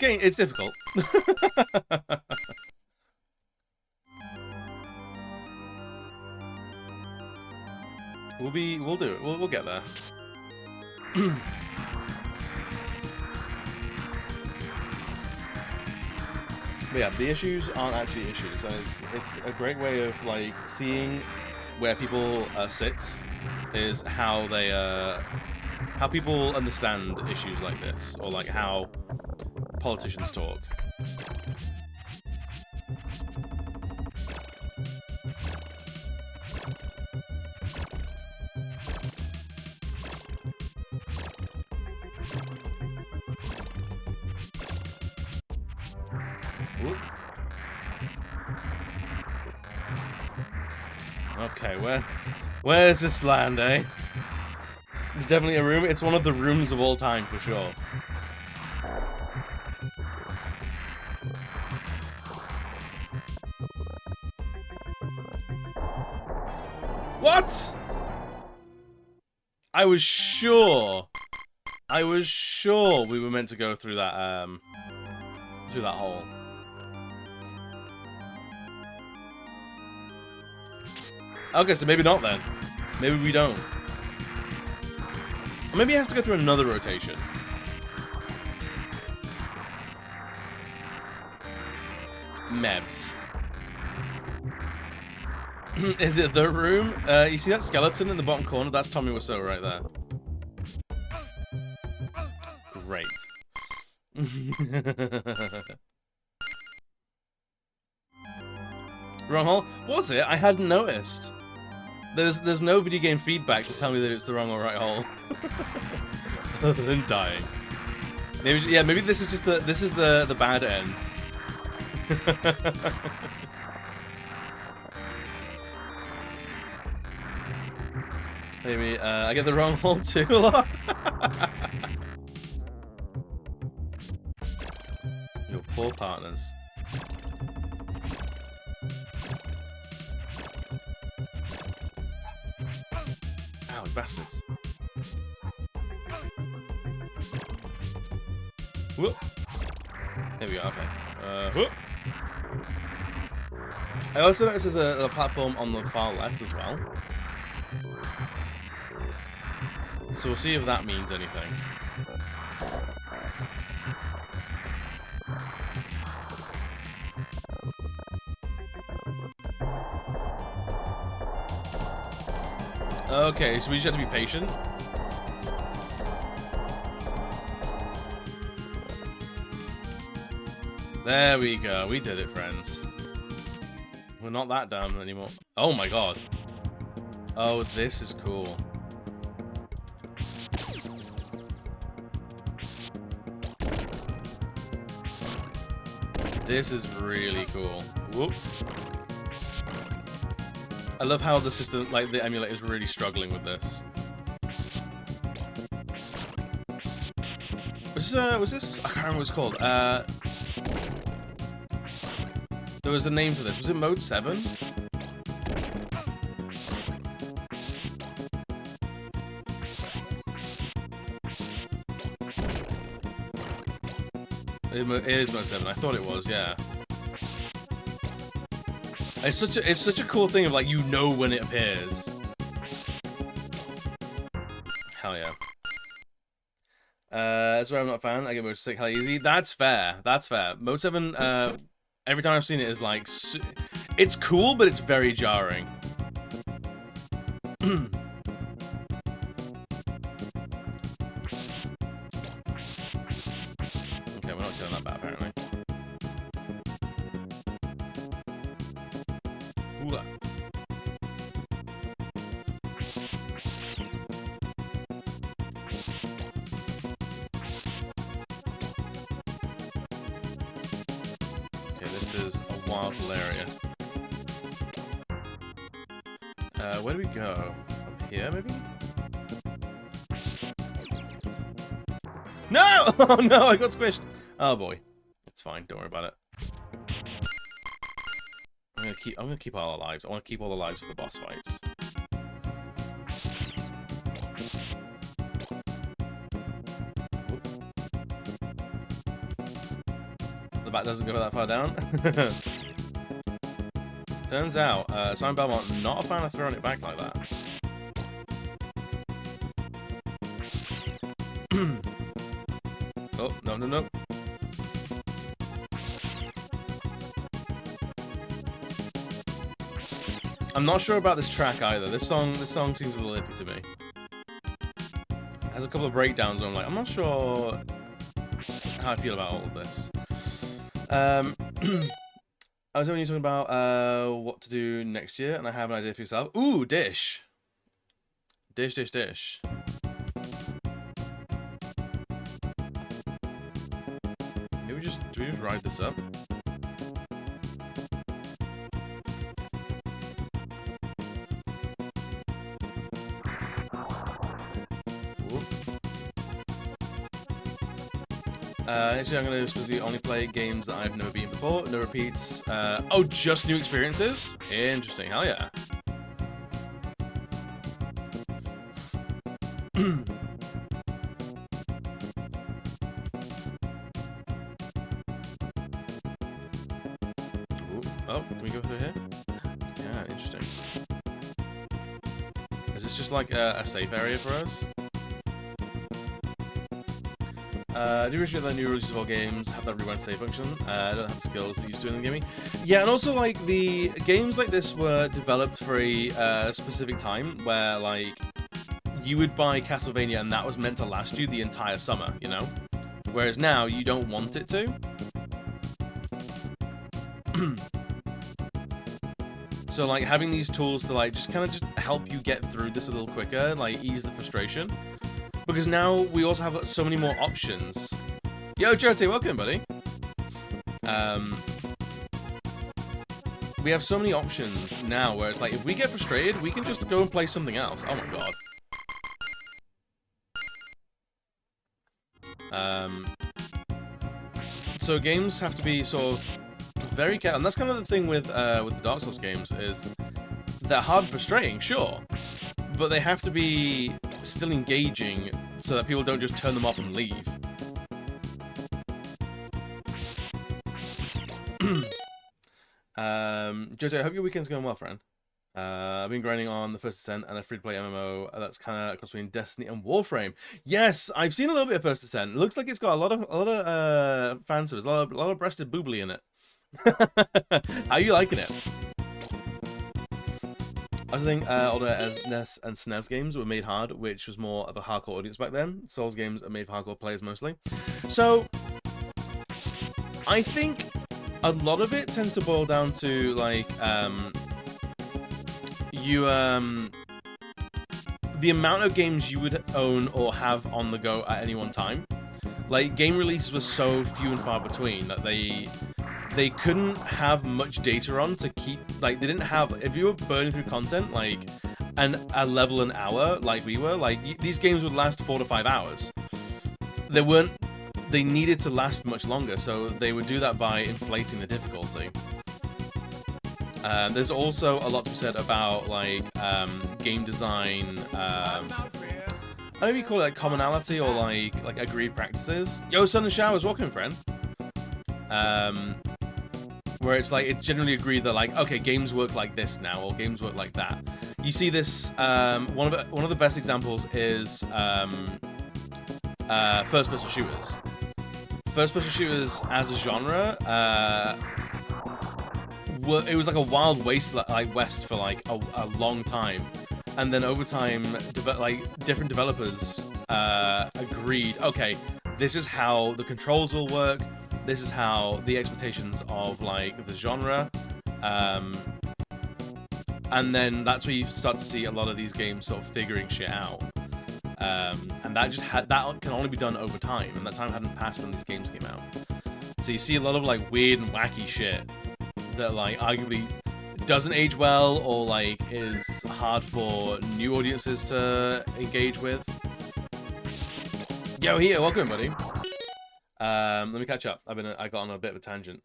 It's difficult. We'll do it. We'll get there. But yeah, the issues aren't actually issues, and it's a great way of like seeing where people sit is how they how people understand issues like this, or like how politicians talk. Whoop. Okay, where's this land, eh? It's definitely a room. It's one of the rooms of all time for sure. What? I was sure we were meant to go through that hole. Okay, so maybe not then. Maybe we don't. Or maybe it has to go through another rotation. Mebs. Is it the room? You see that skeleton in the bottom corner? That's Tommy Wiseau right there. Great. Wrong hole? Was it? I hadn't noticed. There's no video game feedback to tell me that it's the wrong or right hole. Other than dying. Maybe this is just the bad end. Maybe I get the wrong hole too a lot. Your poor partners. Ow, bastards. Whoop. There we go, okay. Whoop. I also noticed there's a platform on the far left as well. So we'll see if that means anything. Okay, so we just have to be patient. There we go. We did it, friends. We're not that dumb anymore. Oh my god. Oh, this is cool. This is really cool. Whoops. I love how the system, like the emulator, is really struggling with this. Was this? I can't remember what it's called. There was a name for this. Was it Mode 7? It is Mode 7. I thought it was, yeah. It's such a cool thing of like you know when it appears. Hell yeah. That's why I'm not a fan. I get Mode 6 hella easy. That's fair. That's fair. Mode 7. Every time I've seen it is like it's cool, but it's very jarring. Okay, we're not doing that bad apparently. Ooh. Okay, this is a wild area. Where do we go? Up here, maybe? No! Oh no, I got squished. Oh boy, it's fine. Don't worry about it. I'm gonna keep all our lives. I want to keep all the lives for the boss fights. The bat doesn't go that far down. Turns out, Simon Belmont not a fan of throwing it back like that. No, no, no. I'm not sure about this track either. This song seems a little iffy to me. It has a couple of breakdowns where I'm like, I'm not sure how I feel about all of this. I was only talking about what to do next year, and I have an idea for yourself. Ooh, dish. Dish. Maybe do we just ride this up? Next year I'm going to specifically only play games that I've never beaten before. No repeats. Oh, just new experiences? Interesting. Hell yeah. Ooh. Oh, can we go through here? Yeah, interesting. Is this just like a safe area for us? I do appreciate that new releases of all games have that rewind save function. I don't have the skills that used to in gaming. Yeah, and also like the games like this were developed for a specific time where like you would buy Castlevania and that was meant to last you the entire summer, you know? Whereas now you don't want it to. So like having these tools to like just kind of just help you get through this a little quicker, like ease the frustration. Because now we also have so many more options. Yo, Jote, welcome, buddy. We have so many options now where it's like, if we get frustrated, we can just go and play something else. Oh my god. So games have to be sort of very careful. And that's kind of the thing with the Dark Souls games is they're hard and frustrating, sure. But they have to be still engaging so that people don't just turn them off and leave. Jojo, I hope your weekend's going well, friend. I've been grinding on the First Ascent and a free-to-play MMO that's kind of cross between Destiny and Warframe. Yes, I've seen a little bit of First Ascent. It looks like it's got a lot of fan service, a lot of breasted boobly in it. How are you liking it? I also think older SNES and SNES games were made hard, which was more of a hardcore audience back then. Souls games are made for hardcore players mostly. So, I think a lot of it tends to boil down to, like, the amount of games you would own or have on the go at any one time. Like, game releases were so few and far between that they couldn't have much data on to keep, like, they didn't have, if you were burning through content, like, a level an hour, like we were, like, these games would last 4 to 5 hours. They needed to last much longer, so they would do that by inflating the difficulty. There's also a lot to be said about, like, game design, I don't know if you call it, like, commonality or, like agreed practices. Yo, Sun and Showers, welcome, friend. Where it's like, it's generally agreed that, like, okay, games work like this now, or games work like that. You see this, one of the best examples is first-person shooters. First-person shooters as a genre, it was like a wild west for like a long time, and then over time, different developers agreed, okay, this is how the controls will work. This is how the expectations of, like, the genre, and then that's where you start to see a lot of these games sort of figuring shit out, and that can only be done over time, and that time hadn't passed when these games came out. So you see a lot of, like, weird and wacky shit that, like, arguably doesn't age well, or, like, is hard for new audiences to engage with. Yo, here, welcome, buddy. Let me catch up. I got on a bit of a tangent.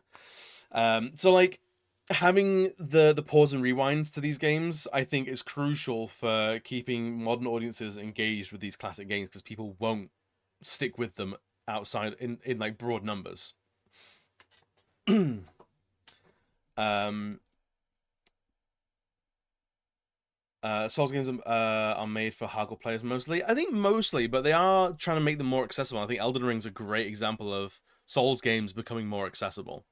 So, like, having the pause and rewind to these games, I think, is crucial for keeping modern audiences engaged with these classic games, because people won't stick with them outside in like broad numbers. Souls games are made for hardcore players mostly. I think mostly, but they are trying to make them more accessible. I think Elden Ring's a great example of Souls games becoming more accessible.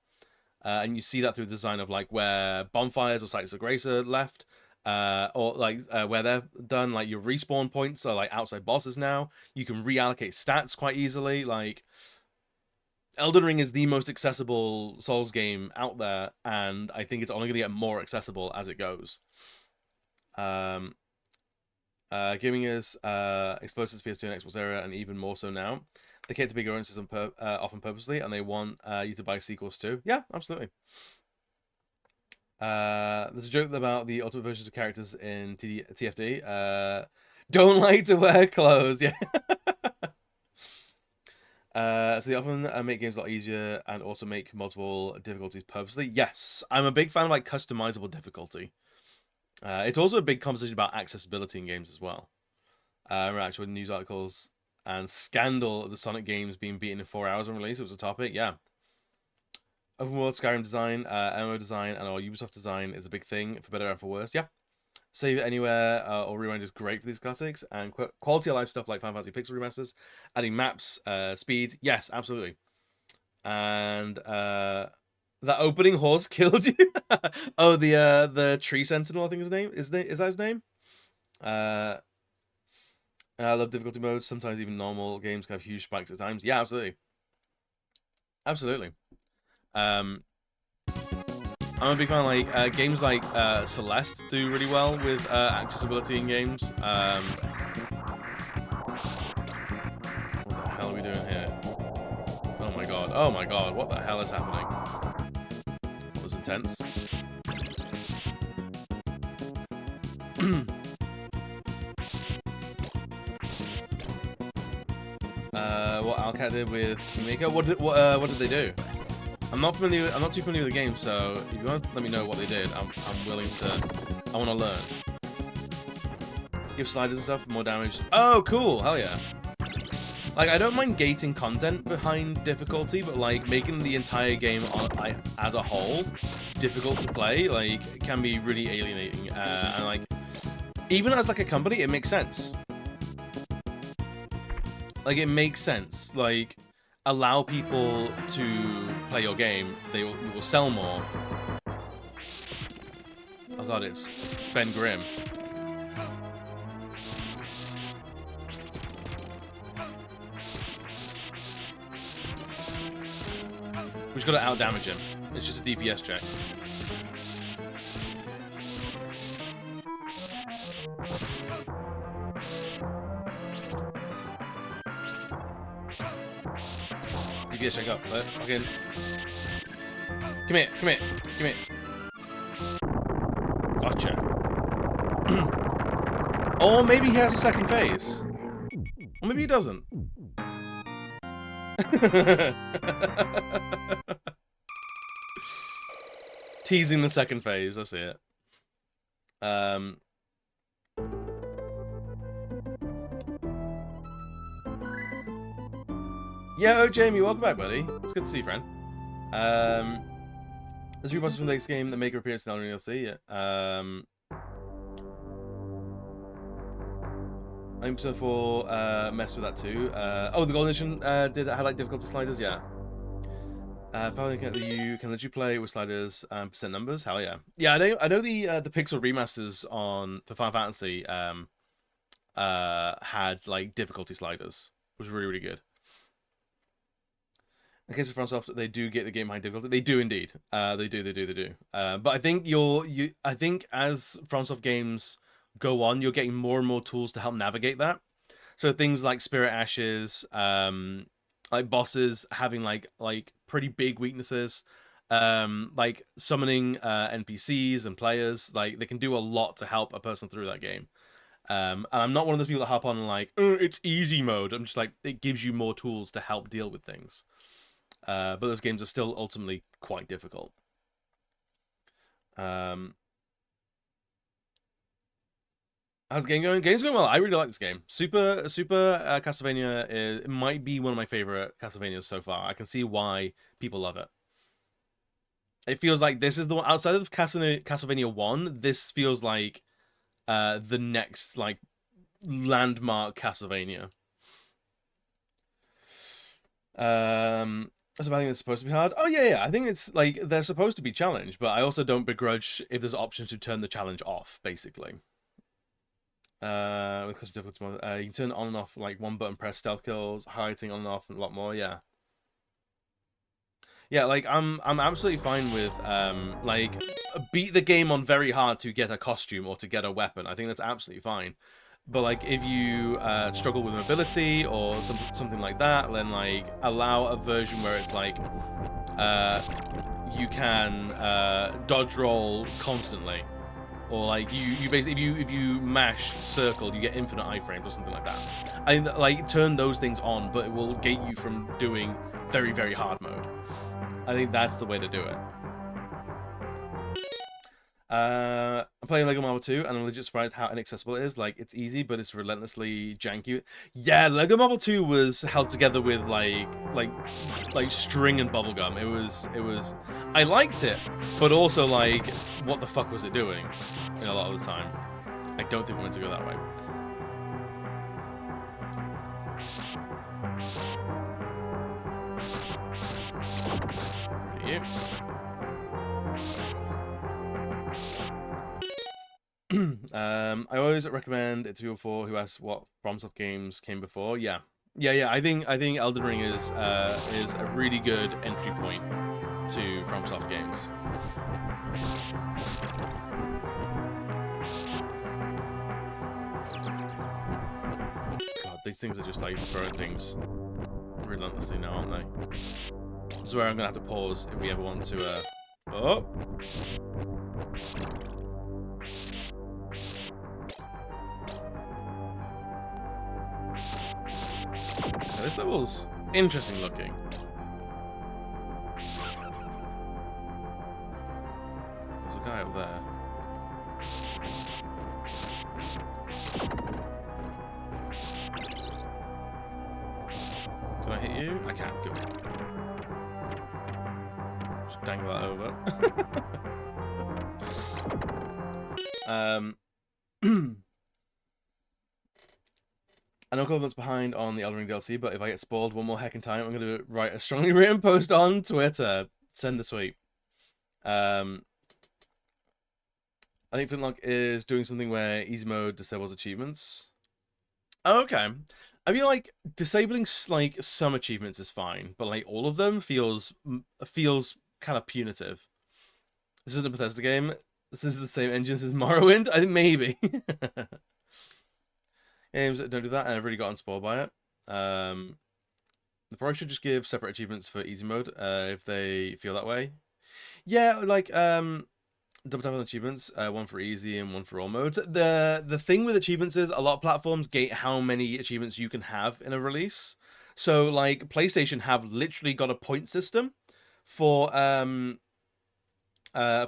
And you see that through the design of like where bonfires or sites of grace are left, or like where they're done. Like your respawn points are like outside bosses now. You can reallocate stats quite easily. Like Elden Ring is the most accessible Souls game out there, and I think it's only going to get more accessible as it goes. Giving us explosives PS2 and Xbox era, and even more so now. They cater to bigger audiences often purposely, and they want you to buy sequels too. Yeah, absolutely. There's a joke about the ultimate versions of characters in TFD. Don't like to wear clothes. Yeah. So they often make games a lot easier and also make multiple difficulties purposely. Yes, I'm a big fan of like customizable difficulty. It's also a big conversation about accessibility in games as well. Actual news articles and scandal of the Sonic games being beaten in 4 hours on release. It was a topic, yeah. Open world Skyrim design, MMO design, and our Ubisoft design is a big thing, for better and for worse. Yeah. Save it anywhere or rewind is great for these classics, and quality of life stuff like Final Fantasy Pixel remasters, adding maps, speed. Yes, absolutely. And that opening horse killed you. Oh, the tree sentinel, I think his name is that his name. I love difficulty modes. Sometimes even normal games can have huge spikes at times. Yeah, absolutely. Absolutely. I'm a big fan of like games like Celeste do really well with accessibility in games. What the hell are we doing here? Oh my god. Oh my god. What the hell is happening? That was intense. What Alcat did with Kimiko? What did they do? I'm not too familiar with the game, so if you want to let me know what they did, I'm willing to. I want to learn. Give sliders and stuff, more damage. Oh, cool! Hell yeah! Like, I don't mind gating content behind difficulty, but like making the entire game as a whole difficult to play, like, can be really alienating. And like, even as like a company, it makes sense. Like, it makes sense. Like, allow people to play your game. You will sell more. Oh god, it's Ben Grimm. We just gotta out-damage him. It's just a DPS check. DPS check up. Fucking. Come here, come here, come here. Gotcha. Or maybe he has a second phase. Or maybe he doesn't. Teasing the second phase, I see it. Yo, Jamie, welcome back, buddy. It's good to see you, friend. There's a few bosses from the next game that make an appearance in Elden Ring DLC. I'm for mess with that too. Oh, the Golden Edition had like difficulty sliders, yeah. Probably can let you play with sliders and percent numbers. Hell yeah, yeah. I know the Pixel remasters for Final Fantasy had like difficulty sliders, which was really good. In case of FromSoft, they do get the game behind difficulty. They do indeed. They do. But I think I think as FromSoft games go on, you're getting more and more tools to help navigate that. So things like Spirit Ashes, like bosses having like pretty big weaknesses, like summoning NPCs and players, like they can do a lot to help a person through that game. And I'm not one of those people that hop on and like, it's easy mode. I'm just like, it gives you more tools to help deal with things. But those games are still ultimately quite difficult. How's the game going? Game's going well. I really like this game. Super Castlevania it might be one of my favorite Castlevanias so far. I can see why people love it. It feels like this is the one outside of Castlevania 1. This feels like the next like landmark Castlevania. So I think it's supposed to be hard. Oh yeah, I think it's like they're supposed to be challenged, but I also don't begrudge if there's options to turn the challenge off, basically. Because difficult, you can turn it on and off like one button press, stealth kills, highlighting on and off, and a lot more. Yeah. Yeah, like I'm absolutely fine with like beat the game on very hard to get a costume or to get a weapon. I think that's absolutely fine. But like if you struggle with mobility or something like that, then like allow a version where it's like you can dodge roll constantly, or like you basically if you mash circle you get infinite iframes or something like that. I like turn those things on, but it will gate you from doing very, very hard mode. I think that's the way to do it. I'm playing LEGO Marvel 2, and I'm legit surprised how inaccessible it is. Like, it's easy, but it's relentlessly janky. Yeah, LEGO Marvel 2 was held together with like string and bubblegum. It was. I liked it, but also like, what the fuck was it doing? A lot of the time, I don't think we wanted to go that way. You. I always recommend it to people who ask what FromSoft games came before. Yeah. I think Elden Ring is a really good entry point to FromSoft games. God, these things are just like throwing things relentlessly now, aren't they? This is where I'm gonna have to pause if we ever want to. Oh. Yeah, this level's interesting looking. There's a guy up there. Can I hit you? I can't. Go. Just dangle that over. I know a couple months behind on the Elden Ring DLC, but if I get spoiled one more heckin' time, I'm going to write a strongly written post on Twitter. Send the tweet. I think Flintlock is doing something where easy mode disables achievements. Oh, okay. I feel like disabling like some achievements is fine, but like all of them feels kind of punitive. This isn't a Bethesda game. This is the same engines as Morrowind. I think maybe. Games that don't do that, and I've really gotten spoiled by it. They probably should just give separate achievements for easy mode if they feel that way. Yeah, like double tap on achievements, one for easy and one for all modes. The thing with achievements is a lot of platforms gate how many achievements you can have in a release. So like PlayStation have literally got a point system for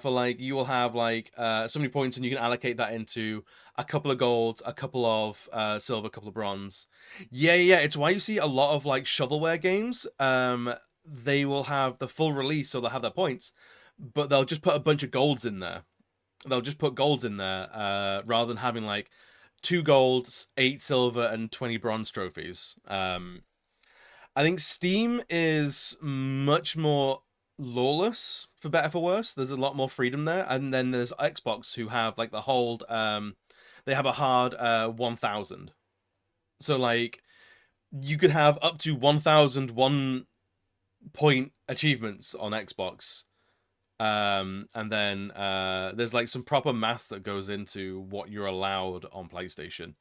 like you will have like so many points and you can allocate that into a couple of gold, a couple of silver, a couple of bronze. Yeah, it's why you see a lot of like shovelware games. They will have the full release, so they'll have their points, but they'll just put a bunch of golds in there. They'll just put golds in there rather than having like 2 golds, 8 silver, and 20 bronze trophies. I think Steam is much more lawless, for better for worse. There's a lot more freedom there, and then there's Xbox who have like the hold. They have a hard 1000. So like you could have up to 1001 point achievements on Xbox. And then there's like some proper math that goes into what you're allowed on PlayStation.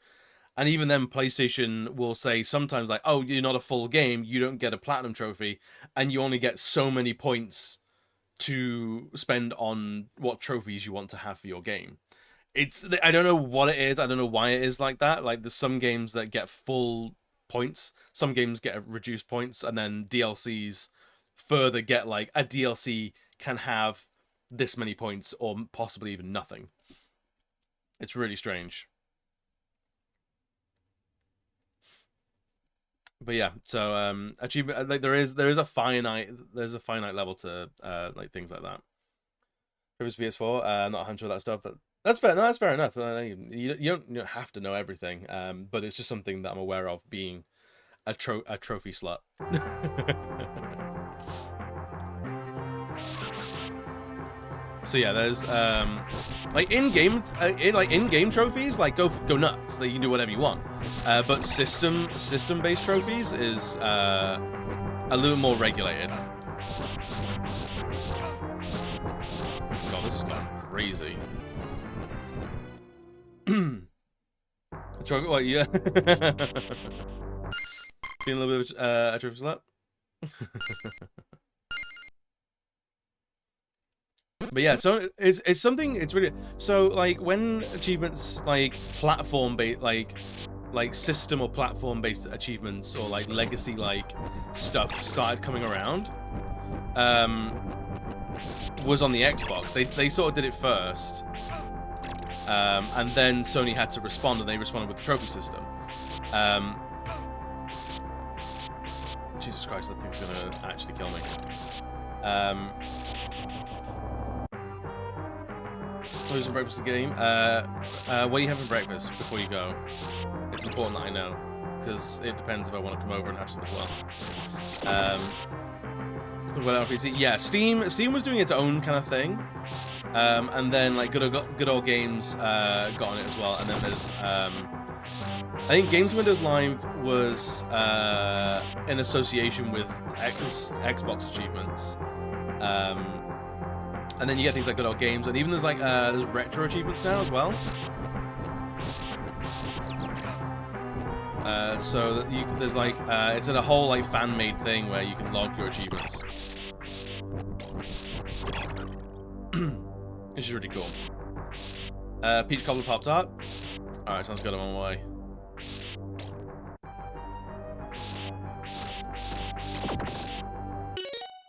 And even then, PlayStation will say sometimes like, oh, you're not a full game, you don't get a platinum trophy, and you only get so many points to spend on what trophies you want to have for your game. I don't know what it is, I don't know why it is like that. Like, there's some games that get full points, some games get reduced points, and then DLCs further get like, a DLC can have this many points, or possibly even nothing. It's really strange. But yeah, so achievement, like there is a finite level to like things like that. Previous PS4, not 100 of that stuff. That's fair. No, that's fair enough. You don't have to know everything, but it's just something that I'm aware of being a trophy slut. So yeah, there's like in-game trophies, like go nuts. Like, you can do whatever you want. But system-based trophies is a little more regulated. God, this is going crazy. What? Yeah. Being a little bit of a trophy slut. But yeah, so it's something. It's really so like when achievements like platform-based, like system or platform-based achievements or like legacy like stuff started coming around. Was on the Xbox. They sort of did it first, and then Sony had to respond, and they responded with the trophy system. Jesus Christ, that thing's gonna actually kill me. So some breakfast in the game. What are you having breakfast before you go? It's important that I know, because it depends if I want to come over and have some as well. Well, PC, yeah, Steam was doing its own kind of thing, and then like Good Old Games got on it as well, and then there's I think Games Windows Live was in association with Xbox achievements. And then you get things like Good Old Games, and even there's like there's retro achievements now as well. So that there's like it's in a whole like fan-made thing where you can log your achievements, which is really cool. Peach Cobbler Pop Tart. All right, sounds good. I'm on my way.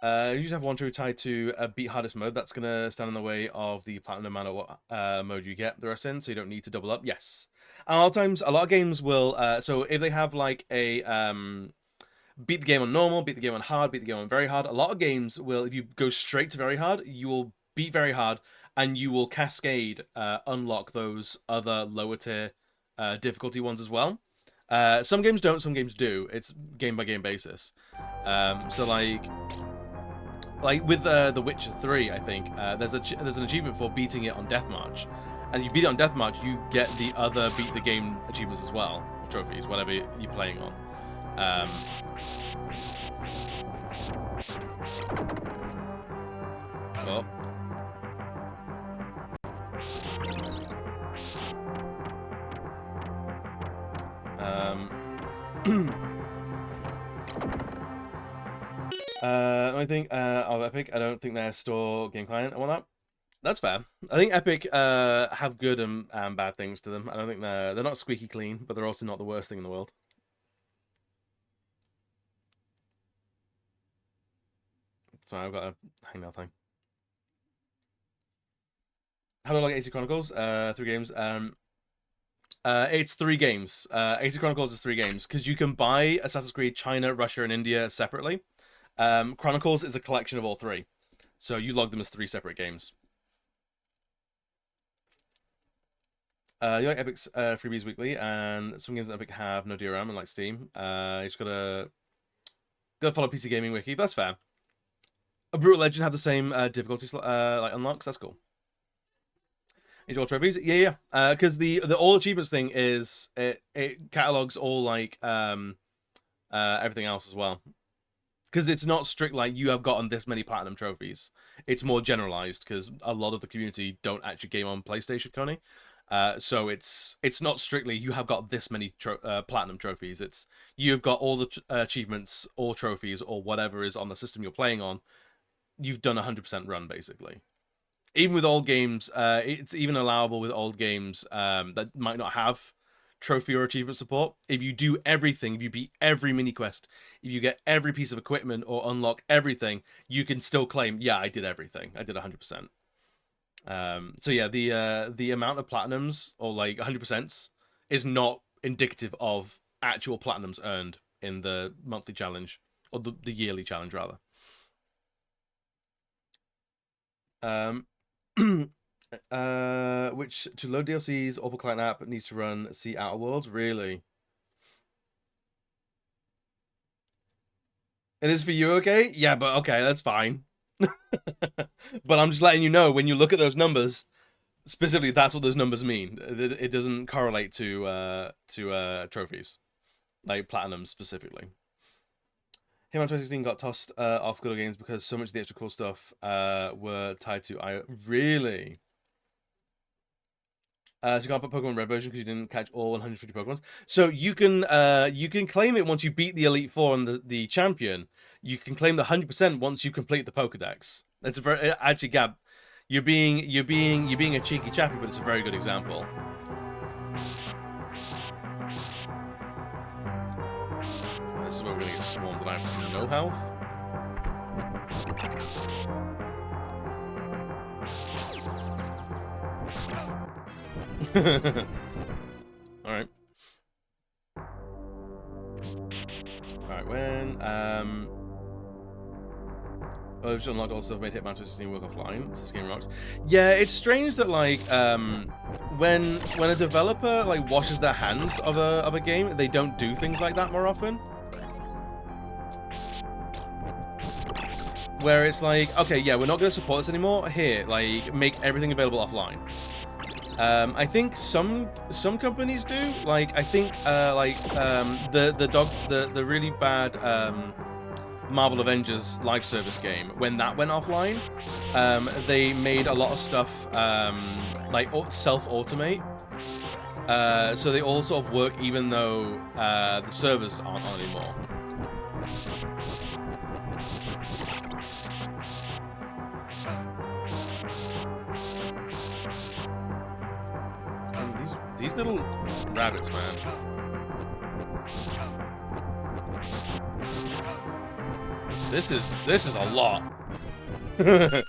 You should have one true tied to a beat hardest mode. That's gonna stand in the way of the platinum amount of what mode you get the rest in, so you don't need to double up. Yes, and a lot of times, a lot of games will. So if they have like a beat the game on normal, beat the game on hard, beat the game on very hard. A lot of games will, if you go straight to very hard, you will beat very hard, and you will cascade unlock those other lower tier difficulty ones as well. Some games don't, some games do. It's game by game basis. So like with The Witcher 3, I think there's an achievement for beating it on Deathmarch, and you beat it on Deathmarch, you get the other beat the game achievements as well, or trophies, whatever you're playing on. Oh. I think of Epic, I don't think their store game client and whatnot. That's fair. I think Epic have good and bad things to them. I don't think they're not squeaky clean, but they're also not the worst thing in the world. Sorry, I've got a hangnail thing. How do I like AC Chronicles? 3 games. It's 3 games. AC Chronicles is 3 games because you can buy Assassin's Creed China, Russia, and India separately. Chronicles is a collection of all 3, so you log them as 3 separate games. You like Epic's freebies weekly, and some games that Epic have no DRM, unlike Steam. You just gotta follow PC Gaming Wiki. That's fair. A Brutal Legend have the same difficulty like unlocks. That's cool. All trophies, yeah. Because the all achievements thing is it catalogs all like everything else as well. Because it's not strict like you have gotten this many platinum trophies. It's more generalized because a lot of the community don't actually game on PlayStation, Coney. So it's not strictly you have got this many platinum trophies. It's you've got all the achievements or trophies or whatever is on the system you're playing on. You've done 100% run basically. Even with old games, it's even allowable with old games that might not have trophy or achievement support. If you do everything, if you beat every mini quest, if you get every piece of equipment or unlock everything, you can still claim, yeah, I did everything. I did 100%. So yeah, the amount of platinums or like 100% is not indicative of actual platinums earned in the monthly challenge or the yearly challenge rather. Which to load DLC's awful client app needs to run see Outer Worlds. Really? It is for you, okay? Yeah, but okay, that's fine. But I'm just letting you know, when you look at those numbers, specifically, that's what those numbers mean. It doesn't correlate to trophies, like platinum specifically. Hitman 2016 got tossed off Good Old Games because so much of the extra cool stuff were tied to IO. Really? So you can't put Pokemon Red version because you didn't catch all 150 Pokemon. So you can claim it once you beat the Elite Four and the champion. You can claim the 100% once you complete the Pokedex. That's a very actually, Gab, you're being a cheeky chappy, but it's a very good example. This is where we're gonna get swarmed, and I have no health. Alright. Alright, when oh, just unlocked also made Hitman 2016 work offline. This game rocks. Yeah, it's strange that like when a developer like washes their hands of a game, they don't do things like that more often. Where it's like, okay, yeah, we're not going to support this anymore. Here, like, make everything available offline. I think some companies do. Like, I think the really bad Marvel Avengers live service game, when that went offline, they made a lot of stuff like self-automate. So they all sort of work even though the servers aren't on anymore. These little rabbits, man. This is a lot. I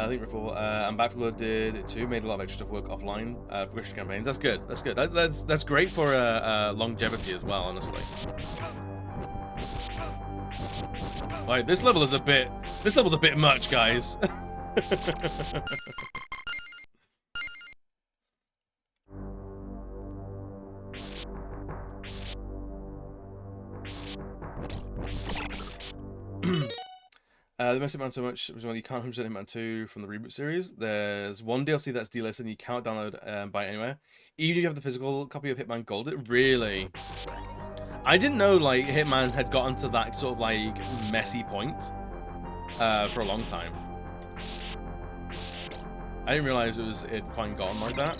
think Riffle and Backflow did it too. Made a lot of extra stuff work offline progression campaigns. That's good. That's good. That's great for longevity as well, honestly. Like this level's a bit much, guys. The most Hitman so much was when you can't 100% Hitman 2 from the reboot series. There's one DLC that's delisted and you can't download buy it anywhere. Even if you have the physical copy of Hitman Gold. It really. I didn't know like Hitman had gotten to that sort of like messy point for a long time. I didn't realize it had quite gotten like that.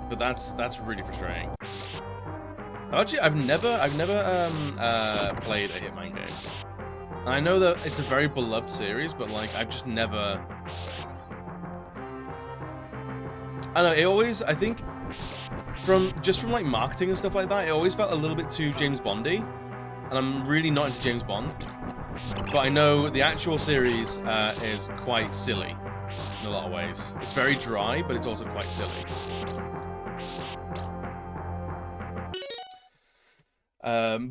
But that's really frustrating. Actually, I've never played a Hitman game. And I know that it's a very beloved series, but like I've just never. I don't know. It always, I think, from like marketing and stuff like that, it always felt a little bit too James Bondy, and I'm really not into James Bond. But I know the actual series is quite silly in a lot of ways. It's very dry, but it's also quite silly.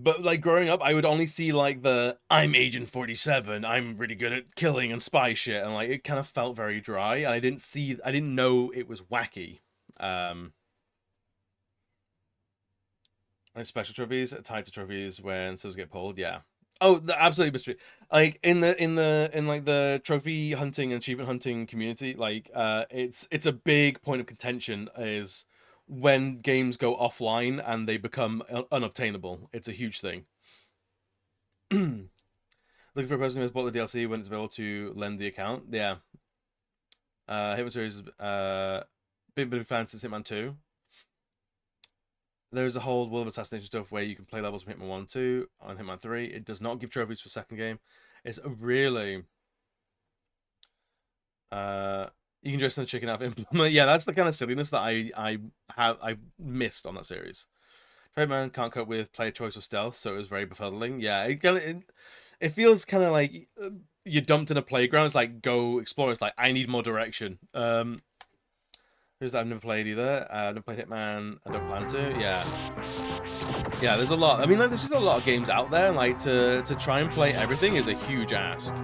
But like growing up, I would only see like I'm Agent 47, I'm really good at killing and spy shit, and like it kind of felt very dry, and I didn't know it was wacky. And special trophies tied to trophies when servers get pulled, yeah. Oh, absolutely mystery. Like in like the trophy hunting and achievement hunting community, like it's a big point of contention is when games go offline and they become unobtainable. It's a huge thing. Looking for a person who has bought the DLC when it's available to lend the account. Yeah. Hitman series, been fan since Hitman 2. There's a whole world of assassination stuff where you can play levels from Hitman 1 and 2 on Hitman 3. It does not give trophies for second game. It's a really... you can dress in the chicken outfit. Yeah, that's the kind of silliness that I've missed on that series. Trademan can't cope with player choice or stealth, so it was very befuddling. Yeah, it feels kind of like you're dumped in a playground. It's like, go explore. It's like, I need more direction. Who's that? I've never played either. I've never played Hitman. I don't plan to. Yeah. Yeah, there's a lot. I mean, like, there's just a lot of games out there. Like, to try and play everything is a huge ask.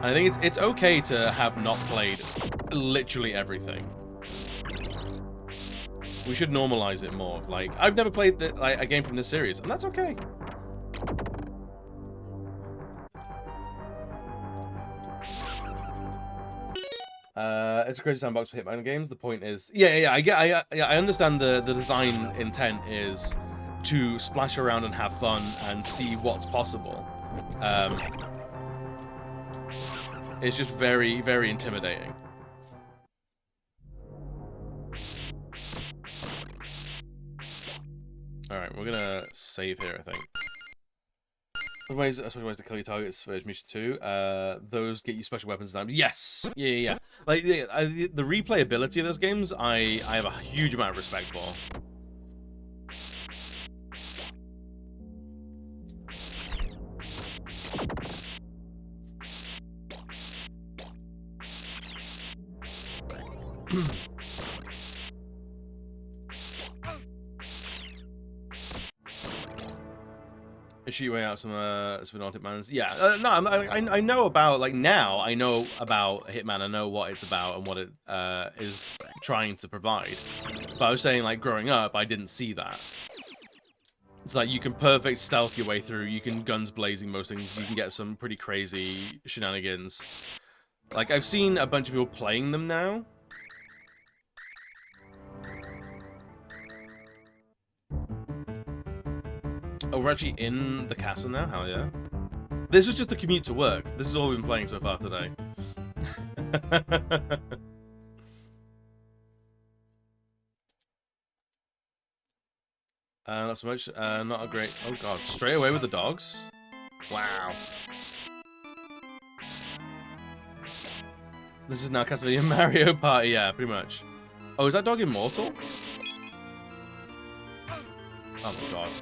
I think it's okay to have not played literally everything. We should normalize it more. Like, I've never played a game from this series, and that's okay. It's a crazy sandbox for Hitman games. The point is, I understand the design intent is to splash around and have fun and see what's possible. It's just very, very intimidating. Alright, we're gonna save here, I think. Special ways to kill your targets for Mission 2. Those get you special weapons and yes! Yeah. Like, the replayability of those games, I have a huge amount of respect for. Shoot your way out some Hitmans. Yeah, no, I know about, like, now I know about Hitman. I know what it's about and what it is trying to provide. But I was saying, like, growing up, I didn't see that. It's like you can perfect stealth your way through. You can guns blazing most things. You can get some pretty crazy shenanigans. Like, I've seen a bunch of people playing them now. Oh, we're actually in the castle now? Hell yeah. This is just the commute to work. This is all we've been playing so far today. Not so much. Not a great... Oh god, straight away with the dogs? Wow. This is now Castlevania Mario Party, yeah, pretty much. Oh, is that dog immortal? Oh my god.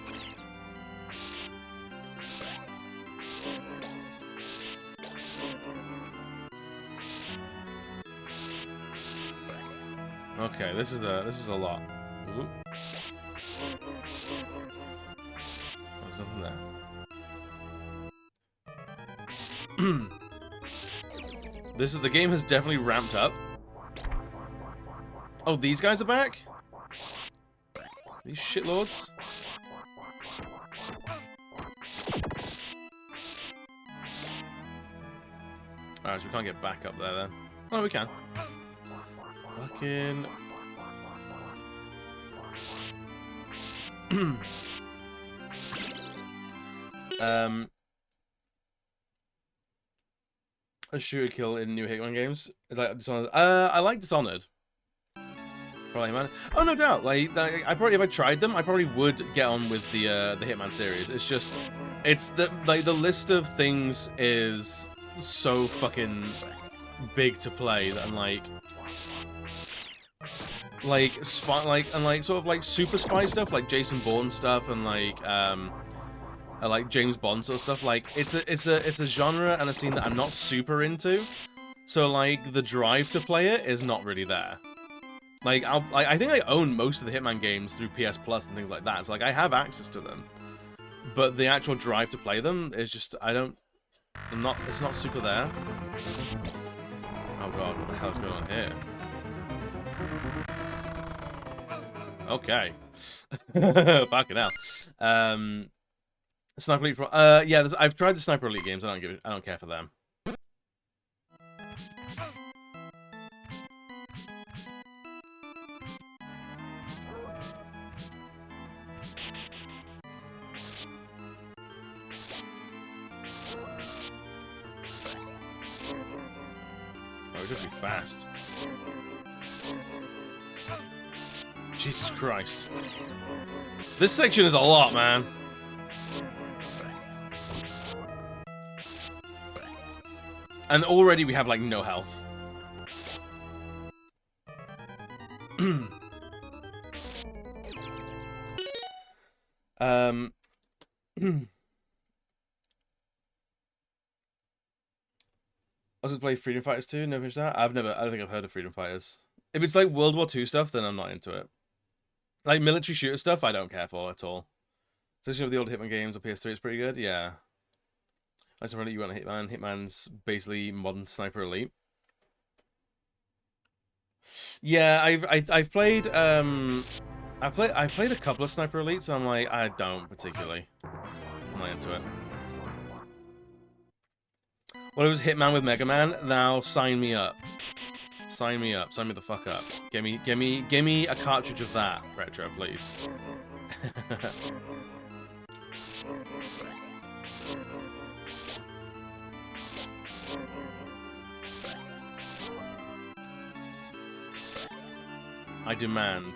Okay, this is a lot. Ooh. There's nothing there. The game has definitely ramped up. Oh, these guys are back? These shitlords? Alright, so we can't get back up there then. Oh, we can. Fucking... a shooter kill in new Hitman games. Like Dishonored. I like Dishonored. Probably, man. Oh, no doubt. Like I probably, if I tried them, I probably would get on with the Hitman series. It's just, it's the list of things is so fucking big to play that I'm like sort of like super spy stuff, like Jason Bourne stuff, and like James Bond sort of stuff. Like it's a genre and a scene that I'm not super into. So like the drive to play it is not really there. Like I think I own most of the Hitman games through PS Plus and things like that. So like I have access to them, but the actual drive to play them is just it's not super there. Oh god, what the hell's going on here? Okay. Fucking hell. Sniper Elite from yeah, I've tried the Sniper Elite games. I don't care for them. Oh, it should be fast. Jesus Christ. This section is a lot, man. And already we have, like, no health. I was gonna play Freedom Fighters 2, never finished that. I don't think I've heard of Freedom Fighters. If it's like World War II stuff, then I'm not into it. Like military shooter stuff, I don't care for at all. Especially with the old Hitman games on PS3, it's pretty good. Yeah. I just remember you want a Hitman. Hitman's basically modern Sniper Elite. Yeah, I've played I played a couple of Sniper Elites, and I'm like, I don't particularly. I'm not into it. Well, it was Hitman with Mega Man. Now sign me up. Sign me up. Sign me the fuck up. Give me a cartridge of that, Retro, please. I demand.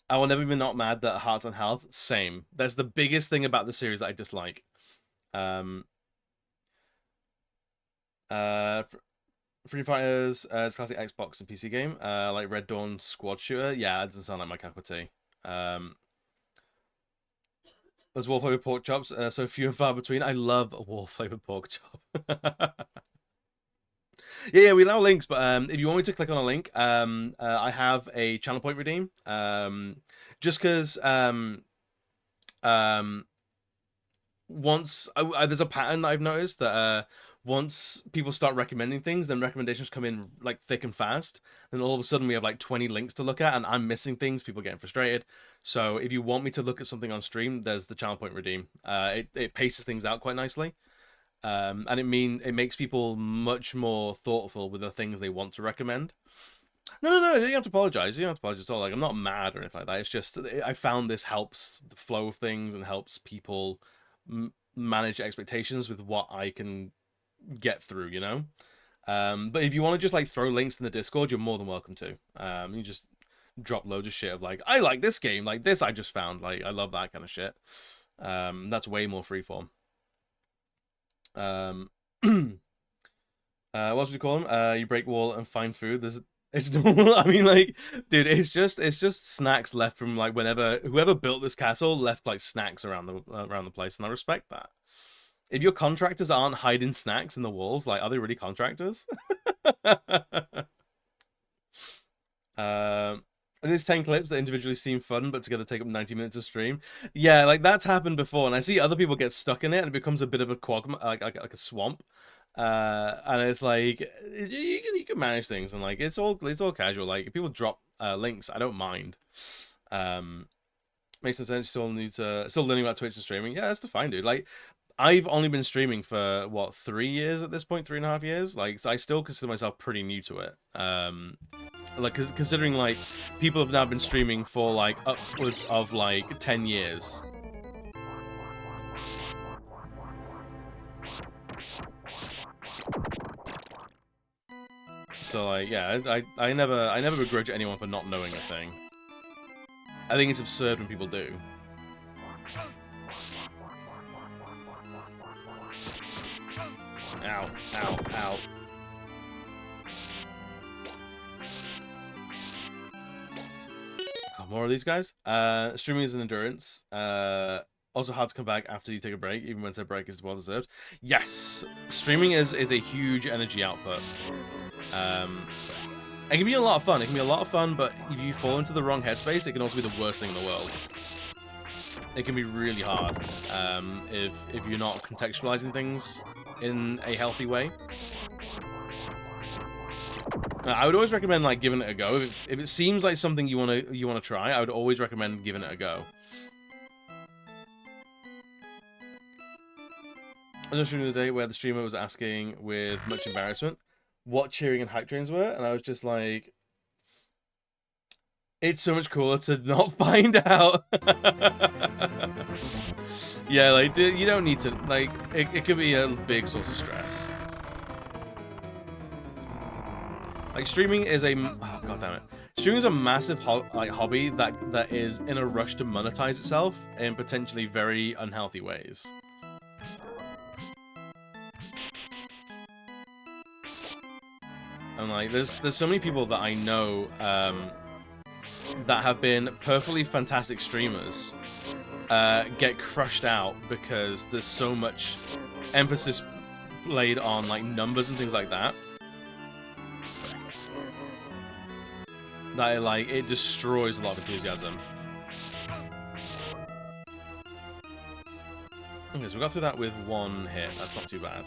I will never be not mad that Hearts on Health. Same. That's the biggest thing about the series that I dislike. Free Fighters, it's a classic Xbox and PC game. Like Red Dawn squad shooter. Yeah, it doesn't sound like my cup of tea. There's wall-flavored pork chops, so few and far between. I love a wall-flavored pork chop. Yeah, we allow links, but if you want me to click on a link, I have a channel point redeem. Just because once there's a pattern that I've noticed that once people start recommending things, then recommendations come in like thick and fast. Then all of a sudden we have like 20 links to look at, and I'm missing things. People getting frustrated. So if you want me to look at something on stream, there's the channel point redeem. It paces things out quite nicely. And it makes people much more thoughtful with the things they want to recommend. No, you don't have to apologize. You don't have to apologize at all. Like, I'm not mad or anything like that. It's just I found this helps the flow of things and helps people manage expectations with what I can get through, you know. But if you want to just like throw links in the Discord, you're more than welcome to. You just drop loads of shit of like, I like this game, like this I just found, like I love that kind of shit. That's way more freeform. What else would you call them? You break wall and find food. It's normal. I mean, like, dude, it's just snacks left from like whoever built this castle left like snacks around the place, and I respect that. If your contractors aren't hiding snacks in the walls, like, are they really contractors? There's 10 clips that individually seem fun, but together take up 90 minutes of stream. Yeah, like, that's happened before, and I see other people get stuck in it, and it becomes a bit of a quagmire, like a swamp. And it's like, you can manage things, and like, it's all casual. Like, if people drop links, I don't mind. Makes sense. Still learning about Twitch and streaming. Yeah, that's fine, dude. Like, I've only been streaming for what, 3 years at this point, 3.5 years. Like, so I still consider myself pretty new to it. Like, considering like people have now been streaming for like upwards of like 10 years. So like, yeah, I never begrudge anyone for not knowing a thing. I think it's absurd when people do. Ow, ow, ow. Oh, more of these guys. Streaming is an endurance. Also hard to come back after you take a break, even when said break is well deserved. Yes, streaming is a huge energy output. It can be a lot of fun. It can be a lot of fun, but if you fall into the wrong headspace, it can also be the worst thing in the world. It can be really hard if you're not contextualizing things in a healthy way. I would always recommend like giving it a go. If it seems like something you wanna try, I would always recommend giving it a go. I was streaming the day where the streamer was asking with much embarrassment what cheering and hype trains were, and I was just like, it's so much cooler to not find out. Yeah, like, you don't need to, like, it could be a big source of stress. Like, streaming is oh, god damn it. Streaming is a massive hobby that is in a rush to monetize itself in potentially very unhealthy ways. And like, there's so many people that I know that have been perfectly fantastic streamers get crushed out because there's so much emphasis laid on like numbers and things like that. That it destroys a lot of enthusiasm. Okay, so we got through that with one hit. That's not too bad.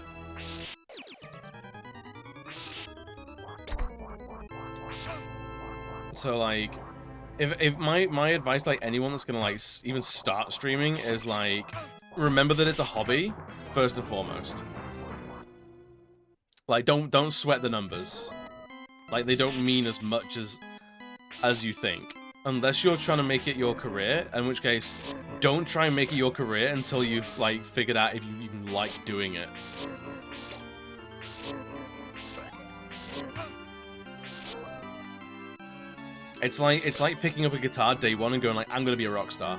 So like, if my advice, like anyone that's gonna like even start streaming, is like, remember that it's a hobby first and foremost. Like, don't sweat the numbers. Like, they don't mean as much as you think. Unless you're trying to make it your career, in which case, don't try and make it your career until you've, like, figured out if you even like doing it. It's like picking up a guitar day one and going like, I'm gonna be a rock star.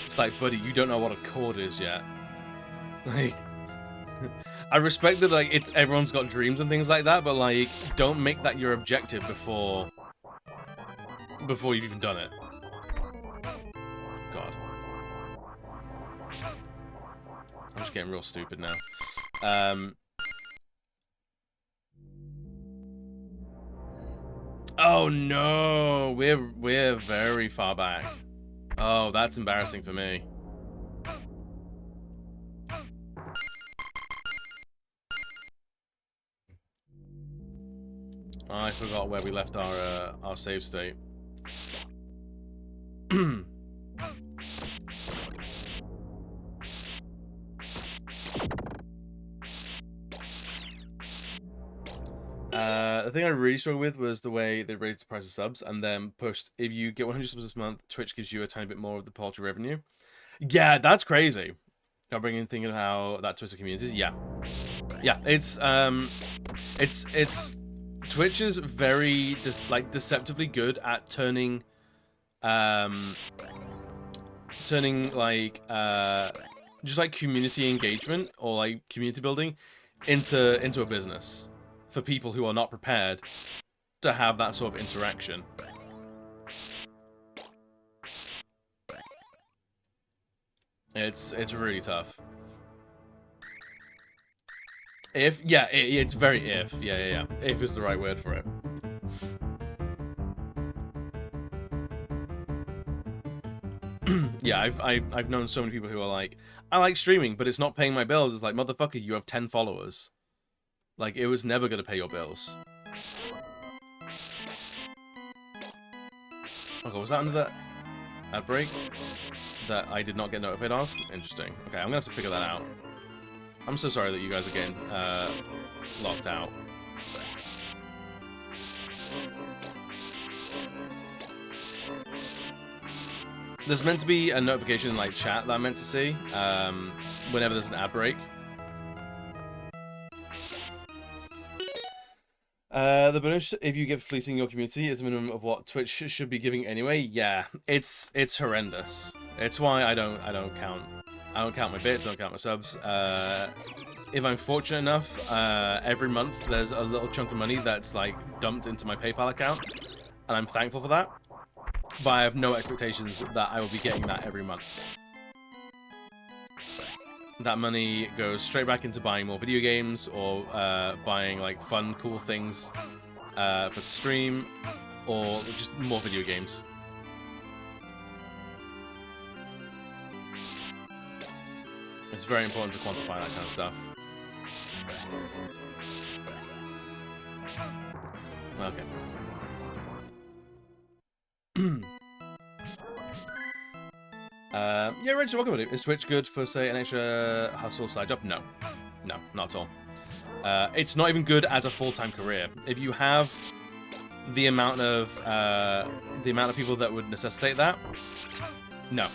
It's like, buddy, you don't know what a chord is yet. Like, I respect that, like, everyone's got dreams and things like that, but, like, don't make that your objective before you've even done it. God. I'm just getting real stupid now. Oh no, we're very far back. Oh, that's embarrassing for me. I forgot where we left our save state. The thing I really struggled with was the way they raised the price of subs and then pushed, if you get 100 subs this month, Twitch gives you a tiny bit more of the paltry revenue. Yeah, that's crazy. I'll bring in thinking of how that twists the communities. Yeah. Yeah, it's Twitch is very deceptively good at turning just like community engagement or like community building into a business for people who are not prepared to have that sort of interaction. It's really tough. It's very if. Yeah. If is the right word for it. Yeah, I've known so many people who are like, I like streaming, but it's not paying my bills. It's like, motherfucker, you have 10 followers. Like, it was never gonna pay your bills. Okay, was that under that ad break that I did not get notified of? Interesting. Okay, I'm gonna have to figure that out. I'm so sorry that you guys are getting locked out. There's meant to be a notification in like chat that I'm meant to see whenever there's an ad break. The bonus, if you get fleecing your community, is the minimum of what Twitch should be giving anyway. Yeah, it's horrendous. It's why I don't count. I don't count my bits. I don't count my subs. If I'm fortunate enough, every month there's a little chunk of money that's like dumped into my PayPal account, and I'm thankful for that. But I have no expectations that I will be getting that every month. That money goes straight back into buying more video games or buying like fun, cool things for the stream, or just more video games. It's very important to quantify that kind of stuff. Okay. Yeah, Rachel, welcome. Is Twitch good for, say, an extra hustle side job? No. No, not at all. It's not even good as a full-time career. If you have the amount of people that would necessitate that, no.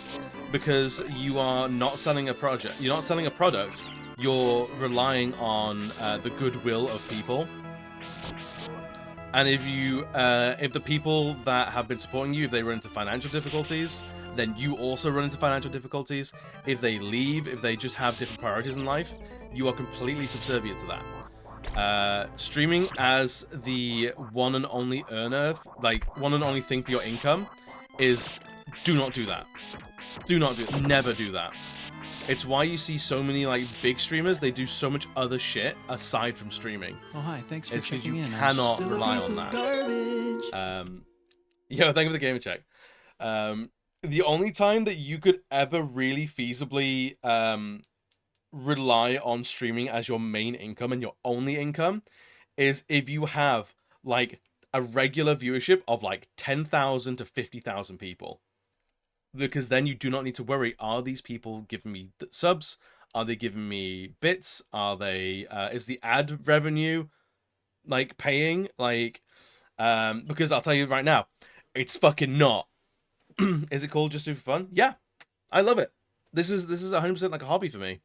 Because you are not selling a project. You're not selling a product. You're relying on the goodwill of people. And if the people that have been supporting you, if they run into financial difficulties, then you also run into financial difficulties. If they leave, if they just have different priorities in life, you are completely subservient to that. Streaming as the one and only earner, like one and only thing for your income, is do not do that. Do not do never do that. It's why you see so many like big streamers, they do so much other shit aside from streaming. Oh hi, thanks for It's because checking you in. cannot I'm still rely a piece on of that. garbage. Yeah, thank you for the gamer check. The only time that you could ever really feasibly rely on streaming as your main income and your only income is if you have like a regular viewership of like 10,000 to 50,000 people. Because then you do not need to worry, are these people giving me subs? Are they giving me bits? Are they is the ad revenue like paying? Like because I'll tell you right now, it's fucking not. Is it called just do for fun? Yeah. I love it. This is 100% like a hobby for me.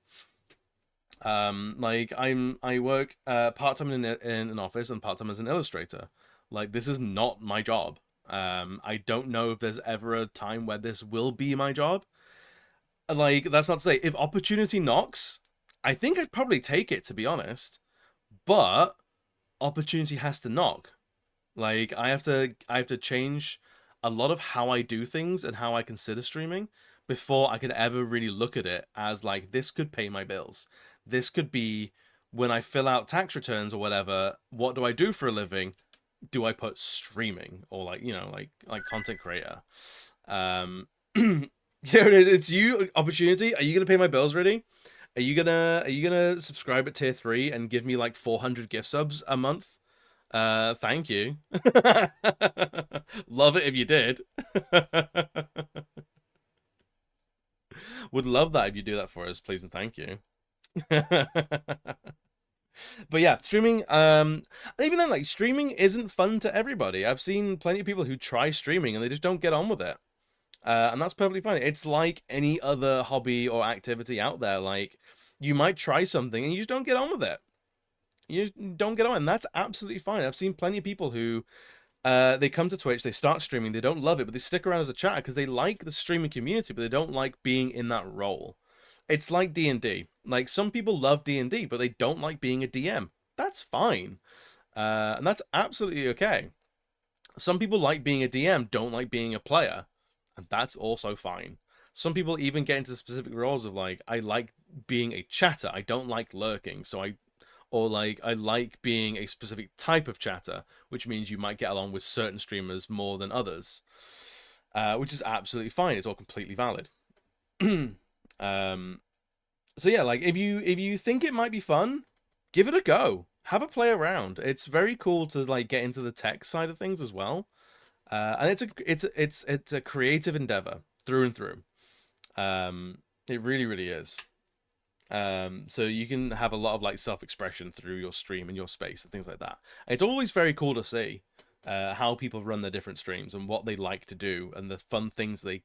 Like I work part-time in an office and part-time as an illustrator. Like this is not my job. I don't know if there's ever a time where this will be my job. Like, that's not to say, if opportunity knocks, I think I'd probably take it, to be honest. But opportunity has to knock. Like, I have to change a lot of how I do things and how I consider streaming before I could ever really look at it as like, this could pay my bills. This could be when I fill out tax returns or whatever, what do I do for a living? Do I put streaming or like, you know, like content creator? Yeah, it's you, opportunity. Are you gonna pay my bills ready? Are you gonna subscribe at tier 3 and give me like 400 gift subs a month? Thank you. Love it if you did. Would love that if you do that for us, please and thank you. But yeah, streaming, even then, like, streaming isn't fun to everybody. I've seen plenty of people who try streaming and they just don't get on with it. And that's perfectly fine. It's like any other hobby or activity out there. Like, you might try something and you just don't get on with it. You don't get on, and that's absolutely fine. I've seen plenty of people who, they come to Twitch, they start streaming, they don't love it, but they stick around as a chatter because they like the streaming community, but they don't like being in that role. It's like D&D. Like, some people love D&D, but they don't like being a DM. That's fine. And that's absolutely okay. Some people like being a DM, don't like being a player. And that's also fine. Some people even get into specific roles of like, I like being a chatter. I don't like lurking. Or like, I like being a specific type of chatter, which means you might get along with certain streamers more than others. Which is absolutely fine. It's all completely valid. So yeah, like if you think it might be fun, give it a go. Have a play around. It's very cool to like get into the tech side of things as well. And it's a creative endeavor through and through. It really, really is. So you can have a lot of like self-expression through your stream and your space and things like that. And it's always very cool to see how people run their different streams and what they like to do and the fun things they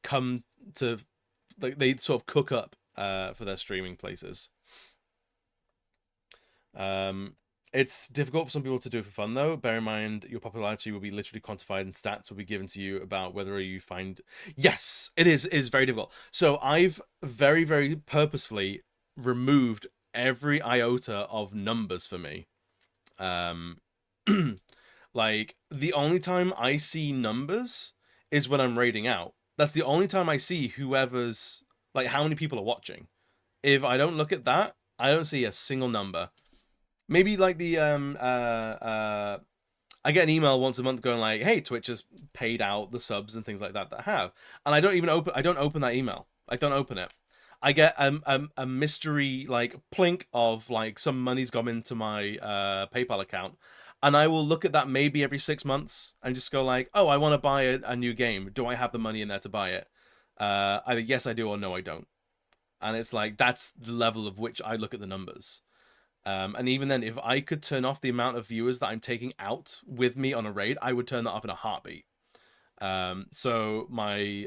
come to, like they sort of cook up for their streaming places. It's difficult for some people to do it for fun, though. Bear in mind, your popularity will be literally quantified and stats will be given to you about whether you find... Yes, it is very difficult. So I've very, very purposefully removed every iota of numbers for me. Like, the only time I see numbers is when I'm raiding out. That's the only time I see whoever's... Like, how many people are watching. If I don't look at that, I don't see a single number. Maybe like the I get an email once a month going like, "Hey, Twitch has paid out the subs and things like that I have," and I don't open that email. I don't open it. I get a mystery like plink of like some money's gone into my PayPal account, and I will look at that maybe every 6 months and just go like, "Oh, I want to buy a new game. Do I have the money in there to buy it?" Either yes I do or no I don't, and it's like that's the level of which I look at the numbers. And even then, if I could turn off the amount of viewers that I'm taking out with me on a raid, I would turn that off in a heartbeat. So my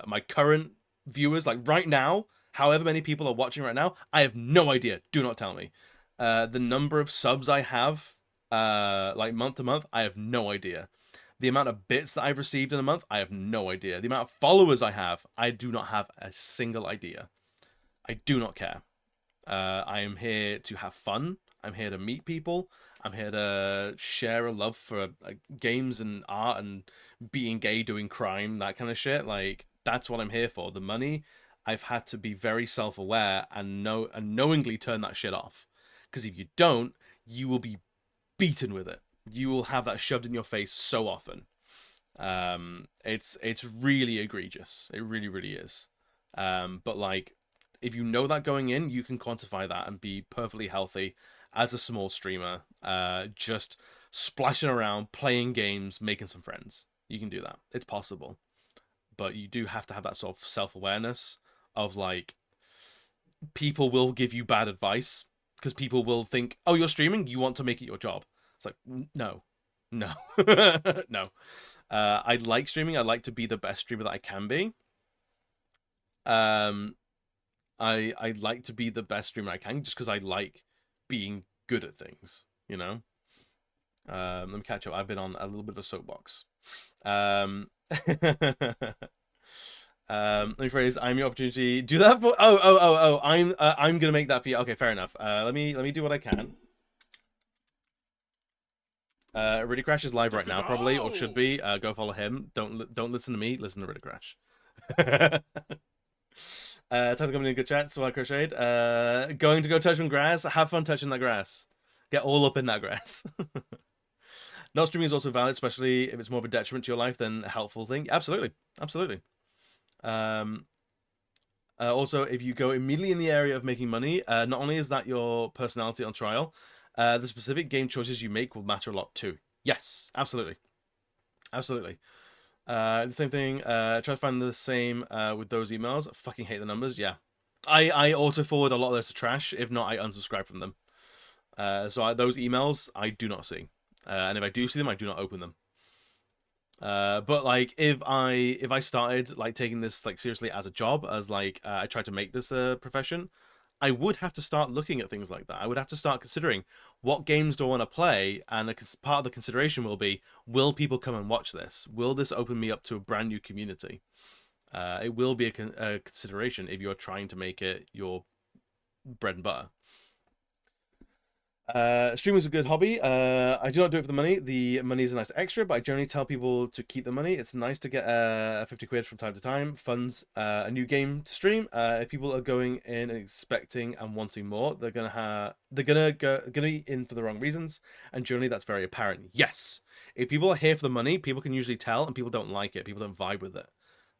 my current viewers, like right now, however many people are watching right now, I have no idea. Do not tell me. The number of subs I have, like month to month, I have no idea. The amount of bits that I've received in a month, I have no idea. The amount of followers I have, I do not have a single idea. I do not care. I am here to have fun. I'm here to meet people. I'm here to share a love for games and art and being gay, doing crime, that kind of shit. Like, that's what I'm here for. The money, I've had to be very self-aware and knowingly turn that shit off. Because if you don't, you will be beaten with it. You will have that shoved in your face so often. It's really egregious. It really, really is. But like, if you know that going in, you can quantify that and be perfectly healthy as a small streamer, just splashing around, playing games, making some friends. You can do that. It's possible. But you do have to have that sort of self-awareness of like, people will give you bad advice because people will think, oh, you're streaming, you want to make it your job. It's like, no, no, no. I like streaming. I like to be the best streamer that I can be. I like to be the best streamer I can just because I like being good at things, you know? Let me catch up. I've been on a little bit of a soapbox. Let me phrase, I'm your opportunity. Do that for I'm gonna make that for you. Okay, fair enough. Let me do what I can. Really Crash is live right now, probably, or should be. Go follow him. Don't listen to me. Listen to Really Crash. Time to come in good chat. So I crocheted. Going to go touch some grass. Have fun touching that grass. Get all up in that grass. Not streaming is also valid, especially if it's more of a detriment to your life than a helpful thing. Absolutely, absolutely. Also, if you go immediately in the area of making money, not only is that your personality on trial, the specific game choices you make will matter a lot too. Yes, absolutely, absolutely. The same thing. Try to find the same with those emails. I fucking hate the numbers. Yeah, I auto forward a lot of those to trash. If not, I unsubscribe from them. So those emails I do not see, and if I do see them, I do not open them. But like, if I started like taking this like seriously as a job, as like I tried to make this a profession, I would have to start looking at things like that. I would have to start considering what games do I want to play, and part of the consideration will be, will people come and watch this? Will this open me up to a brand new community? It will be a consideration if you're trying to make it your bread and butter. Streaming is a good hobby. I do not do it for the money. The money is a nice extra, but I generally tell people to keep the money. It's nice to get 50 quid from time to time. Funds a new game to stream. If people are going in and expecting and wanting more, they're gonna be in for the wrong reasons, and generally that's very apparent. Yes, if people are here for the money, people can usually tell, and people don't like it. People don't vibe with it.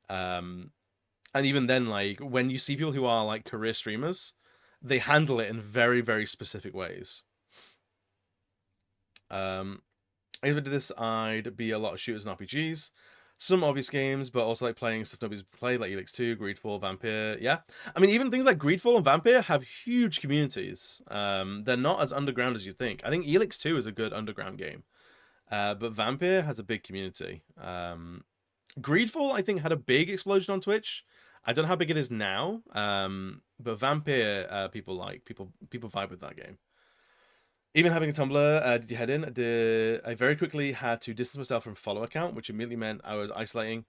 And even then, like when you see people who are like career streamers, they handle it in very, very specific ways. If I did this, I'd be a lot of shooters and RPGs. Some obvious games, but also like playing stuff nobody's played, like 𝕮𝖃2, Greedfall, Vampire. Yeah, I mean, even things like Greedfall and Vampire have huge communities. They're not as underground as you think. I think 𝕮𝖃2 is a good underground game, but Vampire has a big community. Greedfall, I think, had a big explosion on Twitch. I don't know how big it is now, but Vampire, people vibe with that game. Even having a Tumblr, did you head in? I very quickly had to distance myself from follow account, which immediately meant I was isolating.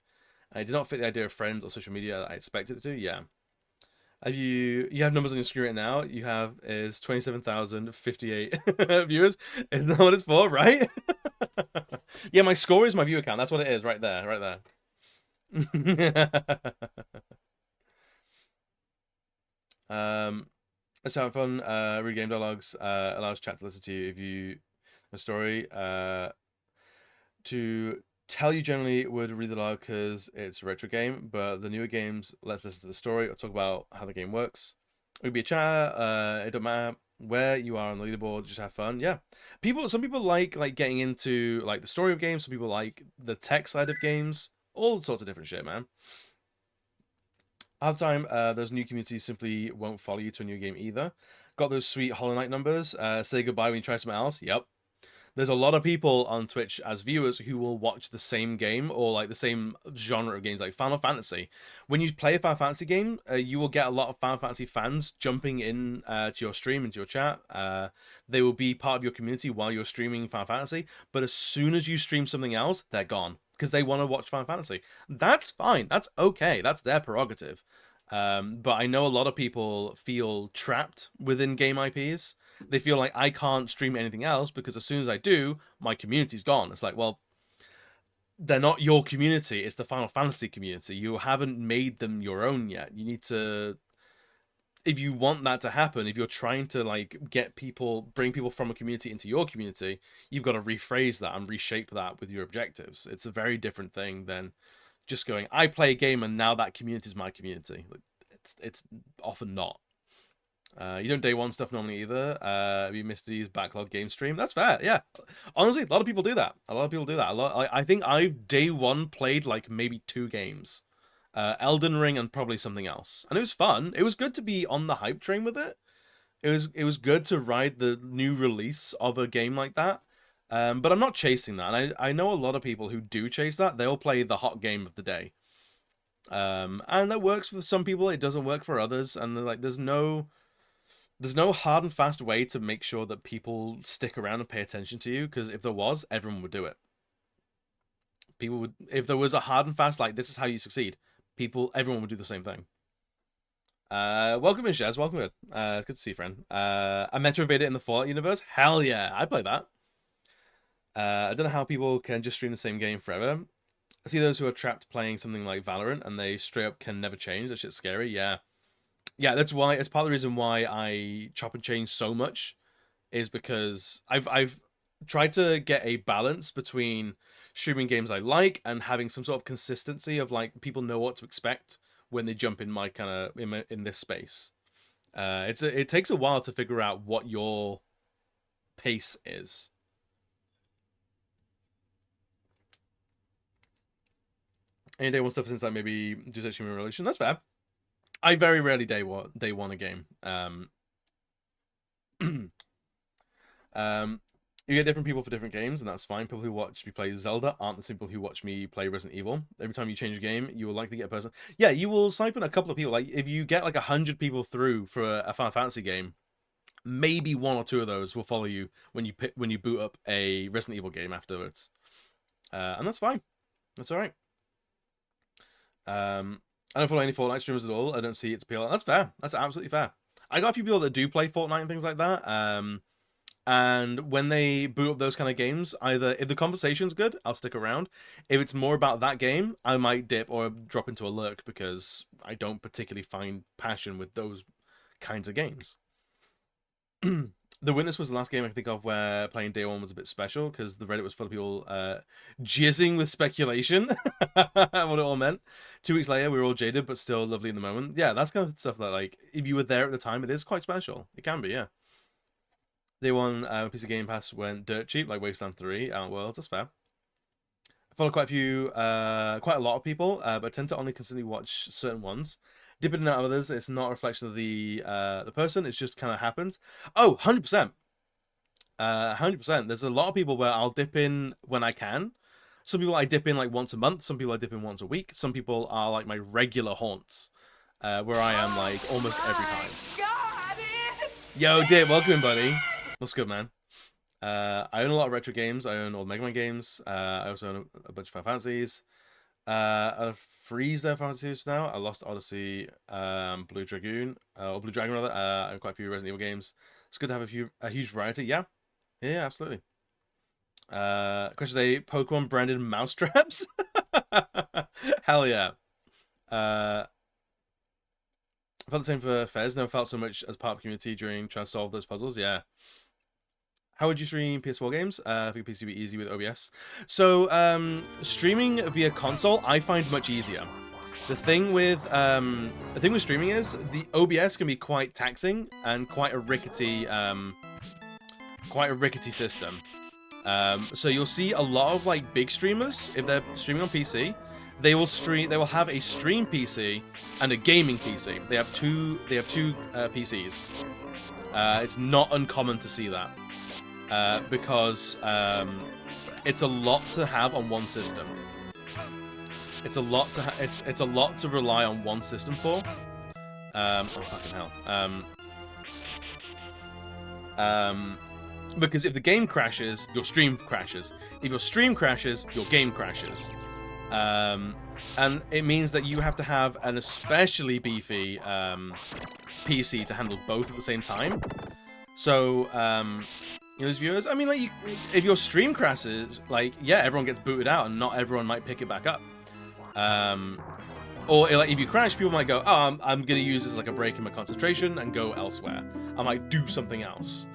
I did not fit the idea of friends or social media that I expected it to. Yeah. You have numbers on your screen right now. You have is 27,058 viewers. Isn't that what it's for, right? Yeah, my score is my view account. That's what it is, right there, right there. Let's have fun. Read game dialogues. Allows chat to listen to you if you a story. To tell you generally would read the dialogue because it's a retro game, but the newer games, let's listen to the story or talk about how the game works. It would be a chat. It don't matter where you are on the leaderboard. Just have fun. Yeah. Some people like getting into like the story of games. Some people like the tech side of games. All sorts of different shit, man. Half the time, those new communities simply won't follow you to a new game either. Got those sweet Hollow Knight numbers. Say goodbye when you try something else. Yep. There's a lot of people on Twitch as viewers who will watch the same game or like the same genre of games, like Final Fantasy. When you play a Final Fantasy game, you will get a lot of Final Fantasy fans jumping in to your stream, into your chat. They will be part of your community while you're streaming Final Fantasy. But as soon as you stream something else, they're gone because they want to watch Final Fantasy. That's fine. That's okay. That's their prerogative. But I know a lot of people feel trapped within game IPs. They feel like I can't stream anything else because as soon as I do, my community's gone. It's like, well, they're not your community. It's the Final Fantasy community. You haven't made them your own yet. You need to, if you want that to happen, if you're trying to like bring people from a community into your community, you've got to rephrase that and reshape that with your objectives. It's a very different thing than just going, I play a game and now that community is my community. Like, it's often not. You don't day one stuff normally either. You missed these backlog game stream. That's fair. Yeah, honestly, a lot of people do that. I think I've day one played like maybe 2 games, Elden Ring and probably something else, and it was fun. It was good to be on the hype train with it. It was good to ride the new release of a game like that. But I'm not chasing that. And I know a lot of people who do chase that. They'll play the hot game of the day. And that works for some people. It doesn't work for others. And like, there's no hard and fast way to make sure that people stick around and pay attention to you. Because if there was, everyone would do it. People would, if there was a hard and fast, like, this is how you succeed, everyone would do the same thing. Welcome in, Shaz. Welcome in. It's good to see you, friend. I Metro invaded in the Fallout universe. Hell yeah, I'd play that. I don't know how people can just stream the same game forever. I see those who are trapped playing something like Valorant and they straight up can never change. That shit's scary. Yeah. Yeah, that's why, it's part of the reason why I chop and change so much, is because I've tried to get a balance between streaming games I like and having some sort of consistency of like, people know what to expect when they jump in my kind of, in this space. It takes a while to figure out what your pace is. Any day one stuff since like maybe just actually in relation. That's fair. I very rarely day one a game. You get different people for different games, and that's fine. People who watch me play Zelda aren't the same people who watch me play Resident Evil. Every time you change a game, you will likely get a person. Yeah, you will siphon a couple of people. Like if you get like 100 people through for a Final Fantasy game, maybe 1 or 2 of those will follow you when you boot up a Resident Evil game afterwards, and that's fine. That's all right. I don't follow any Fortnite streamers at all. I don't see its appeal. That's fair. That's absolutely fair. I got a few people that do play Fortnite and things like that. And when they boot up those kind of games, either if the conversation's good, I'll stick around. If it's more about that game, I might dip or drop into a lurk because I don't particularly find passion with those kinds of games. The Witness was the last game I can think of where playing day one was a bit special because the Reddit was full of people jizzing with speculation what it all meant. 2 weeks later, we were all jaded, but still lovely in the moment. Yeah, that's kind of stuff that, like, if you were there at the time, it is quite special. It can be, yeah. Day one, piece of Game Pass went dirt cheap, like Wasteland 3, Out Worlds. That's fair. I follow quite a lot of people, but I tend to only consistently watch certain ones. Dipping in and out of others, it's not a reflection of the person. It just kind of happens. Oh, 100%. 100%. There's a lot of people where I'll dip in when I can. Some people I dip in like once a month. Some people I dip in once a week. Some people are like my regular haunts, where I am like almost every time. Yo, Dip, welcome in, buddy. What's good, man? I own a lot of retro games. I own old Mega Man games. I also own a bunch of Final Fantasies. Freeze their fantasies now. I Lost Odyssey, Blue Dragon rather. I have quite a few Resident Evil games. It's good to have a huge variety. Yeah, absolutely. Question A: Pokemon branded mousetraps? Hell yeah. I felt the same for Fez. Never felt so much as part of the community during trying to solve those puzzles. Yeah. How would you stream PS4 games? I think PC would be easy with OBS. So, streaming via console, I find much easier. The thing with streaming is the OBS can be quite taxing and quite a rickety system. So you'll see a lot of like big streamers, if they're streaming on PC, they will have a stream PC and a gaming PC. They have two PCs. It's not uncommon to see that. Because it's a lot to have on one system. It's a lot to rely on one system for. Oh fucking hell. Because if the game crashes, your stream crashes. If your stream crashes, your game crashes. And it means that you have to have an especially beefy PC to handle both at the same time. So, you know, as viewers, I mean, like, if your stream crashes, like, yeah, everyone gets booted out, and not everyone might pick it back up. Or, like, if you crash, people might go, oh, I'm going to use this as, like, a break in my concentration and go elsewhere. I might do something else.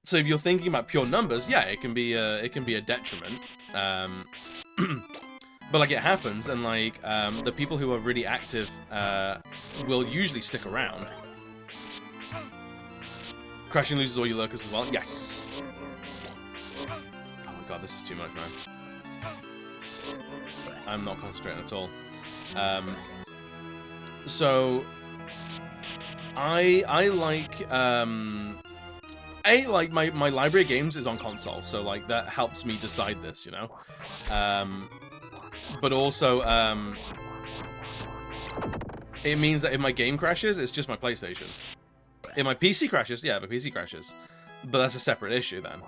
So if you're thinking about pure numbers, yeah, it can be a detriment. But, like, it happens, and, like, the people who are really active will usually stick around. Crashing loses all your lurkers as well. Yes. Oh my god, this is too much, man. I'm not concentrating at all. So I like my library of games is on console, so like that helps me decide this, you know. But also it means that if my game crashes, it's just my PlayStation. If my PC crashes, yeah, my PC crashes. But that's a separate issue then.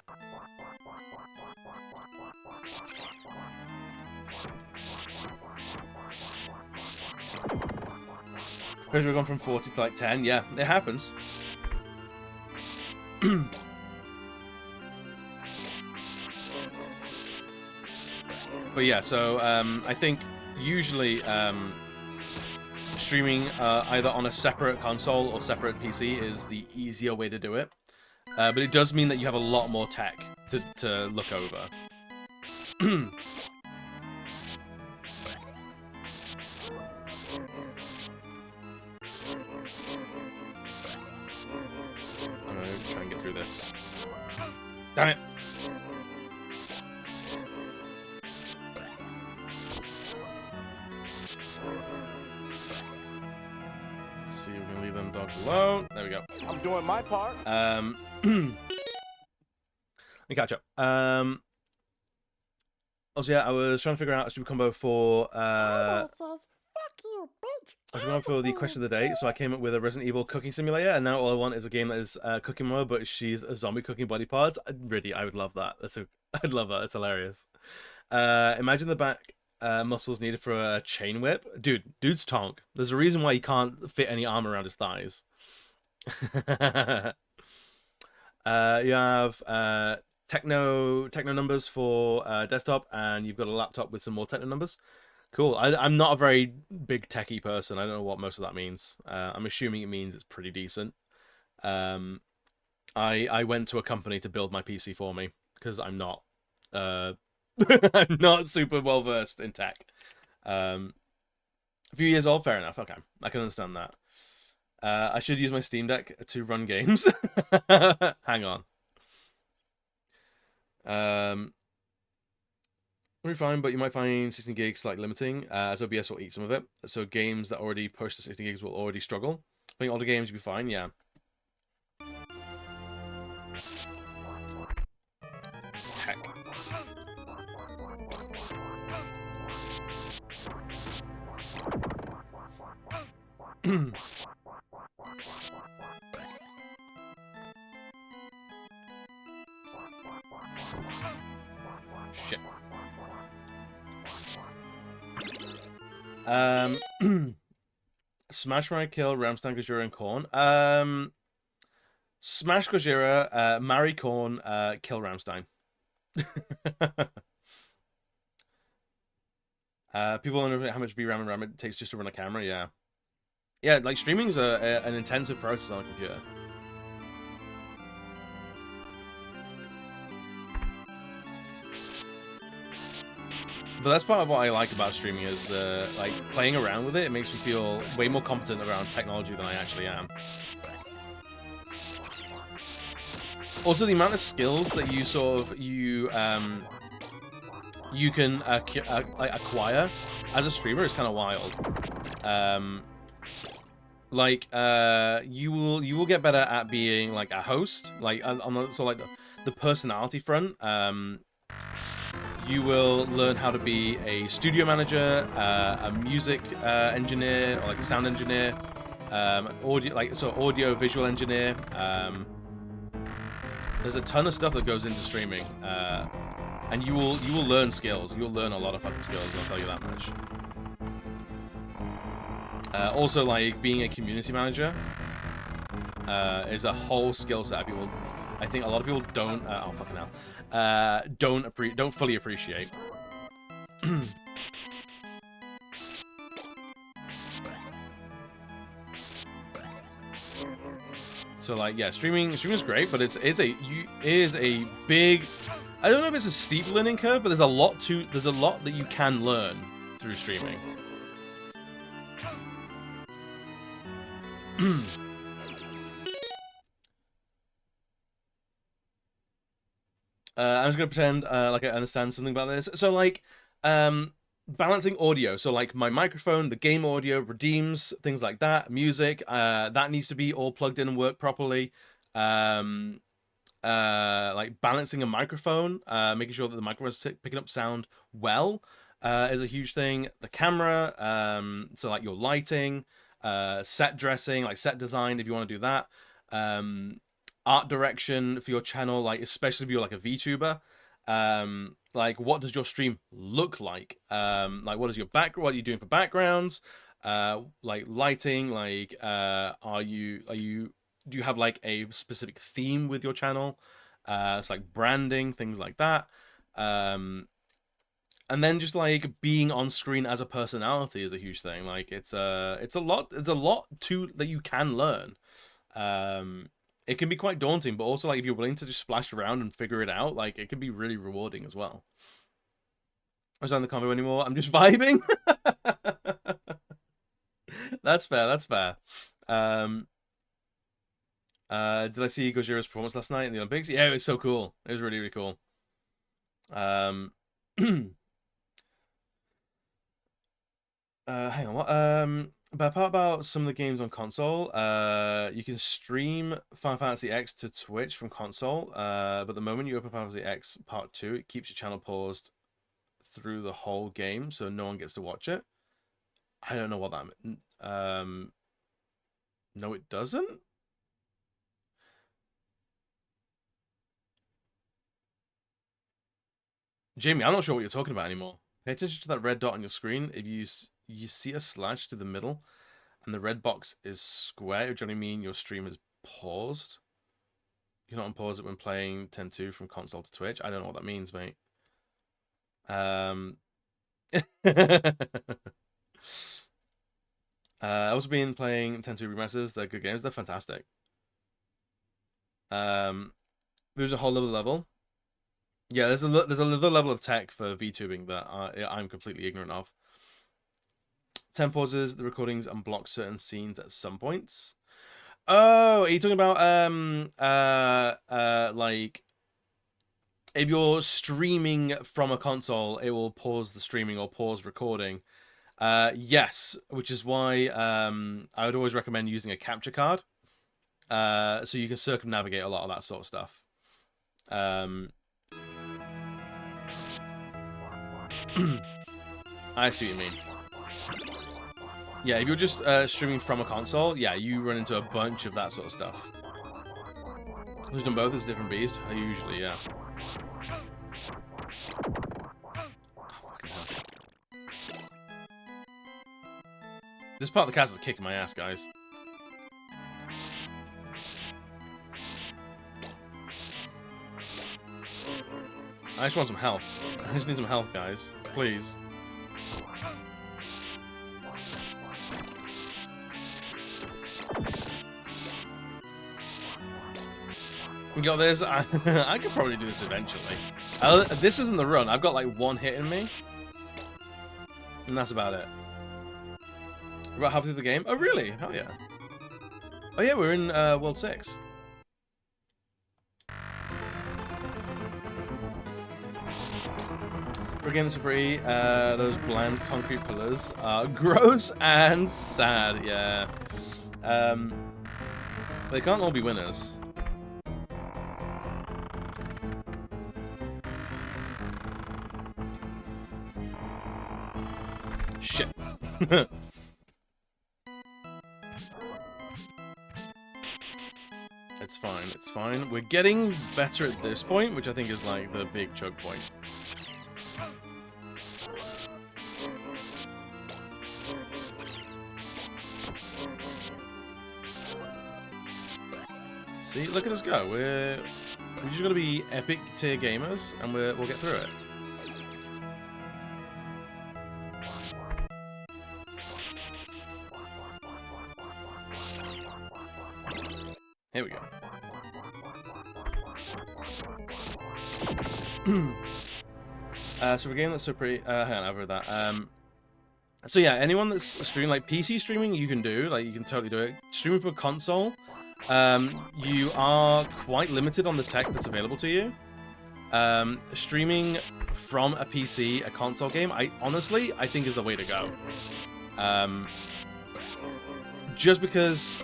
Because we've gone from 40 to like 10, yeah, it happens. But yeah, so I think usually streaming either on a separate console or separate PC is the easier way to do it. But it does mean that you have a lot more tech to look over. I'm gonna try and get through this. Damn it! Let's see, we're gonna leave them dogs alone. There we go. I'm doing my part. Let me catch up. Also, yeah, I was trying to figure out a stupid combo for I was going for the question of the day, so I came up with a Resident Evil cooking simulator, and now all I want is a game that is cooking mode, but she's a zombie cooking body parts. Really, I would love that. I'd love that. It's hilarious. Imagine the back muscles needed for a chain whip. Dude's tonk. There's a reason why he can't fit any armor around his thighs. You have techno numbers for desktop, and you've got a laptop with some more techno numbers. Cool. I'm not a very big techie person. I don't know what most of that means. I'm assuming it means it's pretty decent. I went to a company to build my PC for me because I'm not I'm not super well versed in tech. A few years old, fair enough. Okay, I can understand that. I should use my Steam Deck to run games. Hang on. Will be fine, but you might find 16 gigs slightly limiting, as OBS will eat some of it. So games that already push the 16 gigs will already struggle. Playing older games, you'll be fine, yeah. Heck. Shit. Smash marry kill Ramstein, Gojira, and Korn. Smash Gojira, marry Korn, kill Ramstein. People wonder how much VRAM and RAM it takes just to run a camera. Yeah, yeah. Like streaming's an intensive process on a computer. But that's part of what I like about streaming is the playing around with it. It makes me feel way more competent around technology than I actually am. Also, the amount of skills that you can acquire as a streamer is kind of wild. You will get better at being like a host, the personality front. You will learn how to be a studio manager, a music engineer, or like a sound engineer, audio visual engineer. There's a ton of stuff that goes into streaming. And you will learn skills. You'll learn a lot of fucking skills, I'll tell you that much. Also, like, being a community manager is a whole skill set people, I think a lot of people don't, oh fucking hell, don't fully appreciate. So like, yeah, streaming is great, but it is a big, I don't know if it's a steep learning curve, but there's a lot that you can learn through streaming. I'm just gonna pretend like I understand something about this. So like, balancing audio. So like my microphone, the game audio, redeems, things like that, music, that needs to be all plugged in and work properly. Like balancing a microphone, making sure that the microphone's picking up sound well, is a huge thing. The camera, so like your lighting, set dressing, like set design, if you want to do that. Art direction for your channel, like especially if you're like a VTuber. Like what does your stream look like? Like what is your what are you doing for backgrounds? Like lighting, like do you have like a specific theme with your channel? It's like branding, things like that. And then just like being on screen as a personality is a huge thing. Like it's a lot that you can learn. It can be quite daunting, but also like if you're willing to just splash around and figure it out, like it can be really rewarding as well. I'm not in the convo anymore. I'm just vibing. That's fair. That's fair. Did I see Gojira's performance last night in the Olympics? Yeah, it was so cool. It was really, really cool. Hang on, what? But apart about some of the games on console, you can stream Final Fantasy X to Twitch from console, but the moment you open Final Fantasy X Part 2, it keeps your channel paused through the whole game, so no one gets to watch it. I don't know what that means. No, it doesn't? Jamie, I'm not sure what you're talking about anymore. Pay attention to that red dot on your screen. If you see a slash to the middle, and the red box is square, which only mean your stream is paused. You can unpause it when playing 10.2 from console to Twitch. I don't know what that means, mate. I've also been playing 10.2 remasters. They're good games. They're fantastic. There's a whole other level. Yeah, there's another level of tech for VTubing that I'm completely ignorant of. 10 pauses the recordings and block certain scenes at some points. Oh, are you talking about like if you're streaming from a console, it will pause the streaming or pause recording. Yes, which is why I would always recommend using a capture card, so you can circumnavigate a lot of that sort of stuff. I see what you mean. Yeah, if you're just streaming from a console, yeah, you run into a bunch of that sort of stuff. Who's done both? It's a different beast. Usually, yeah. This part of the cast is kicking my ass, guys. I just want some health. I just need some health, guys. Please. We got this. I could probably do this eventually. This isn't the run. I've got like one hit in me. And that's about it. We're about halfway through the game. Oh, really? Hell yeah. Oh, yeah, we're in World 6. For a game that's pretty, those bland concrete pillars are gross and sad, yeah. They can't all be winners. Shit. It's It's fine. It's fine. We're getting better at this point, which I think is like the big choke point. See, look at us go. We're just gonna be epic tier gamers, and we'll get through it. Here we go. So for a game that's so pretty, hang on, I've read that. So yeah, anyone that's streaming, like PC streaming, you can do, like you can totally do it. Streaming from a console, you are quite limited on the tech that's available to you. Streaming from a PC, a console game, I think is the way to go. Just because,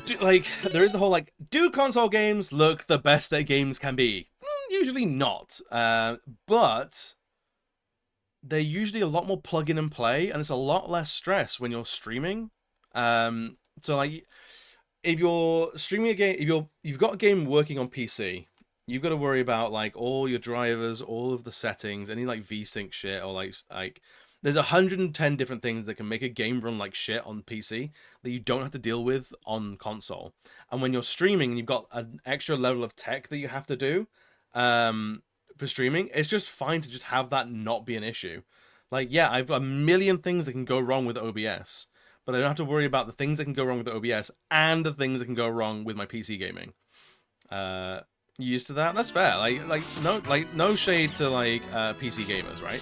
there is the whole, like, do console games look the best that games can be? Usually not. But they're usually a lot more plug in and play, and it's a lot less stress when you're streaming. So, like, if you're streaming a game, if you've got a game working on PC, you've got to worry about, like, all your drivers, all of the settings, any, like, VSync shit, or, like there's 110 different things that can make a game run like shit on PC that you don't have to deal with on console. And when you're streaming and you've got an extra level of tech that you have to do for streaming, it's just fine to just have that not be an issue. Like, yeah, I've got a million things that can go wrong with OBS, but I don't have to worry about the things that can go wrong with OBS and the things that can go wrong with my PC gaming. You used to that? That's fair. No shade to PC gamers, right?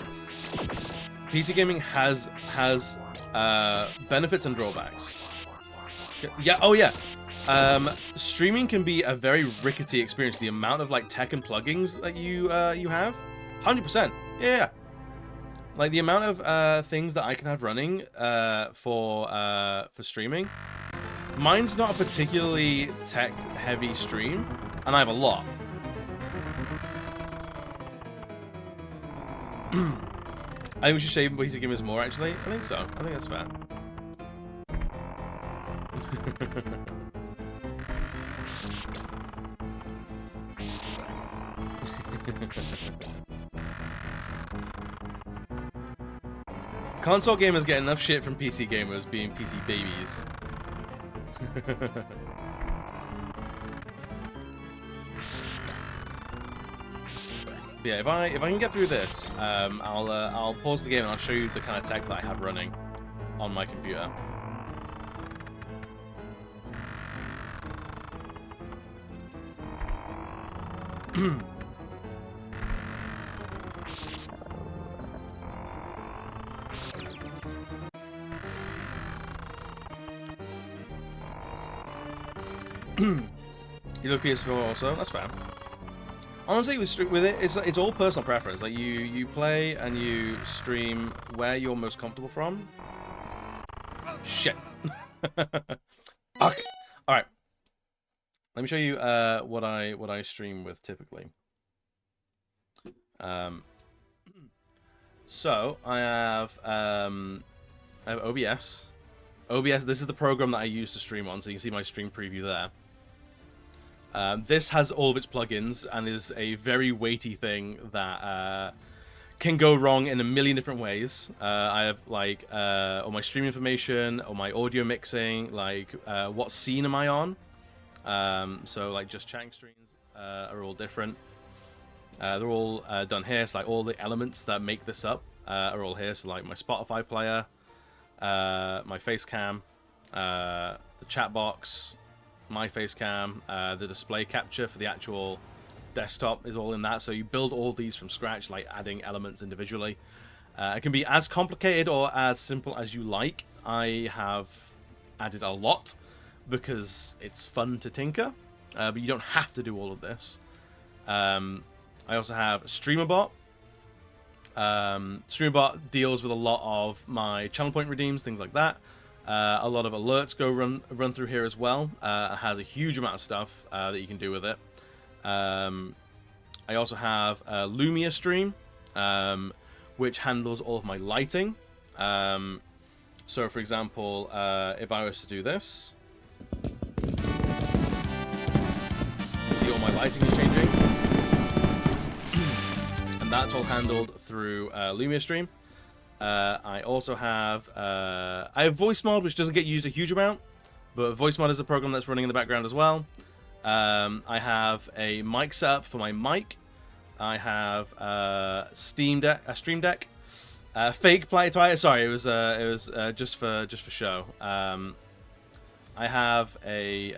PC gaming has benefits and drawbacks. Yeah. Oh yeah. Streaming can be a very rickety experience. The amount of like tech and plugins that you have, 100%. Yeah. Like the amount of things that I can have running for streaming. Mine's not a particularly tech-heavy stream, and I have a lot. I think we should say PC gamers more, actually. I think so. I think that's fair. Console gamers get enough shit from PC gamers being PC babies. Yeah, if I can get through this, I'll pause the game and I'll show you the kind of tech that I have running on my computer. You love PS4 also? That's fair. Honestly, with it, it's all personal preference. Like you play and you stream where you're most comfortable from. Shit. Fuck. All right. Let me show you what I stream with typically. So I have OBS. OBS. This is the program that I use to stream on, so you can see my stream preview there. This has all of its plugins and is a very weighty thing that can go wrong in a million different ways. I have like all my stream information, all my audio mixing, like what scene am I on. So like just chatting streams are all different. They're all done here. So like all the elements that make this up are all here. So like my Spotify player, my face cam, the chat box, my face cam, the display capture for the actual desktop is all in that. So you build all these from scratch, like adding elements individually. It can be as complicated or as simple as you like. I have added a lot because it's fun to tinker, but you don't have to do all of this. I also have StreamerBot. StreamerBot deals with a lot of my channel point redeems, things like that. A lot of alerts run through here as well. It has a huge amount of stuff that you can do with it. I also have Lumia Stream, which handles all of my lighting. So, for example, if I was to do this, my lighting is changing. And that's all handled through Lumia Stream. I also have I have voice mod, which doesn't get used a huge amount, but voice mod is a program that's running in the background as well. I have a mic setup for my mic. I have a Stream Deck, fake play. Sorry, it was just for show. I have a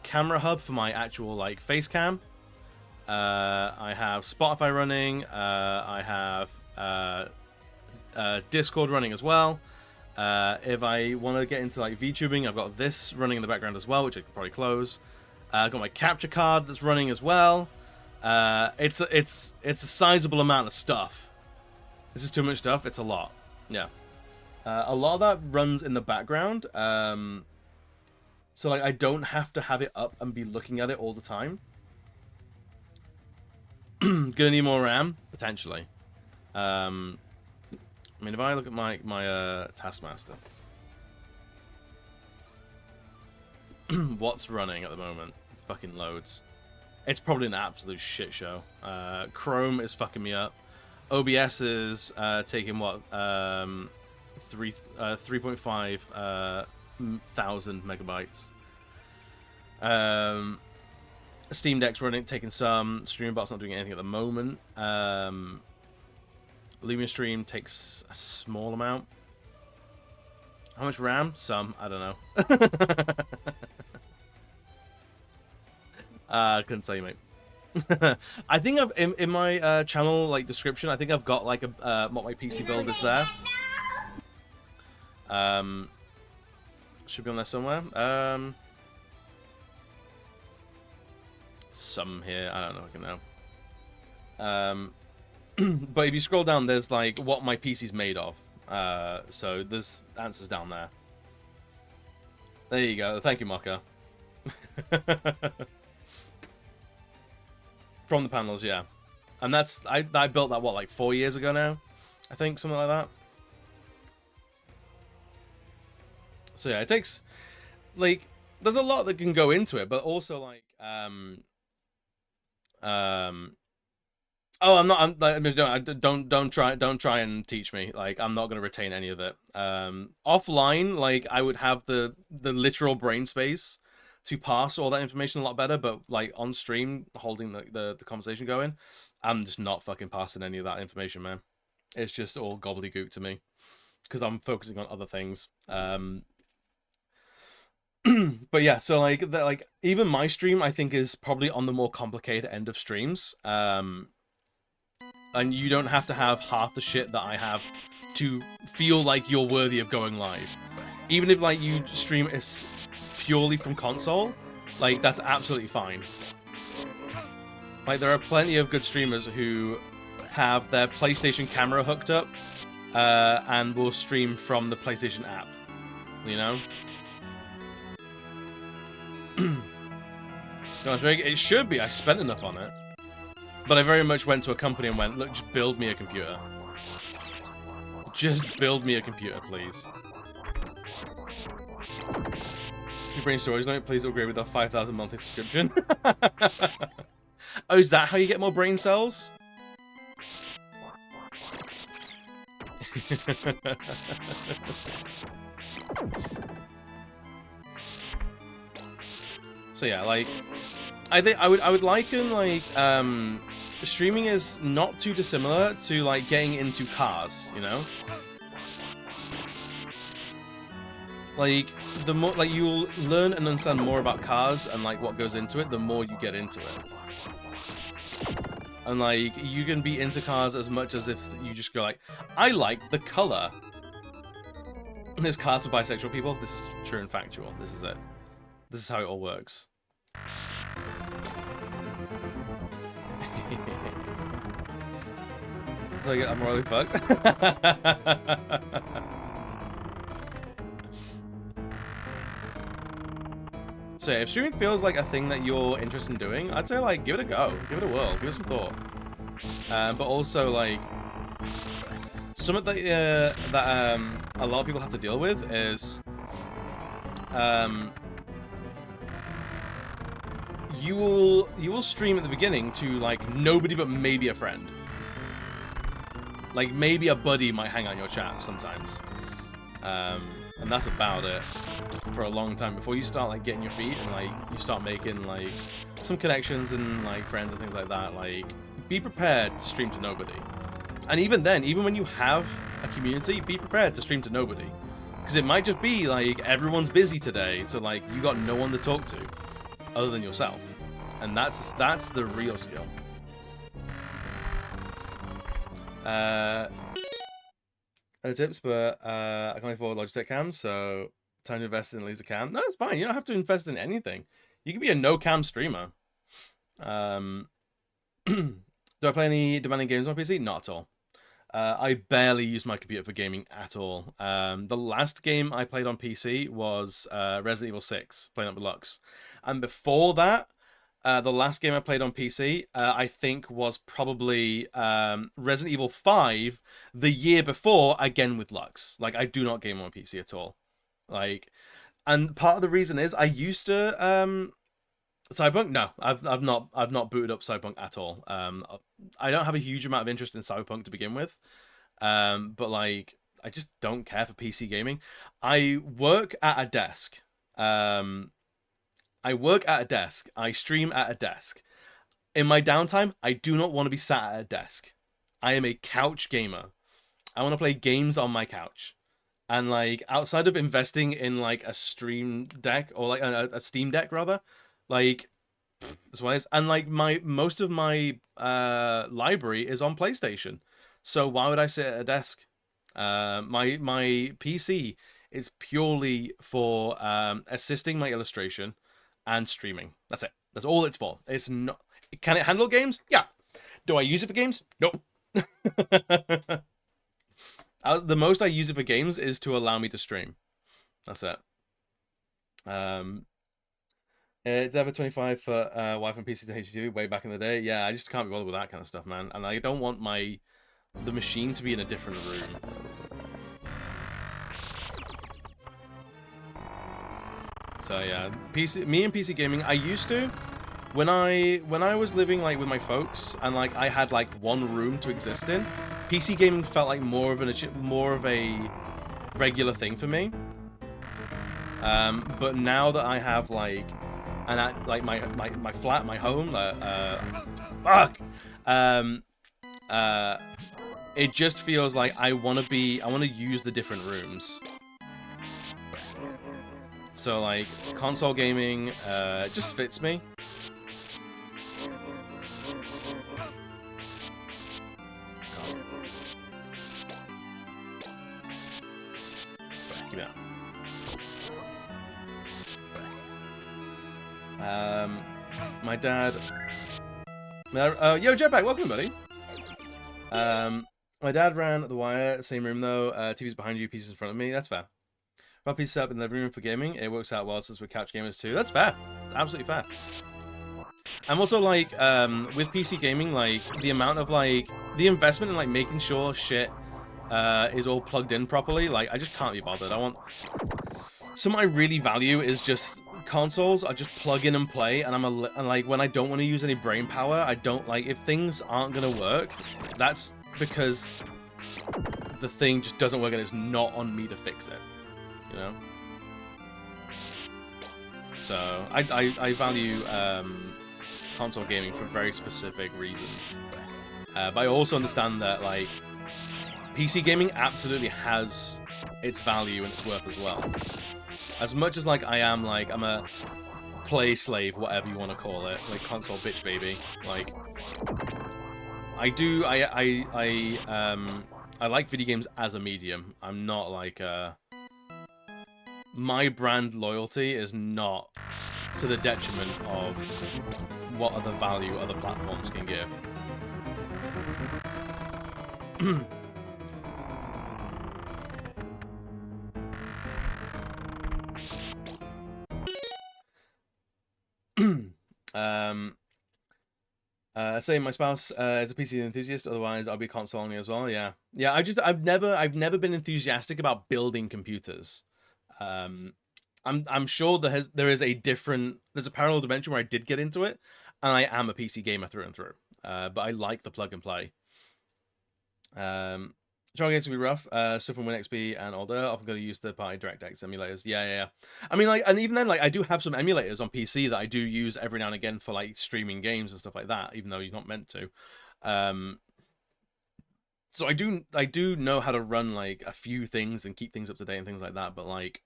camera hub for my actual like face cam. I have Spotify running. I have Discord running as well. If I want to get into like VTubing, I've got this running in the background as well, which I could probably close. I've got my capture card that's running as well. It's a sizable amount of stuff. This is too much stuff. It's a lot. Yeah. A lot of that runs in the background. So like I don't have to have it up and be looking at it all the time. Gonna need more RAM potentially. I mean, if I look at my Taskmaster, what's running at the moment? Fucking loads. It's probably an absolute shit show. Chrome is fucking me up. OBS is taking what 3.5 thousand megabytes. Steam Deck's running, taking some. Streambot's not doing anything at the moment. Lumia Stream takes a small amount. How much RAM? Some. I don't know. Couldn't tell you, mate. I think I've in my channel like description. I think I've got like a what my PC build is there. Should be on there somewhere. Some here. I don't know. I can know. But if you scroll down, there's like what my PC's made of. So there's answers down there. There you go. Thank you, Mocha. From the panels, yeah. And that's I built that what, like 4 years ago now, I think, something like that. So yeah, it takes like there's a lot that can go into it, but also like oh, I'm not. Don't try and teach me. Like, I'm not gonna retain any of it. Offline, like, I would have the literal brain space to pass all that information a lot better. But like on stream, holding the conversation going, I'm just not fucking passing any of that information, man. It's just all gobbledygook to me because I'm focusing on other things. But yeah, so like even my stream, I think, is probably on the more complicated end of streams. And you don't have to have half the shit that I have to feel like you're worthy of going live. Even if like you stream is purely from console, like that's absolutely fine. Like there are plenty of good streamers who have their PlayStation camera hooked up and will stream from the PlayStation app, you know? It should be. I spent enough on it. But I very much went to a company and went, look, just build me a computer. Just build me a computer, please. Your brain storage note, please upgrade with a 5,000 monthly subscription. Oh, is that how you get more brain cells? So yeah, like, I think I would liken like streaming is not too dissimilar to like getting into cars, you know? Like the more like you'll learn and understand more about cars and like what goes into it, the more you get into it. And like you can be into cars as much as if you just go like, I like the color. There's cars for bisexual people. This is true and factual. This is it. This is how it all works. It's like I'm really fucked. So yeah, if streaming feels like a thing that you're interested in doing, I'd say like give it a go, give it a whirl, give it some thought. But also like something that a lot of people have to deal with is you will stream at the beginning to like nobody but maybe a friend. Like maybe a buddy might hang out in your chat sometimes. And that's about it for a long time before you start like getting your feet and like you start making like some connections and like friends and things like that. Like be prepared to stream to nobody. And even then, even when you have a community, be prepared to stream to nobody. Because it might just be like everyone's busy today, so like you got no one to talk to other than yourself. And that's the real skill. Other tips, but I can't afford Logitech cams, so time to invest in at least a cam. No, it's fine. You don't have to invest in anything. You can be a no-cam streamer. Do I play any demanding games on PC? Not at all. I barely use my computer for gaming at all. The last game I played on PC was Resident Evil 6, playing up with Lux. And before that, the last game I played on PC, I think was probably Resident Evil 5 the year before, again with Lux. Like, I do not game on PC at all. Like, and part of the reason is I used to Cyberpunk. No, I've not booted up Cyberpunk at all. I don't have a huge amount of interest in Cyberpunk to begin with. But like, I just don't care for PC gaming. I work at a desk. I stream at a desk. In my downtime, I do not want to be sat at a desk. I am a couch gamer. I want to play games on my couch. And like, outside of investing in like a Stream Deck or like a Steam Deck rather, like that's what it is. And like most of my library is on PlayStation. So why would I sit at a desk? My PC is purely for assisting my illustration and streaming. That's it. That's all it's for. It's not. Can it handle games? Yeah. Do I use it for games? Nope. The most I use it for games is to allow me to stream. That's it. They have a 25-foot Wi-Fi PC to HDTV way back in the day. Yeah, I just can't be bothered with that kind of stuff, man. And I don't want the machine to be in a different room. So yeah, me and PC gaming, I used to when I was living like with my folks and like I had like one room to exist in. PC gaming felt like more of a regular thing for me. But now that I have like my flat, my home, it just feels like I want to use the different rooms. So like console gaming, it just fits me. Give it out. My dad. Yo, Jetpack, welcome, buddy. My dad ran the wire, same room though. TV's behind you, PC's in front of me. That's fair. Well, PC set up in the living room for gaming. It works out well since we're couch gamers too. That's fair. Absolutely fair. I'm also like, with PC gaming, like the amount of like the investment in like making sure shit is all plugged in properly. Like I just can't be bothered. Something I really value is just consoles. I just plug in and play, and and like when I don't want to use any brain power, I don't like if things aren't gonna work. That's because the thing just doesn't work, and it's not on me to fix it. You know. So I value console gaming for very specific reasons, but I also understand that like PC gaming absolutely has its value and its worth as well. As much as like I'm a play slave, whatever you want to call it, like console bitch baby. Like I like video games as a medium. I'm not like my brand loyalty is not to the detriment of what other value other platforms can give. Saying my spouse is a PC enthusiast, otherwise I'll be console only as well. Yeah, I've never been enthusiastic about building computers. I I'm sure there's a parallel dimension where I did get into it, and I am a PC gamer through and through. But I like the plug and play. Trying games can be rough. Stuff from WinXP and older. Often going to use third-party DirectX emulators. Yeah. I mean, like, and even then, like, I do have some emulators on PC that I do use every now and again for like streaming games and stuff like that, even though you're not meant to. So I do know how to run like a few things and keep things up to date and things like that. But like,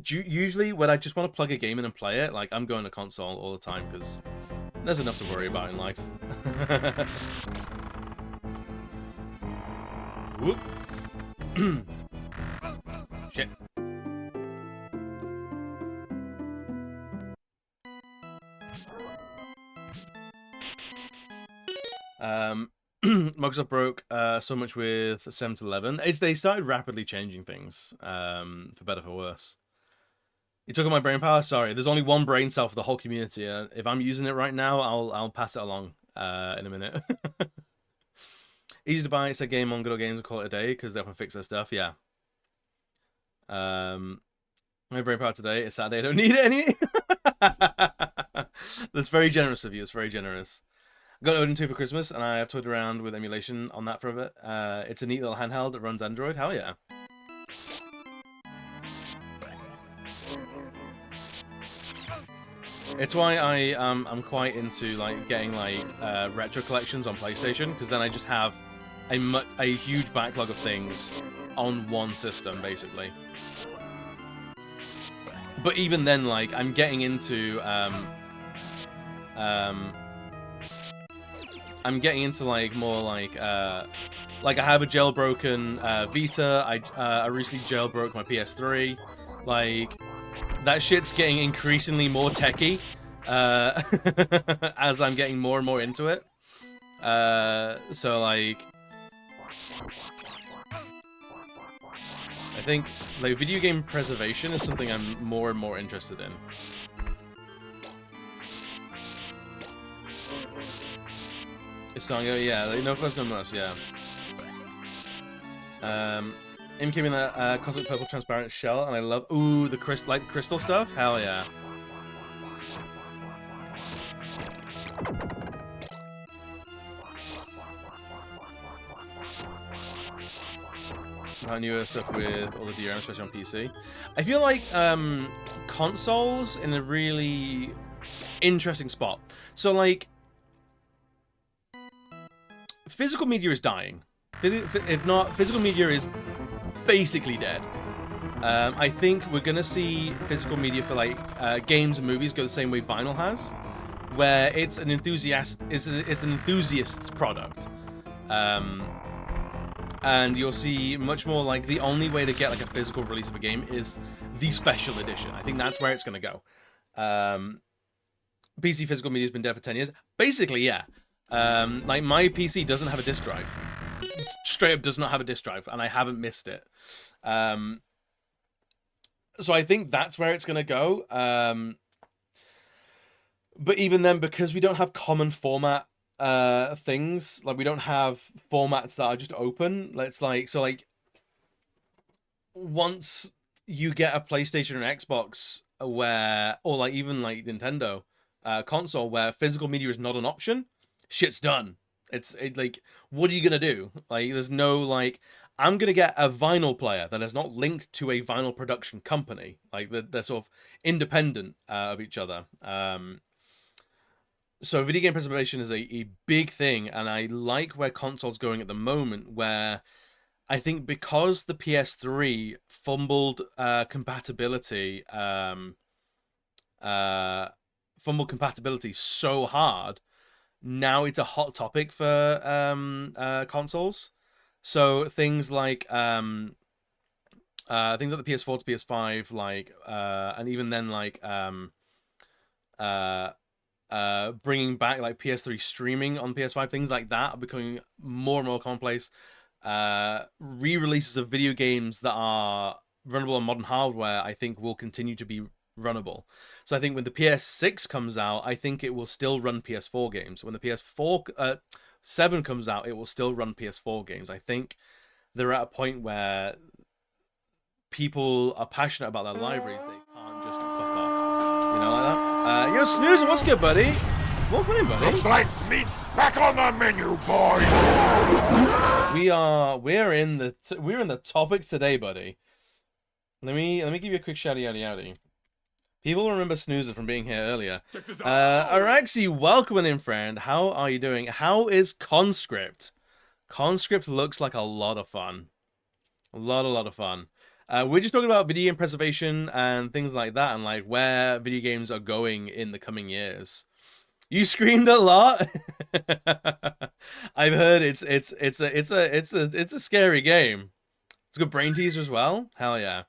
usually when I just want to plug a game in and play it, like I'm going to console all the time because there's enough to worry about in life. Whoop. Shit. Microsoft broke so much with 7-Eleven. They started rapidly changing things, for better for worse. You took my brain power? Sorry, there's only one brain cell for the whole community. If I'm using it right now, I'll pass it along in a minute. Easy to buy. It's a game on Good Old Games and call it a day because they often fix their stuff. Yeah. My brain power today is Saturday. I don't need any. That's very generous of you. It's very generous. I got Odin 2 for Christmas, and I have toyed around with emulation on that for a bit. It's a neat little handheld that runs Android. Hell yeah. It's why I'm quite into like getting like retro collections on PlayStation, because then I just have a huge backlog of things on one system basically. But even then, like I'm getting into like more like I have a jailbroken Vita. I recently jailbroke my PS3. Like that shit's getting increasingly more techie as I'm getting more and more into it. So like I think like video game preservation is something I'm more and more interested in. It's not, yeah, like, no first, no most, yeah. Im came in that cosmic purple transparent shell, and I love, ooh, the crystal stuff? Hell yeah. Newer stuff with all the DRM, especially on PC. I feel like consoles in a really interesting spot. So like, physical media is dying. If not, physical media is basically dead. I think we're gonna see physical media for like games and movies go the same way vinyl has, where it's an enthusiast's product. And you'll see much more like the only way to get like a physical release of a game is the special edition. I think that's where it's gonna go. PC physical media has been dead for 10 years. Basically, yeah. Like my PC doesn't have a disk drive. Straight up does not have a disk drive, and I haven't missed it. So I think that's where it's gonna go. But even then, because we don't have common format things, like we don't have formats that are just open. Let's like so like once you get a PlayStation or an Xbox where, or like even like Nintendo console where physical media is not an option, shit's done. It's like, what are you gonna do? Like, there's no like, I'm gonna get a vinyl player that is not linked to a vinyl production company. Like they're sort of independent of each other. So video game preservation is a big thing, and I like where consoles going at the moment, where I think because the PS3 fumbled compatibility so hard, now it's a hot topic for consoles. So things like the PS4 to PS5, like and even then like bringing back like PS3 streaming on PS5, things like that are becoming more and more commonplace. Re-releases of video games that are runnable on modern hardware, I think, will continue to be runnable. So I think when the PS6 comes out, I think it will still run PS4 games. When the PS4 7 comes out, it will still run PS4 games. I think they're at a point where people are passionate about their libraries, they can't just fuck off. You know, like that. Yo, Snoozer, what's good, buddy? Welcome in, buddy. Looks like meat's back on the menu, boys. We're in the topic today, buddy. Let me give you a quick shouty yaddy yaddy. People remember Snoozer from being here earlier. Araxi, welcome in, friend. How are you doing? How is Conscript? Conscript looks like a lot of fun. A lot of fun. We're just talking about video game preservation and things like that, and like where video games are going in the coming years. You screamed a lot. I've heard it's a scary game. It's a good brain teaser as well. Hell yeah.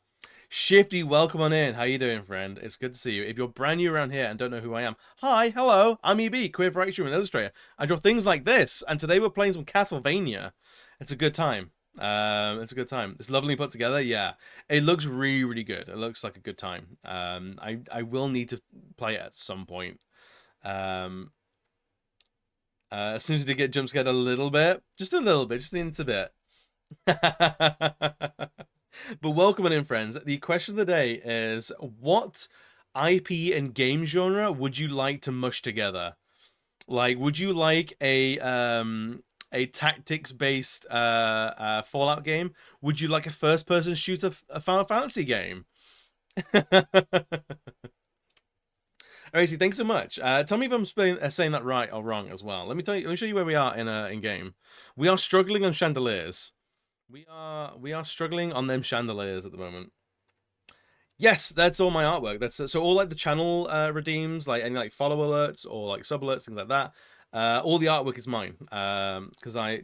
Shifty, welcome on in. How you doing, friend? It's good to see you. If you're brand new around here and don't know who I am, hi, hello, I'm EB, queer variety streamer and illustrator. I draw things like this, and today we're playing some Castlevania. It's a good time. It's a good time. It's lovely put together. Yeah, it looks really good. It looks like a good time. I will need to play it at some point. As soon as I get jump scared a little bit, just a little bit, just a bit. But welcome in, friends. The question of the day is, what IP and game genre would you like to mush together? Like, would you like a tactics-based Fallout game? Would you like a first-person shooter, a Final Fantasy game? Alright, thanks so much. Tell me if I'm saying that right or wrong as well. Let me show you where we are in game. We are struggling on chandeliers. We are struggling on them chandeliers at the moment. Yes, that's all my artwork. That's so all like the channel redeems, like any like follow alerts or like sub alerts, things like that. All the artwork is mine. Because I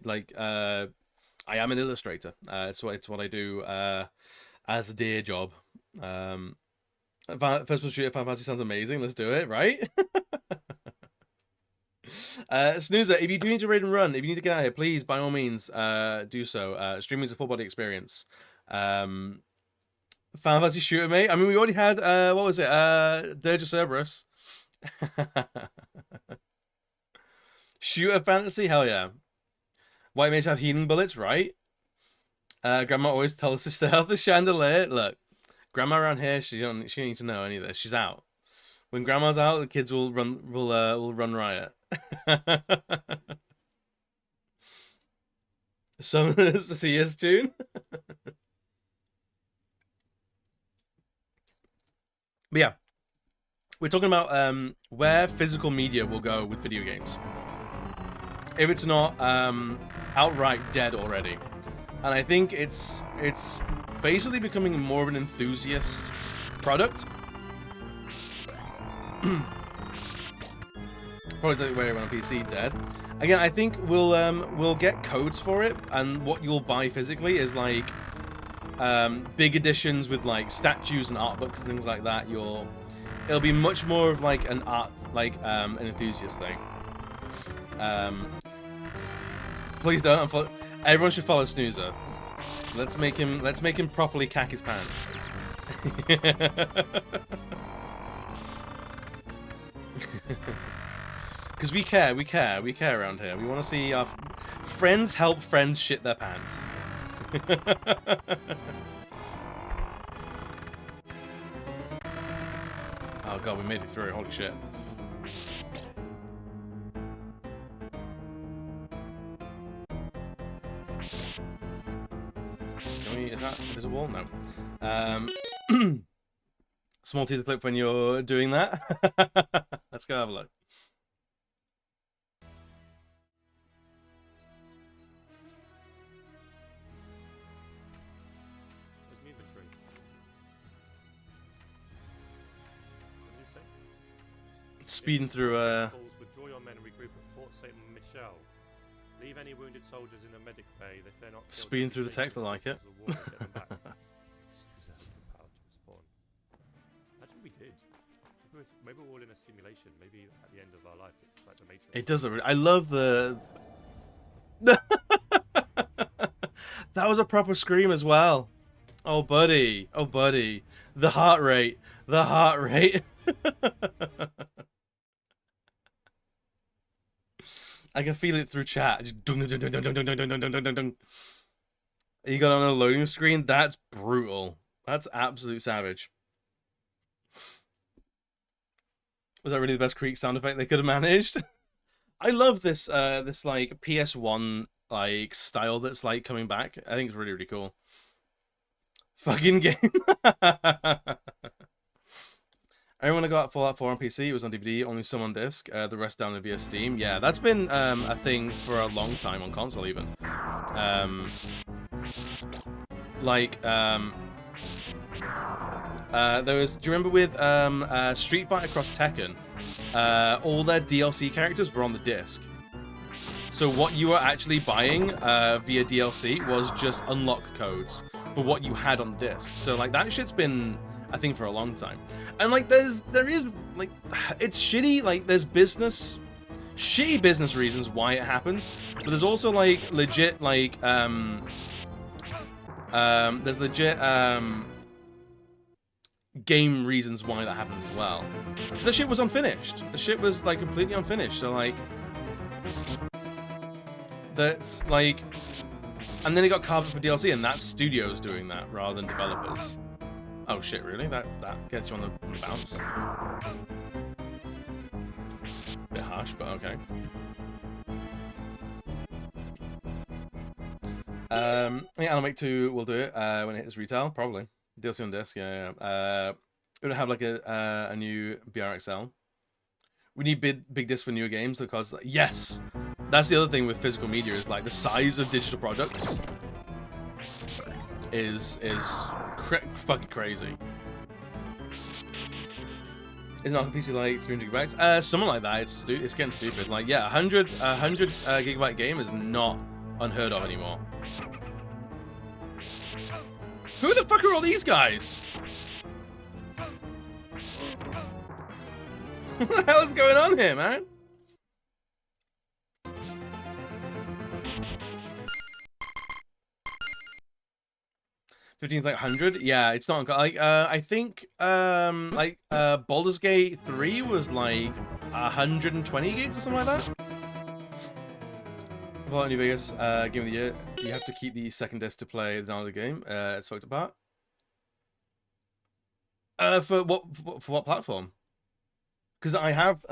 am an illustrator. It's what I do as a day job. First person shooter Final Fantasy sounds amazing. Let's do it, right? Snoozer, if you do need to raid and run, if you need to get out of here, please, by all means, do so. Streaming is a full body experience. Final Fantasy shooter, mate. I mean, we already had, what was it? 𝕮𝖃𝖙𝖊𝖎𝖆. Shooter fantasy? Hell yeah. White mage have healing bullets, right? Grandma always tells us to stay off the chandelier. Look, Grandma around here, she don't need to know any of this. She's out. When Grandma's out, the kids will run riot. Some CS tune. But yeah, we're talking about where physical media will go with video games if it's not outright dead already. And I think it's basically becoming more of an enthusiast product. Probably take way around PC dead. Again, I think we'll get codes for it, and what you'll buy physically is like big editions with like statues and art books and things like that. It'll be much more of like an art, like an enthusiast thing. Please don't. Everyone should follow Snoozer. Let's make him properly cack his pants. Because we care around here. We want to see our friends help friends shit their pants. Oh god, we made it through. Holy shit. Is that visible? No. Small teaser clip when you're doing that. Let's go have a look. Where's my inventory? What did you say? Speeding through Withdraw your men and regroup at Fort Saint Michel. Leave any wounded soldiers in the medic bay. If they're not killed, speeding through the text, I like it. Actually, we did. Maybe we're all in a simulation. Maybe at the end of our life, it's like the Matrix. It does. I love the. That was a proper scream as well. Oh buddy, oh buddy, the heart rate, the heart rate. I can feel it through chat. Just dung, dung, dung, dung, dung, dung, dung, dung, dung, dung, dung. You got on a loading screen. That's brutal. That's absolute savage. Was that really the best Creek sound effect they could have managed? I love this this like PS1 like style that's like coming back. I think it's really, really cool. Fucking game. I want to go out Fallout 4 on PC. It was on DVD, only some on disc. The rest downloaded via Steam. Yeah, that's been a thing for a long time on console, even. There was. Do you remember with Street Fighter Cross Tekken? All their DLC characters were on the disc. So what you were actually buying via DLC was just unlock codes for what you had on the disc. So like that shit's been a thing for a long time. And like there is like it's shitty, like there's shitty business reasons why it happens, but there's also like legit like there's legit game reasons why that happens as well. Because the shit was unfinished. The shit was like completely unfinished. So like that's like, and then it got carved for DLC, and that's studios doing that rather than developers. Oh shit, really? That gets you on the bounce. Bit harsh, but okay. Yeah, Animate 2 will do it when it hits retail, probably. DLC on disc, yeah. We're gonna have like a new BRXL. We need big discs for newer games because yes, that's the other thing with physical media is like the size of digital products is fucking crazy. Is not a PC like 300 gigabytes? Something like that. It's getting stupid. Like yeah, 100 gigabyte game is not unheard of anymore. Who the fuck are all these guys? What the hell is going on here, man? $15's like 100. Yeah, it's not like I think Baldur's Gate 3 was like 120 gigs or something like that. Fallout New Vegas, Game of the Year. You have to keep the second disc to play the downloaded game. It's fucked apart. For what platform? Because I have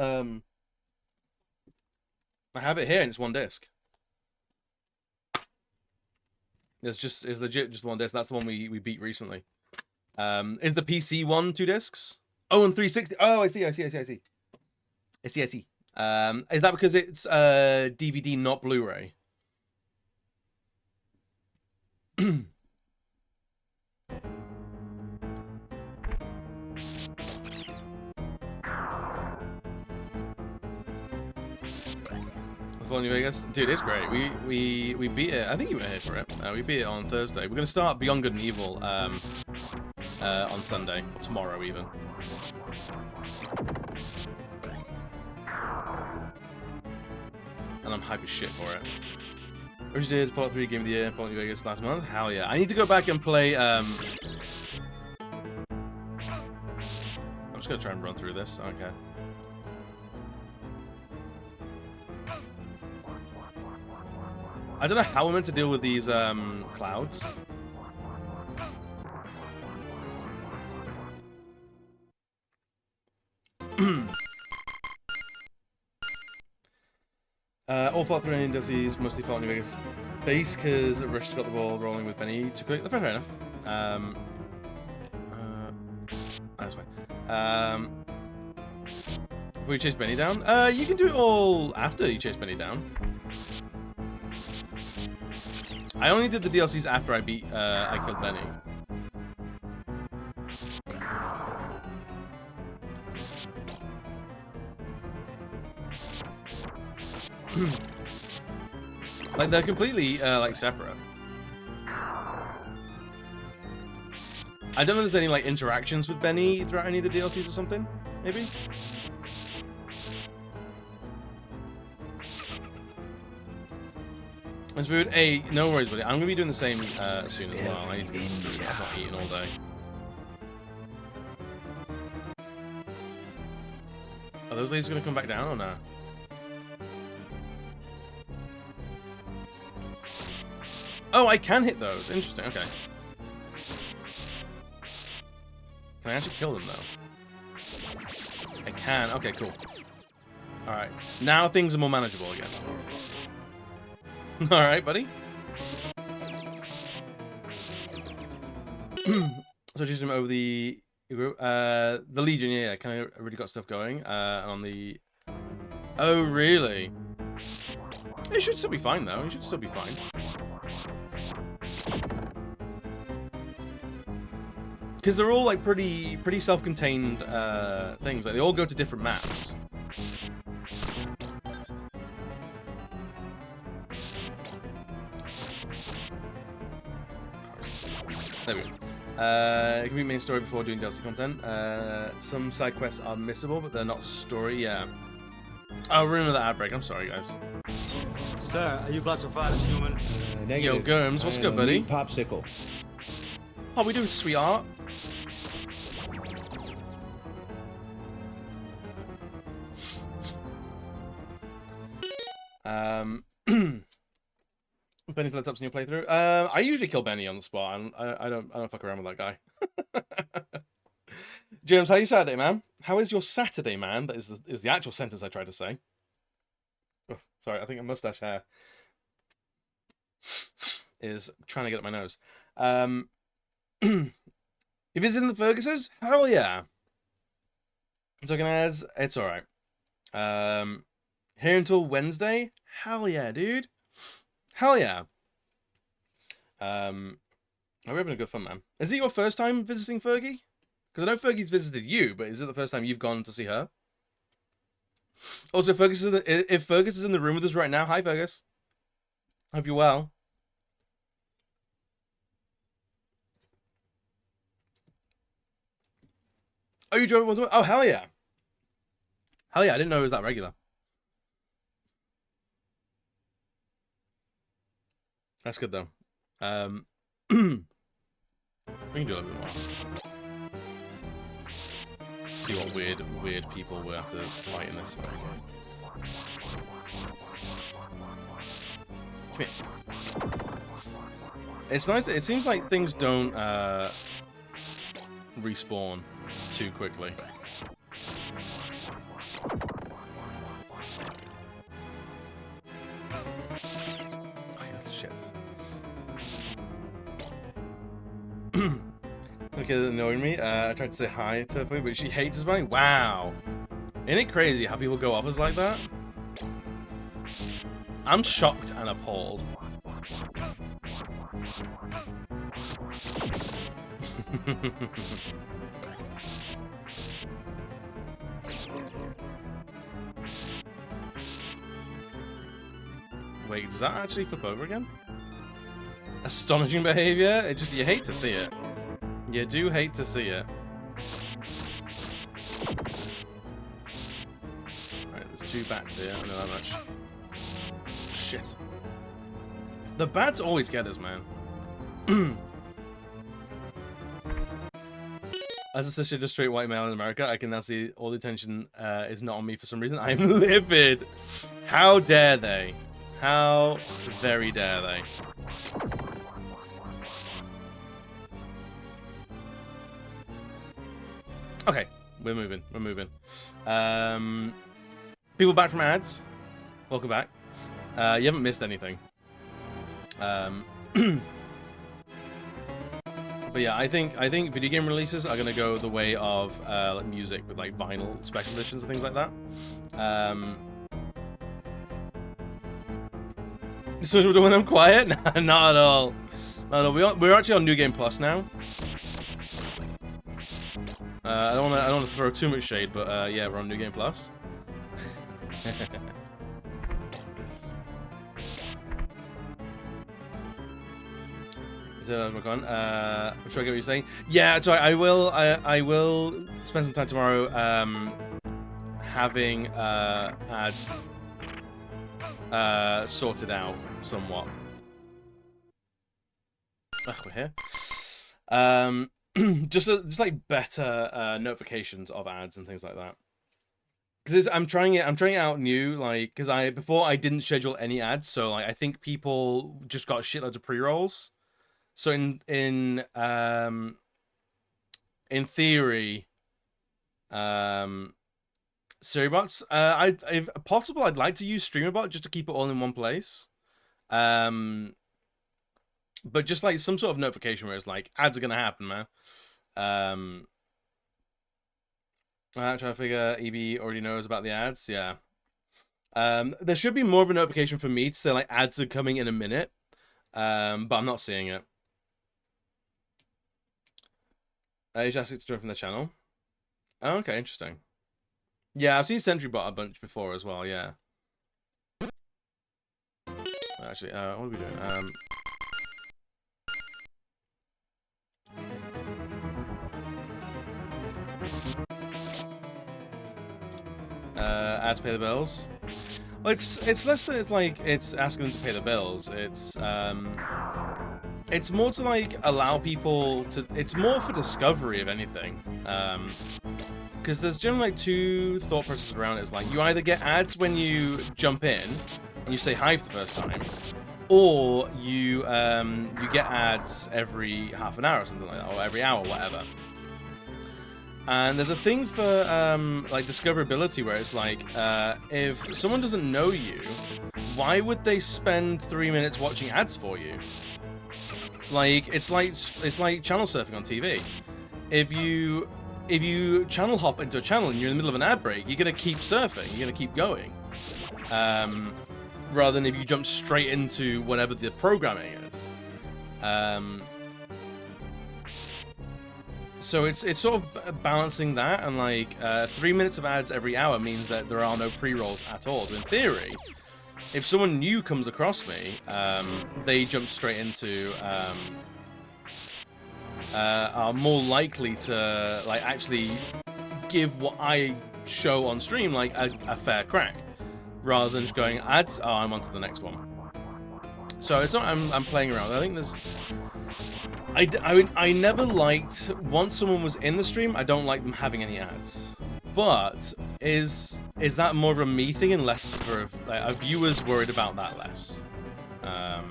it here and it's one disc. It's legit just one disc. That's the one we beat recently. Is the PC one 2 discs? Oh, and 360. Oh, I see. Is that because it's DVD, not Blu-ray? New Vegas, dude, it's great. We beat it. I think you were here for it. We beat it on Thursday. We're gonna start Beyond Good and Evil on Sunday, or tomorrow even. And I'm hype as shit for it. We just did Fallout 3 Game of the Year, Fallout New Vegas last month. Hell yeah! I need to go back and play. I'm just gonna try and run through this. Okay. I don't know how we're meant to deal with these clouds. All Fallout 3 DLCs, mostly Fallout New Vegas base, because Rich got the ball rolling with Benny too quick. Fair enough. That's fine. Before you chase Benny down? You can do it all after you chase Benny down. I only did the DLCs after I killed Benny. Like they're completely like separate. I don't know if there's any like interactions with Benny throughout any of the DLCs or something. Maybe. It's weird. Hey, no worries, buddy. I'm gonna be doing the same soon as well. I need to get some food. I'm not eating all day. Are those ladies gonna come back down or not? Oh, I can hit those. Interesting. Okay. Can I actually kill them, though? I can. Okay, cool. Alright. Now things are more manageable again. Alright, buddy. So just over the Legion, yeah, kind of really got stuff going. On the... Oh, really? It should still be fine, though. It should still be fine. Because they're all, like, pretty self-contained things. Like, they all go to different maps. There we go. It can be main story before doing DLC content. Some side quests are missable, but they're not story. Yeah. Oh, we're in another ad break. I'm sorry, guys. Sir, are you classified as human? Yo, Germs, what's good, buddy? Popsicle. How we doing, sweetheart? Benny floods up to new playthrough. I usually kill Benny on the spot. I don't fuck around with that guy. James, how you Saturday, man? How is your Saturday, man? That is the actual sentence I tried to say. Oh, sorry, I think a mustache hair is trying to get up my nose. If it's in the Ferguses, hell yeah. Talking as it's all right. Here until Wednesday, hell yeah, dude. Hell yeah. We're having a good fun, man. Is it your first time visiting Fergie? Because I know Fergie's visited you, but is it the first time you've gone to see her? Also, Fergus if Fergus is in the room with us right now, hi Fergus. Hope you're well. Oh, you drove it? Oh, hell yeah. Hell yeah, I didn't know it was that regular. That's good, though. We can do a little bit more. See what weird people we have to fight in this fight. Come here. It's nice. It seems like things don't respawn too quickly. Oh, yeah, shit. Okay, that annoyed me. I tried to say hi to her, but she hates us. Wow. Isn't it crazy how people go off us like that? I'm shocked and appalled. Wait, does that actually flip over again? Astonishing behavior? It just, you hate to see it. You do hate to see it. Right, there's 2 bats here. I know that much. Shit. The bats always get us, man. As a sister to straight white male in America, I can now see all the attention is not on me for some reason. I'm livid. How dare they? How very dare they? Okay, we're moving. We're moving. People back from ads. Welcome back. You haven't missed anything. But yeah, I think video game releases are gonna go the way of like music with like vinyl special editions and things like that. So when I'm quiet, nah, not at all. No, we're actually on New Game Plus now. I don't want to throw too much shade, but yeah, we're on New Game Plus. So, I'm sure I get what you're saying. Yeah, sorry. I will spend some time tomorrow having ads sorted out somewhat. Ugh, we're here. Just like better notifications of ads and things like that. Because I'm trying it out new, like, because before I didn't schedule any ads, so like I think people just got shitloads of pre-rolls. So in in theory, SiriBots. If possible, I'd like to use StreamerBot just to keep it all in one place. But just like some sort of notification where it's like ads are gonna happen, man. I'm trying to figure EB already knows about the ads. Yeah. There should be more of a notification for me to say like ads are coming in a minute. But I'm not seeing it. You just asked it to join from the channel. Oh, okay, interesting. Yeah, I've seen SentryBot a bunch before as well, yeah. Actually, what are we doing? Ads pay the bills. Well, it's less that it's like it's asking them to pay the bills. It's more to like allow people to. It's more for discovery, if anything. Because there's generally like two thought processes around it. It's like you either get ads when you jump in and you say hi for the first time, or you get ads every half an hour or something like that, or every hour, whatever. And there's a thing for like discoverability where it's like if someone doesn't know you, why would they spend 3 minutes watching ads for you? Like it's like channel surfing on TV. If you channel hop into a channel and you're in the middle of an ad break, you're gonna keep surfing. You're gonna keep going, rather than if you jump straight into whatever the programming is. So it's sort of balancing that, and like 3 minutes of ads every hour means that there are no pre-rolls at all. So in theory, if someone new comes across me, they jump straight into, are more likely to like actually give what I show on stream like a fair crack, rather than just going ads. Oh, I'm on to the next one. So it's not I'm playing around. I think there's. I never liked, once someone was in the stream, I don't like them having any ads. But is that more of a me thing and less for like, are viewers worried about that less? I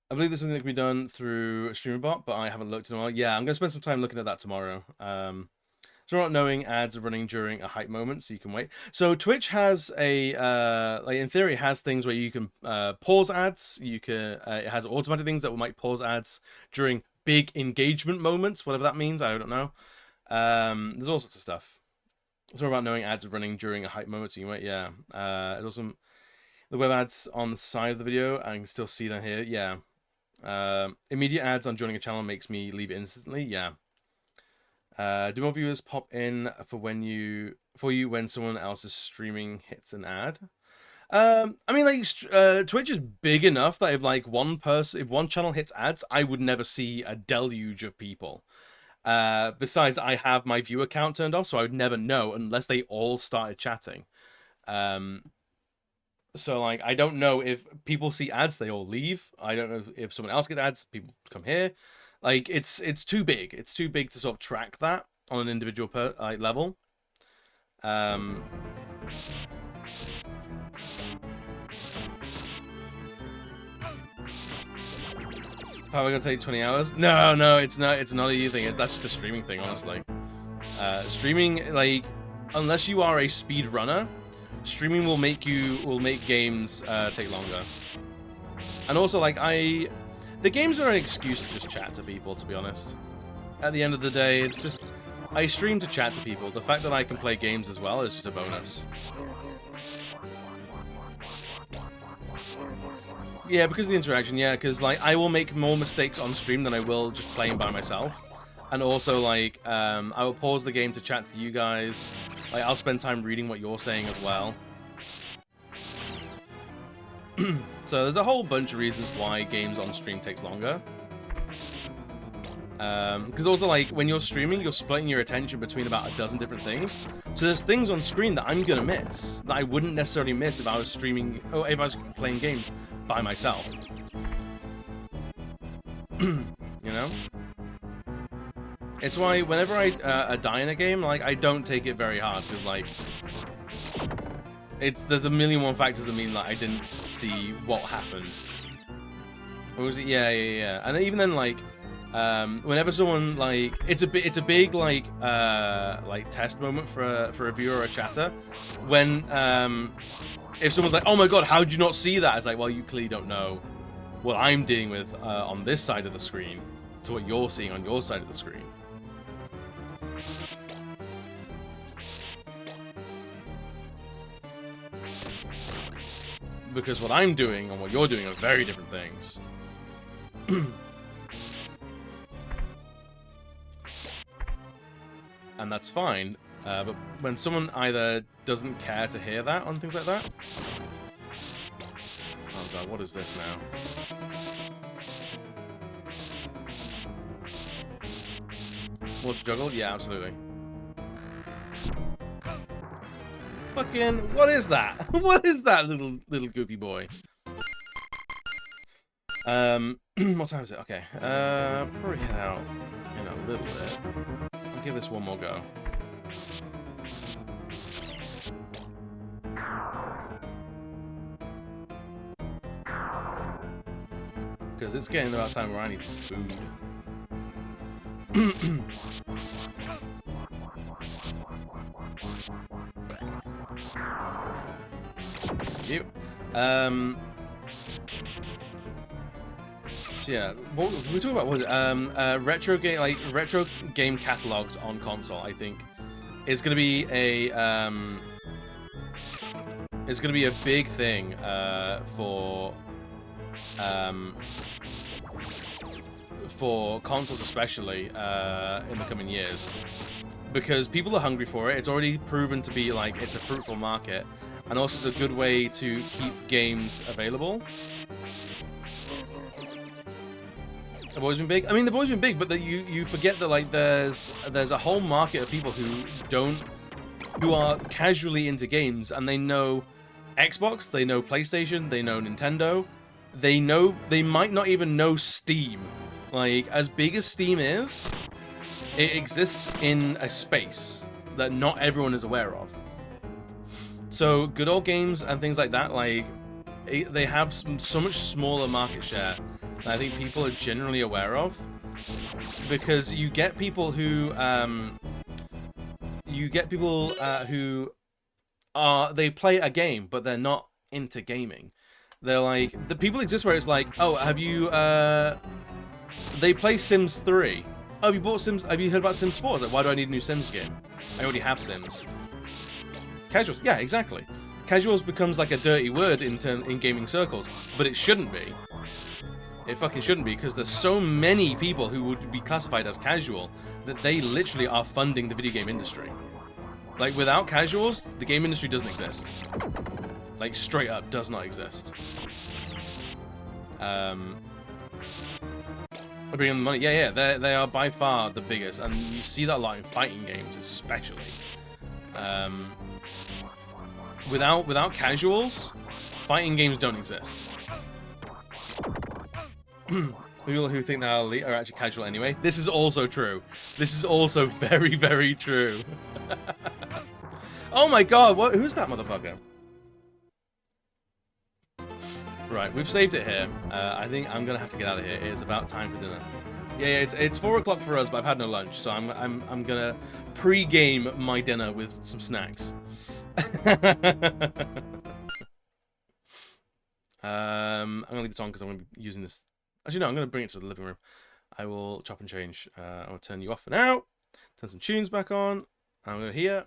believe there's something that can be done through StreamerBot, but I haven't looked in a while. Yeah, I'm going to spend some time looking at that tomorrow. So not knowing ads are running during a hype moment, so you can wait. So Twitch has a like in theory it has things where you can pause ads. You can it has automatic things that might pause ads during big engagement moments, whatever that means. I don't know. There's all sorts of stuff. It's all about knowing ads are running during a hype moment, so you can wait. Yeah. It also the web ads on the side of the video, I can still see them here. Yeah. Immediate ads on joining a channel makes me leave it instantly. Yeah. Do more viewers pop in for you when someone else's streaming hits an ad? I mean, like Twitch is big enough that if one channel hits ads, I would never see a deluge of people. Besides, I have my viewer count turned off, so I would never know unless they all started chatting. So like, I don't know if people see ads, they all leave. I don't know if someone else gets ads, people come here. Like it's too big. It's too big to sort of track that on an individual level. Have I gonna take 20 hours? No, it's not. It's not a you thing. That's just a streaming thing, honestly. Streaming, like, unless you are a speed runner, streaming will make games take longer. And also, like, the games are an excuse to just chat to people, to be honest. At the end of the day, it's just... I stream to chat to people. The fact that I can play games as well is just a bonus. Yeah, because of the interaction, yeah, because, like, I will make more mistakes on stream than I will just playing by myself. And also, like, I will pause the game to chat to you guys. Like, I'll spend time reading what you're saying as well. So there's a whole bunch of reasons why games on stream takes longer. Because also, like, when you're streaming, you're splitting your attention between about a dozen different things. So there's things on screen that I'm gonna miss, that I wouldn't necessarily miss if I was streaming, or if I was playing games by myself. You know? It's why whenever I die in a game, like, I don't take it very hard, because, like... there's a million factors that mean that I didn't see what happened. Or was it? Yeah. And even then, like, whenever someone like, it's a big like test moment for a viewer or a chatter, when if someone's like, oh my god, how did you not see that? It's like, well, you clearly don't know what I'm dealing with on this side of the screen to what you're seeing on your side of the screen. Because what I'm doing and what you're doing are very different things. And that's fine, but when someone either doesn't care to hear that on things like that... Oh god, what is this now? Water juggle? Yeah, absolutely. Fucking, what is that? What is that little goofy boy? What time is it? Okay, probably head out in a little bit. I'll give this one more go. Because it's getting about time where I need some food. You. So yeah, what were we talking about? What was it? Retro game catalogs on console. I think is going to be a big thing for consoles, especially in the coming years, because people are hungry for it. It's already proven to be like it's a fruitful market, and also it's a good way to keep games available. They've always been big. I mean, they've always been big, but you forget that like there's a whole market of people who are casually into games, and they know Xbox, they know PlayStation, they know Nintendo, they might not even know Steam. Like, as big as Steam is, it exists in a space that not everyone is aware of. So good old games and things like that, like they have so much smaller market share that I think people are generally aware of, because you get people who they play a game but they're not into gaming. They're like, the people exist where it's like, oh, have you they play Sims 3. Oh, have you bought Sims? Have you heard about Sims 4? It's like, why do I need a new Sims game? I already have Sims. Casuals, yeah, exactly. Casuals becomes like a dirty word in gaming circles, but it shouldn't be. It fucking shouldn't be, because there's so many people who would be classified as casual that they literally are funding the video game industry. Like, without casuals, the game industry doesn't exist. Like, straight up, does not exist. Bringing the money, yeah, they are by far the biggest, and you see that a lot in fighting games, especially. Without casuals, fighting games don't exist. People who think they're elite are actually casual anyway. This is also true. This is also very, very true. Oh my god, who's that motherfucker? Right, we've saved it here. I think I'm gonna have to get out of here. It's about time for dinner. Yeah, it's 4 o'clock for us, but I've had no lunch, so I'm gonna pre-game my dinner with some snacks. I'm gonna leave this on because I'm gonna be using this. Actually, no, I'm gonna bring it to the living room. I will chop and change. I'm gonna turn you off for now. Turn some tunes back on. I'm gonna here.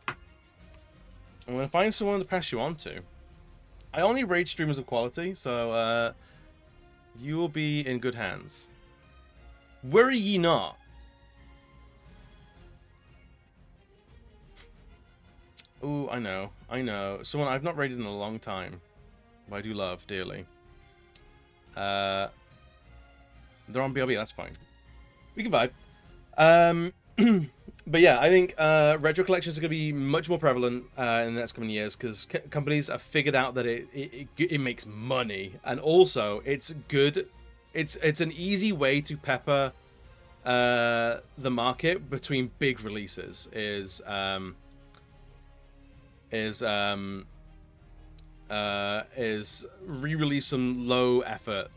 I'm gonna find someone to pass you on to. I only raid streamers of quality, so you will be in good hands. Worry ye not. Ooh, I know. Someone I've not raided in a long time, but I do love dearly. They're on BRB, that's fine. We can vibe. But yeah, I think retro collections are going to be much more prevalent in the next coming years, because companies have figured out that it makes money, and also it's good. It's an easy way to pepper the market between big releases. is re-release some low-effort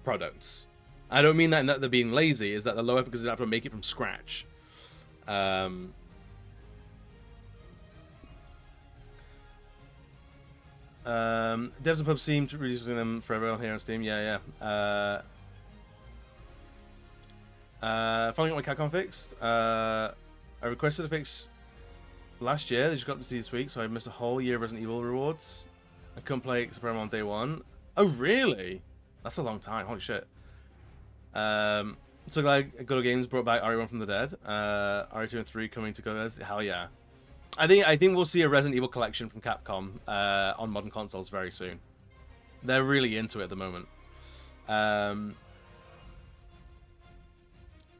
products. I don't mean that in that they're being lazy. Is that they're low effort because they have to make it from scratch. Devs and pubs seem to be releasing them forever here on Steam. Yeah. Finally got my Capcom fixed. I requested a fix last year. They just got to see this week, so I missed a whole year of Resident Evil rewards. I couldn't play Supreme on day one. Oh, really? That's a long time. Holy shit. So glad Good Old Games brought back RE1 from the dead. RE2 and 3 coming to go. Hell yeah. I think we'll see a Resident Evil collection from Capcom on modern consoles very soon. They're really into it at the moment.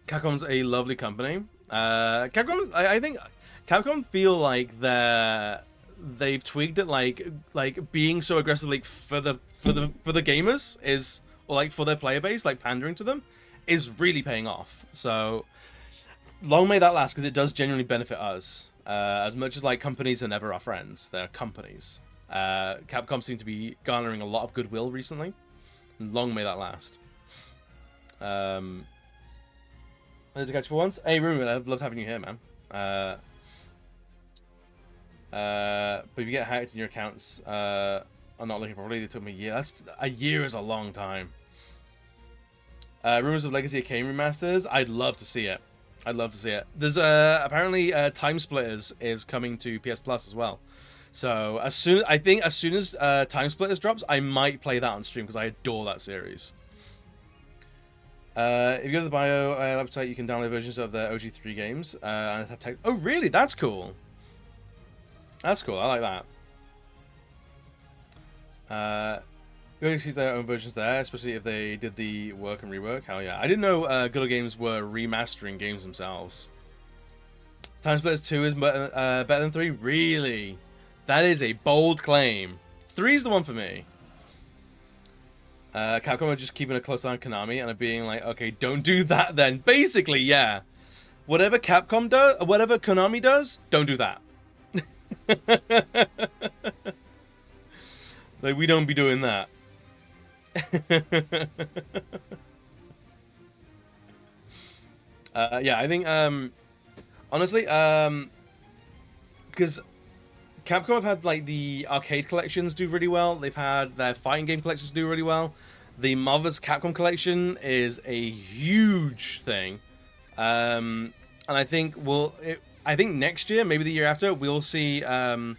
Capcom's a lovely company. Capcom, I think Capcom feel like they've tweaked it, like being so aggressive, like for the gamers is, or like for their player base, like pandering to them, is really paying off. So long may that last, because it does genuinely benefit us. As much as like companies are never our friends, they're companies. Capcom seem to be garnering a lot of goodwill recently. And long may that last. I need to catch for once. Hey, Ruben, I've loved having you here, man. But if you get hacked and your accounts are not looking properly, it took me a year. A year is a long time. Rumors of Legacy of Kain remasters. I'd love to see it. I'd love to see it. There's apparently Time Splitters is coming to PS Plus as well. So as soon as Time Splitters drops, I might play that on stream because I adore that series. If you go to the bio website, you can download versions of the OG3 games and have text. Oh, really? That's cool. That's cool. I like that. Good see their own versions there, especially if they did the work and rework. Hell yeah. I didn't know Good Old Games were remastering games themselves. Time Splitters 2 is better than 3? Really? That is a bold claim. 3 is the one for me. Capcom are just keeping a close eye on Konami and are being like, okay, don't do that then. Basically, yeah. Whatever Capcom does, whatever Konami does, don't do that. Like, we don't be doing that. Yeah, I think honestly, because Capcom have had like the arcade collections do really well. They've had their fighting game collections do really well. The Marvel's Capcom collection is a huge thing, and I think I think next year, maybe the year after, we'll see. I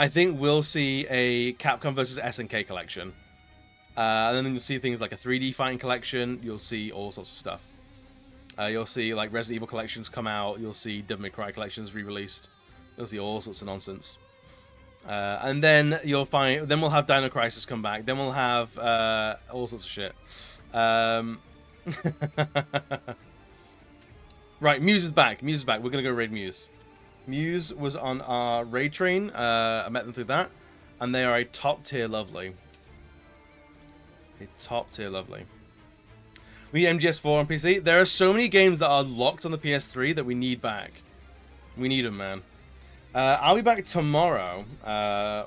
think we'll see a Capcom versus SNK collection. And then you'll see things like a 3D fighting collection. You'll see all sorts of stuff. You'll see like Resident Evil collections come out. You'll see Devil May Cry collections re-released. You'll see all sorts of nonsense. And then you'll find. Then we'll have Dino Crisis come back. Then we'll have all sorts of shit. Right, Muse is back. Muse is back. We're gonna go raid Muse. Muse was on our raid train. I met them through that, and they are a top tier lovely. A top tier lovely. We need MGS4 on PC. There are so many games that are locked on the PS3 that we need back. We need them, man. I'll be back tomorrow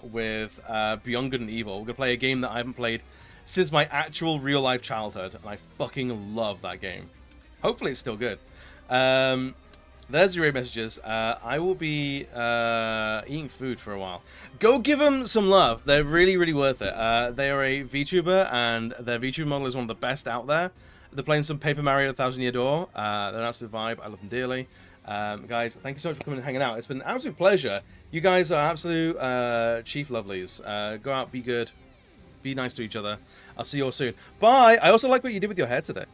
with Beyond Good and Evil. We're gonna play a game that I haven't played since my actual real life childhood, and I fucking love that game. Hopefully, it's still good. There's your raid messages. I will be eating food for a while. Go give them some love. They're really, really worth it. They are a VTuber, and their VTuber model is one of the best out there. They're playing some Paper Mario '1000 Year Door. They're an absolute vibe. I love them dearly. Guys, thank you so much for coming and hanging out. It's been an absolute pleasure. You guys are absolute chief lovelies. Go out, be good. Be nice to each other. I'll see you all soon. Bye! I also like what you did with your hair today.